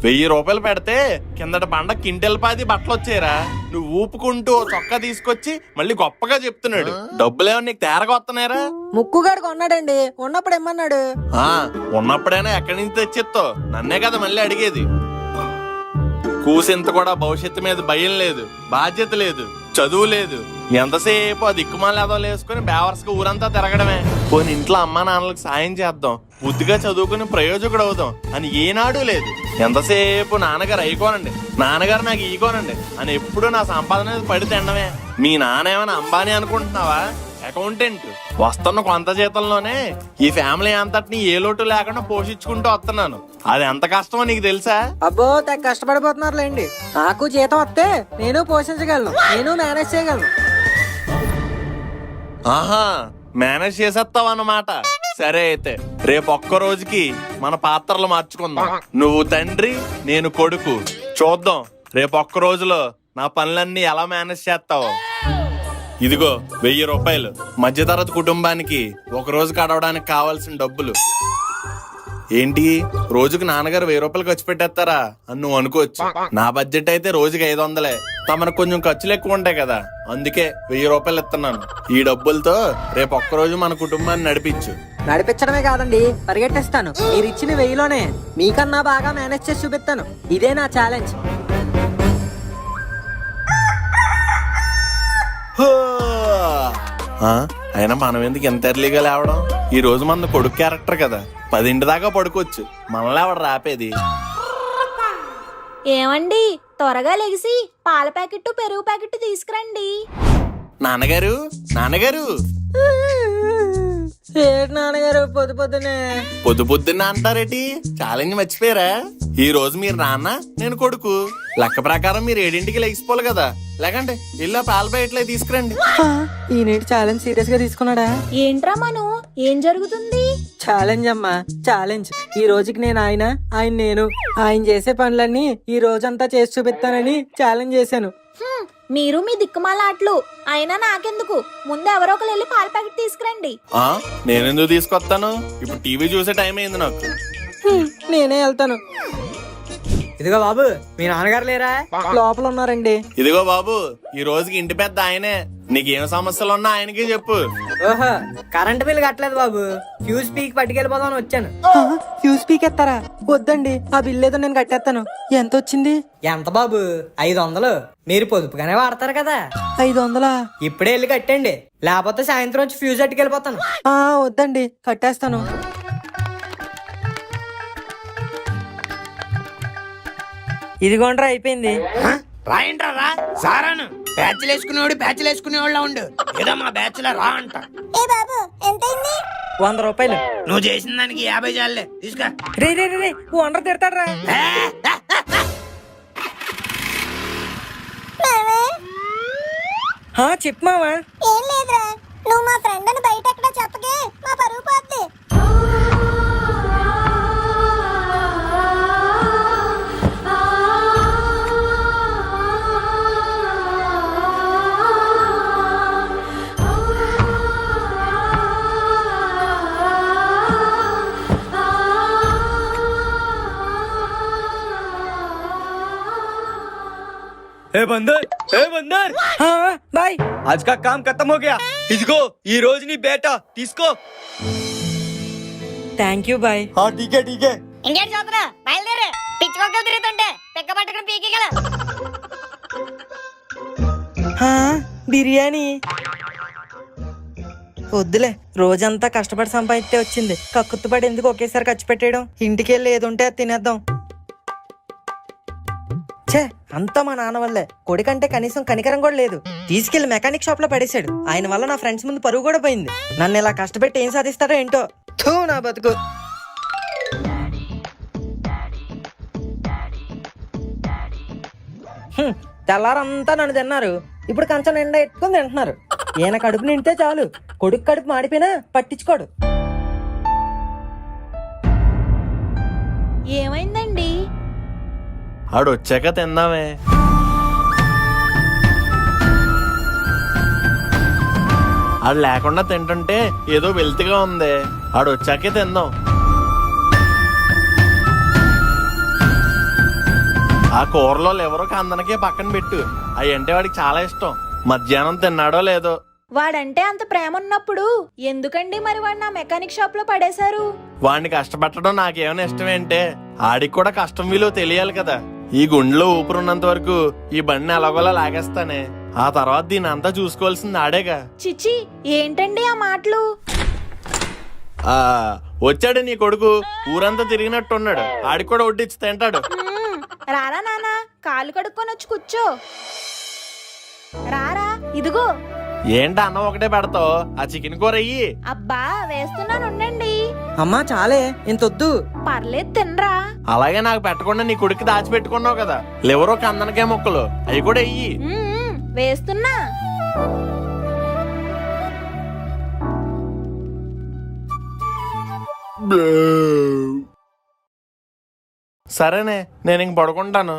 1000 రూపాయలు పెడితే కిందట బండ కింటెల్పాది బట్టలు వచ్చారా, నువ్వు ఊపుకుంటూ ఓ చొక్కా తీసుకొచ్చి మళ్ళీ గొప్పగా చెప్తున్నాడు. డబ్బులేమో నీకు తేరగా వస్తున్నారా? ముక్కుగాడు కొన్నాడండి, ఉన్నప్పుడు ఏమన్నాడు? ఉన్నప్పుడైనా ఎక్కడి నుంచి తెచ్చిస్తావు? నన్నే కదా మళ్ళీ అడిగేది. కూసింత కూడా భవిష్యత్తు మీద భయం లేదు, బాధ్యత లేదు, చదువు లేదు. ఎంతసేపు ఆ దిక్కుమాలేదో వేసుకుని బేవర్స్గా ఊరంతా తిరగడమే. పోనీ ఇంట్లో అమ్మా నాన్నలకు సాయం చేద్దాం, బుద్ధిగా చదువుకుని ప్రయోజకుడు అవుదాం అని ఏనాడు లేదు. ఎంతసేపు నాన్నగారు అయికోనండి, నాన్నగారు నాకు ఈకోనండి అని ఎప్పుడు నా సంపాదన పడి తినడమే. మీ నాన్న ఏమైనా అంబానీ అనుకుంటున్నావా? అకౌంటెంట్. వస్తున్న కొంత జీతంలోనే ఈ ఫ్యామిలీ అంతటిని ఏ లోటు లేకుండా పోషించుకుంటూ వస్తున్నాను. అది ఎంత కష్టమో నీకు తెలుసా? అబ్బో తెగ కష్టపడిపోతున్నారులేండి. నాకు జీతం వస్తే నేను పోషించగలను, నేను మేనేజ్ చేయగలను. ఆహా, మేనేజ్ చేసేస్తావు అన్నమాట. సరే అయితే రేపు ఒక్క రోజుకి మన పాత్రలు మార్చుకుందాం. నువ్వు తండ్రి, నేను కొడుకు. చూద్దాం రేపు ఒక్క రోజులో నా పనులన్నీ ఎలా మేనేజ్ చేస్తావో. ఇదిగో 1000 రూపాయలు, మధ్యతరగతి కుటుంబానికి ఒక రోజు గడవడానికి కావాల్సిన డబ్బులు. ఏంటి రోజుకి నాన్నగారు 1000 రూపాయలు ఖర్చు పెట్టేస్తారా అని నువ్వు అనుకోవచ్చు. నా బడ్జెట్ అయితే రోజుకి 500. తమకు కొంచెం ఖర్చులు ఎక్కువ ఉంటాయి కదా, అందుకే 1000 రూపాయలు ఇస్తున్నాను. ఈ డబ్బులతో రేపు ఒక్క రోజు మన కుటుంబాన్ని నడిపించు. నడిపించడమే కాదండి, పరిగెట్టిస్తాను. మీరు ఇచ్చిన 1000లోనే మీకన్నా బాగా మేనేజ్ చేసి చూపిస్తాను. ఇదే నా ఛాలెంజ్. అయినా మనం ఎందుకు ఎంత ఎర్లీగా లేవడం? ఈ రోజు మన కొడుకు క్యారెక్టర్ కదా, 10 దాకా పడుకోవచ్చు. మనలో ఎవడు రాపేది? ఏమండి, త్వరగా లెగిసి పాల ప్యాకెట్ పెరుగు ప్యాకెట్ తీసుకురండి. నాన్నగారు, నాన్నగారు, ఏంటి నాన్నగారు పొద్దు పొద్దునే? పొద్దున్న అంటారేటి? ఛాలెంజ్ మర్చిపోయారా? ఈ రోజు మీరు నాన్న, నేను కొడుకు. లెక్క ప్రకారం మీరు 7ంటికి లెగిసిపోవాలి కదా. లేకండి ఇల్లు పాల ప్యాకెట్లే తీసుకురండి. ఈ నేటి ఛాలెంజ్ సీరియస్ గా తీసుకున్నాడా? ఏంట్రా మను, ఏం జరుగుతుంది? ఛాలెంజ్ అమ్మా, ఛాలెంజ్. ఈ రోజుకి నేను ఆయన నేను ఆయన చేసే పనులన్నీ ఈ రోజంతా చేసి చూపిస్తానని ఛాలెంజ్ చేశాను. మీరు మీ దిక్కుమాలాట్లు. అయినా నాకెందుకు, ముందు ఎవరో ఒకరు వెళ్ళి పాల ప్యాకెట్ తీసుకురండి. నేనెందుకు తీసుకొస్తాను? ఇప్పుడు టీవీ చూసే టైం అయింది నాకు. నేనే వెళ్తాను. ఇదిగో బాబు, మీ నాన్నగారు లేరా? లోపల ఉన్నారండి. ఇదిగో బాబు, ఈ రోజుకి ఇంటి పెద్ద ఆయనే. నీకేం సమస్యలు ఉన్నా ఆయనకి చెప్పు. ఓహో, కరెంట్ బిల్ కట్టలేదు బాబు, ఫ్యూజ్ పీక్ పట్టుకెళ్ళిపోదామని వచ్చాను. ఫ్యూజ్ పీకెత్తారా? వద్దండి, ఆ బిల్ ఏదో నేను కట్టేస్తాను. ఎంత వచ్చింది? ఎంత బాబు? 500. మీరు పొదుపుగానే వాడతారు కదా. 500? ఇప్పుడే వెళ్ళి కట్టండి, లేకపోతే సాయంత్రం వచ్చి ఫ్యూజ్ పట్టుకెళ్ళిపోతాను. వద్దండి, కట్టేస్తాను. ఇదిగోండ్రా అయిపోయింది. రాయంట్రా సారాను బ్యాచ్లు వేసుకునేవాళ్ళ ఉండు. ఏదో మా బ్యాచ్ రా అంట. ఏ బాబు ఎంతైంది? 100 రూపాయలు. నువ్వు చేసిన దానికి 50 చాలే, తీసుకో. రే ఓనర్ తిడతాడ్రా. చెప్పు మావా. ఏం లేదురా, నువ్వు మా ఫ్రెండ్ అని బయట ఎక్కడ చెప్పకే, మా పరువు పోద్ది. बंदर हाँ भाई आज का काम खत्म हो गया. इसको ये रोज नहीं बेटा తీసుకో. Thank you boy. ठीक है ఇంకేంటి చూస్తున్నా, బయలుదేరు. పిచ్చుకోకలు తిరుగుతుంటే పిక్క పట్టుకుని పీకిగల. బిర్యానీ వద్దులే, రోజంతా కష్టపడి సంపాదిస్తే వచ్చింది. కక్కుర్తిపడి ఎందుకు ఒకేసారి ఖర్చు పెట్టేయడం? ఇంటికి వెళ్ళి ఏది ఉంటే అది తినేద్దాం. ఛే, అంతా మా నాన్న వల్లే. కొడుకంటే కనీసం కనికరం కూడా లేదు. తీసుకెళ్లి మెకానిక్ షాప్ లో పడేశాడు. ఆయన వల్ల నా ఫ్రెండ్స్ ముందు పరువు కూడా పోయింది. నన్ను ఇలా కష్టపెట్టి ఏం సాధిస్తాడో ఏంటో. థూ నా బతుకు. తెల్లారంతా నన్ను తిన్నారు, ఇప్పుడు కంచం నిండా ఎట్టుకుని తింటున్నారు. ఈయన కడుపు నిండితే చాలు, కొడుకు కడుపు మాడిపోయినా పట్టించుకోడు. ఏమైందండి? ఆడొచ్చాక తిందామే. ఆడు లేకుండా తింటుంటే ఏదో వెల్తిగా ఉంది. ఆడొచ్చాకే తిందాం. ఆ కూరలో ఎవరో అందరికీ పక్కన పెట్టు. అవి అంటే వాడికి చాలా ఇష్టం. మధ్యాహ్నం తిన్నాడో లేదో. వాడంటే అంత ప్రేమ ఉన్నప్పుడు ఎందుకండి మరి వాడు నా మెకానిక్ షాప్ లో పడేశారు? వాడిని కష్టపెట్టడం నాకేమైనా ఇష్టమేంటే? ఆడికి కూడా కష్టం విలువ తెలియాలి కదా. ఈ గుండెలో ఊపిరున్నంత వరకు ఈ బండిని ఎలాగోలా లాగేస్తానే. ఆ తర్వాత దీని అంతా చూసుకోవాల్సింది ఆడేగా. చిచి, ఏంటండి ఆ మాటలు? వచ్చాడు నీ కొడుకు, ఊరంతా తిరిగినట్టున్నాడు. ఆడికి కూడా వడ్డిచ్చి తింటాడు. రారా నానా, కాలు కడుక్కొని వచ్చి కూర్చో. రారా, ఇదిగో. ఏంటి అన్నం ఒకటే పెడతావు? ఆ చికెన్ కూర అయ్యి. అబ్బా వేస్తున్నాను, ఉండండి. అమ్మా చాలే, ఇంతొద్దు. పర్లేదు, తినరా. అలాగే నాకు పెట్టకుండా నీ కొడుకు దాచిపెట్టుకున్నావు కదా, లివరో కందనకే ముక్కలు అవి కూడా అయ్యి. వేస్తున్నా. సరేనే, నేను ఇంక పడుకుంటాను.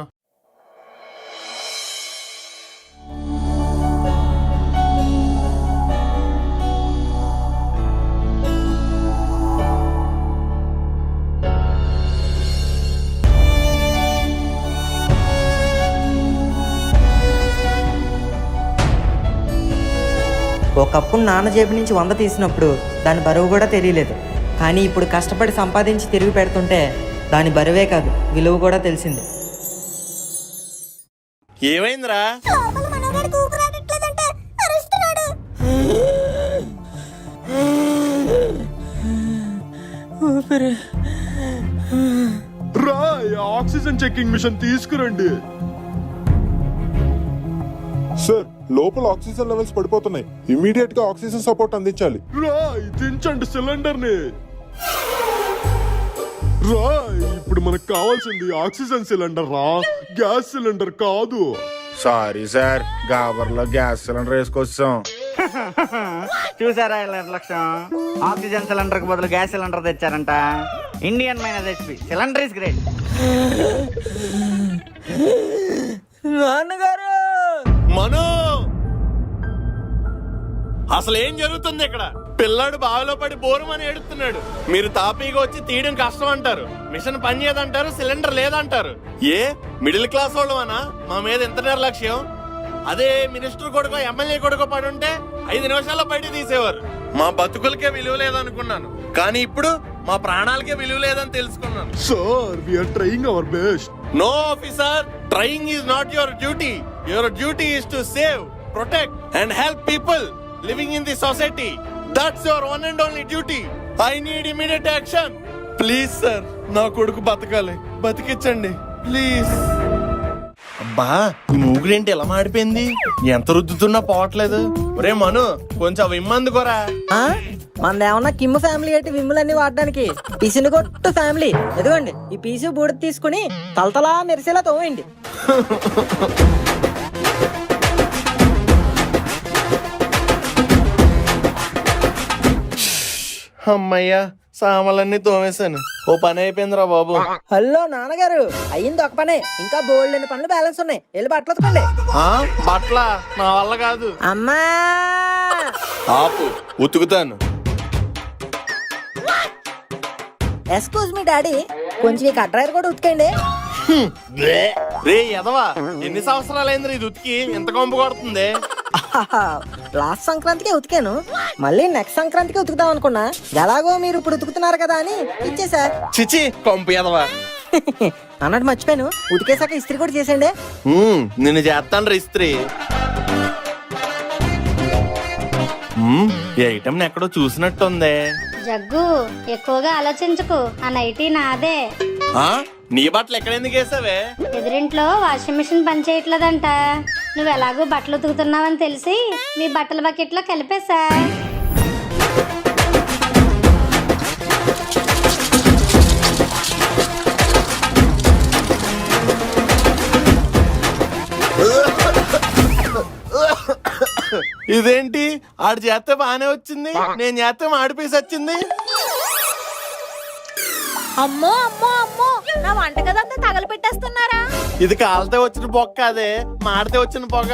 ఒకప్పుడు నాన్న జేబు నుంచి 100 తీసినప్పుడు దాని బరువు కూడా తెలియలేదు. కానీ ఇప్పుడు కష్టపడి సంపాదించి తిరిగి పెడుతుంటే దాని బరువే కాదు, విలువ కూడా తెలిసింది. ఏమైందిరా? లోపల మనోగాడికి ఊపిరాడట్లేదంటే అరుస్తున్నాడు. రా ఆక్సిజన్ చెకింగ్ మిషన్ తీసుకురండి. సార్ లోపల ఆక్సిజన్ లెవెల్స్ పడిపోతున్నాయి. ఇమీడియట్ గా ఆక్సిజన్ సపోర్ట్ అందించాలి. రాయ్ దించండి సిలిండర్ ని. రాయ్ ఇప్పుడు మనకు కావాల్సింది ఆక్సిజన్ సిలిండర్ రా, గ్యాస్ సిలిండర్ కాదు. సారీ సార్, గాబర్లో గ్యాస్ సిలిండర్ వేసుకొచ్చాం. చూసారా ఇలా నిర్లక్ష్యం? ఆక్సిజన్ సిలిండర్ కి బదులు గ్యాస్ సిలిండర్ తెచ్చారంట. Indian minus HP cylinder is great. నాన్నగారు మనో అసలు ఏం జరుగుతుంది ఇక్కడ? పిల్లాడు బావిలో పడి బోరుమని ఏడుస్తున్నాడు. మీరు తాపీగా వచ్చి తీయడం కష్టం అంటారు, మిషన్ పని చేయదంటారు, సిలిండర్ లేదంటారు. ఏ మిడిల్ క్లాస్ వాళ్ళమనా మా మీద ఎంత నిర్లక్ష్యం? అదే మినిస్టర్ కొడుకో ఎమ్మెల్యే కొడుకో పడి ఉంటే 5 నిమిషాల్లో బయట తీసేవారు. మా బతుకులకే విలువ లేదనుకున్నాను, కానీ ఇప్పుడు మా ప్రాణాలకే విలువ లేదని తెలుసుకున్నాను. Sir we are trying our best. No officer, trying is not your duty. Your duty is to save, protect and help people living in the society. That's your one and only duty. I need immediate action. Please sir, నా కొడుకు బతకాలి, బతికించండి ప్లీజ్. అబ్బా ఈ మూగుడేంటి ఎలా మాడిపోయింది? ఎంత రుద్దుతున్నా పోవట్లేదు. ఒరే మను కొంచెం విమ్మందుకోరా. మనదేమన్నా కిమ్ ఫ్యామిలీ ఏంటి విమ్ములన్నీ వాడడానికి? పిసిని కొట్టు ఫ్యామిలీ. ఎదుగోండి ఈ పీసు బూడిద తీసుకుని తలతలా మెరిసేలా తోవేయండి. అమ్మయ్యా సామాన్లన్నీ తోమేశాను. ఓ పని అయిపోయిందిరా బాబు. హలో నాన్నగారు, అయ్యింది ఒక పనే, ఇంకా బోల్డ్ అనే పనులు బ్యాలెన్స్ ఉన్నాయి. వెళ్ళి బట్టలు ఉతకండి. బట్ల నా వల్ల కాదు. అమ్మా ఆపు, ఉతుకుతాను. ఎక్స్క్యూజ్ మీ డాడీ, కొంచెం ఈ కట్రాయర్ కూడా ఉతకండి. రే ఎదవా, ఎన్ని సంవత్సరాలైంది ఇది ఉతికి ఎంత కొంపు కొడుతుంది? లాస్ట్ సంక్రాంతికి ఉతికాను, మళ్ళీ నెక్స్ట్ సంక్రాంతికి ఉతుకుతాం అనుకున్నా. ఎలాగో మీరు ఇప్పుడు ఉతుకుతున్నారు కదా అని ఇచ్చేసా. చిచి కొంపు ఎదవా. అన్నట్టు మర్చిపోయాను, ఉతికేసాక ఇస్త్రీ కూడా చేసేయండి. నిన్ను చేస్తాను రా ఇస్త్రీ. ఈ ఐటమ్ ఎక్కడో చూసినట్టుందే. జగ్గు ఎక్కువగా ఆలోచించుకు, ఆ నైటీ నాదే. నీ బట్టలు ఎక్కడెందుకు వేసావే? ఎదురింట్లో వాషింగ్ మిషన్ పని చేయట్లేదంట. నువ్వు ఎలాగో బట్టలు ఉతుకుతున్నావని తెలిసి మీ బట్టల బకెట్లో కలిపేశా. ఇదేంటి ఆడు చేస్తే బానే వచ్చింది, నేను చేస్తే మాడిపీసి వచ్చింది. అమ్మో అమ్మో అమ్మో, నా వంటగదంతా తగలపెట్టేస్తున్నారా? ఇది కాలితే వచ్చిన పొగ అదే మాడితే వచ్చిన పొగ.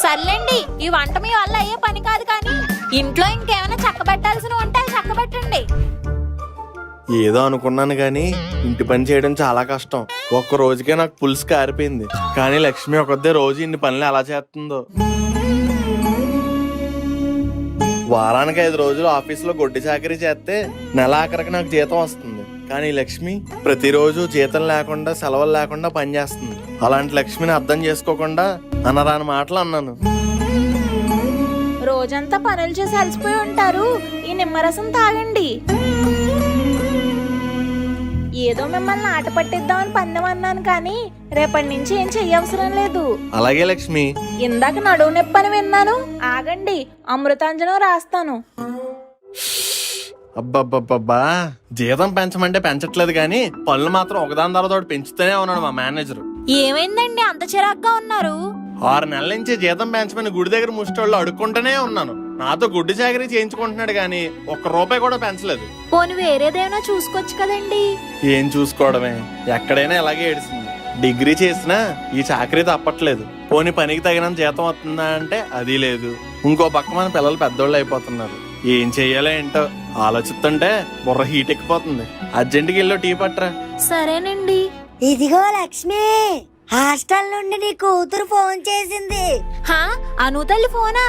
సర్లేండి, ఈ వంట మీ వల్ల అయ్యే పని కాదు, కానీ ఇంట్లో ఇంకేమైనా చక్కబెట్టాల్సిన ఉంటే చక్కబెట్టండి. ఏదో అనుకున్నాను గాని ఇంటి పని చేయడం చాలా కష్టం. ఒక్క రోజుకే నాకు పులుసు కారిపోయింది. కానీ లక్ష్మి ఒకదే రోజు ఇన్ని పనులు ఎలా చేస్తుందో. వారానికి 5 రోజులు ఆఫీసులో గొడ్డి చాకరీ చేస్తే నెల ఆఖరికి నాకు జీతం వస్తుంది. కానీ లక్ష్మి ప్రతిరోజు జీతం లేకుండా సెలవులు లేకుండా పనిచేస్తుంది. అలాంటి లక్ష్మిని అర్థం చేసుకోకుండా అనరాని మాటలు అన్నాను. రోజంతా పనులు చేసి అలసిపోయి ఉంటారు, ఈ నిమ్మరసం తాగండి. ఏదో మిమ్మల్ని ఆట పట్టిద్దామని పందెం అన్నాను, కానీ రేపటి నుంచి ఏం చెయ్యవసరం లేదు. అలాగే లక్ష్మి. ఇందాక నడువు నొప్పి అని విన్నాను, ఆగండి అమృతాంజనం రాస్తాను. అబ్బబ్బబ్బబ్బా, జీతం పెంచమంటే పెంచట్లేదు కానీ పనులు మాత్రం ఒకదాని తర్వాత పెంచుతూనే ఉన్నాడు మా మేనేజర్. ఏమైందండి అంత చిరాగ్గా ఉన్నారు? 6 నెలల నుంచి జీతం పెంచమని గుడి దగ్గర ముష్టోళ్ళు అడుక్కుంటూనే ఉన్నాను. నాతో గుడ్డి చాకరీ చేయించుకుంటున్నాడు కానీ ₹1 కూడా పెంచలేదు. పోనీ వేరేదేమైనా చూసుకోవచ్చు కదండి. ఏం చూసుకోవడమే, ఎక్కడైనా ఎలాగే ఏడిసింది. డిగ్రీ చేసినా ఈ చాకరీ తప్పట్లేదు. పోనీ పనికి తగినంత జీతం వస్తుందా అంటే అది లేదు. ఇంకో పక్క మన పిల్లలు పెద్దోళ్ళు అయిపోతున్నారు. ఏం చెయ్యాలో ఏంటో ఆలోచిస్తుంటే బుర్ర హీట్ ఎక్కిపోతుంది. అర్జెంట్కి వెళ్ళి టీ పట్టరా. సరేనండి. ఇదిగో లక్ష్మి, హాస్టల్ నుండి నీ కూతురు ఫోన్ చేసింది. హా, అను తల్లి ఫోనా?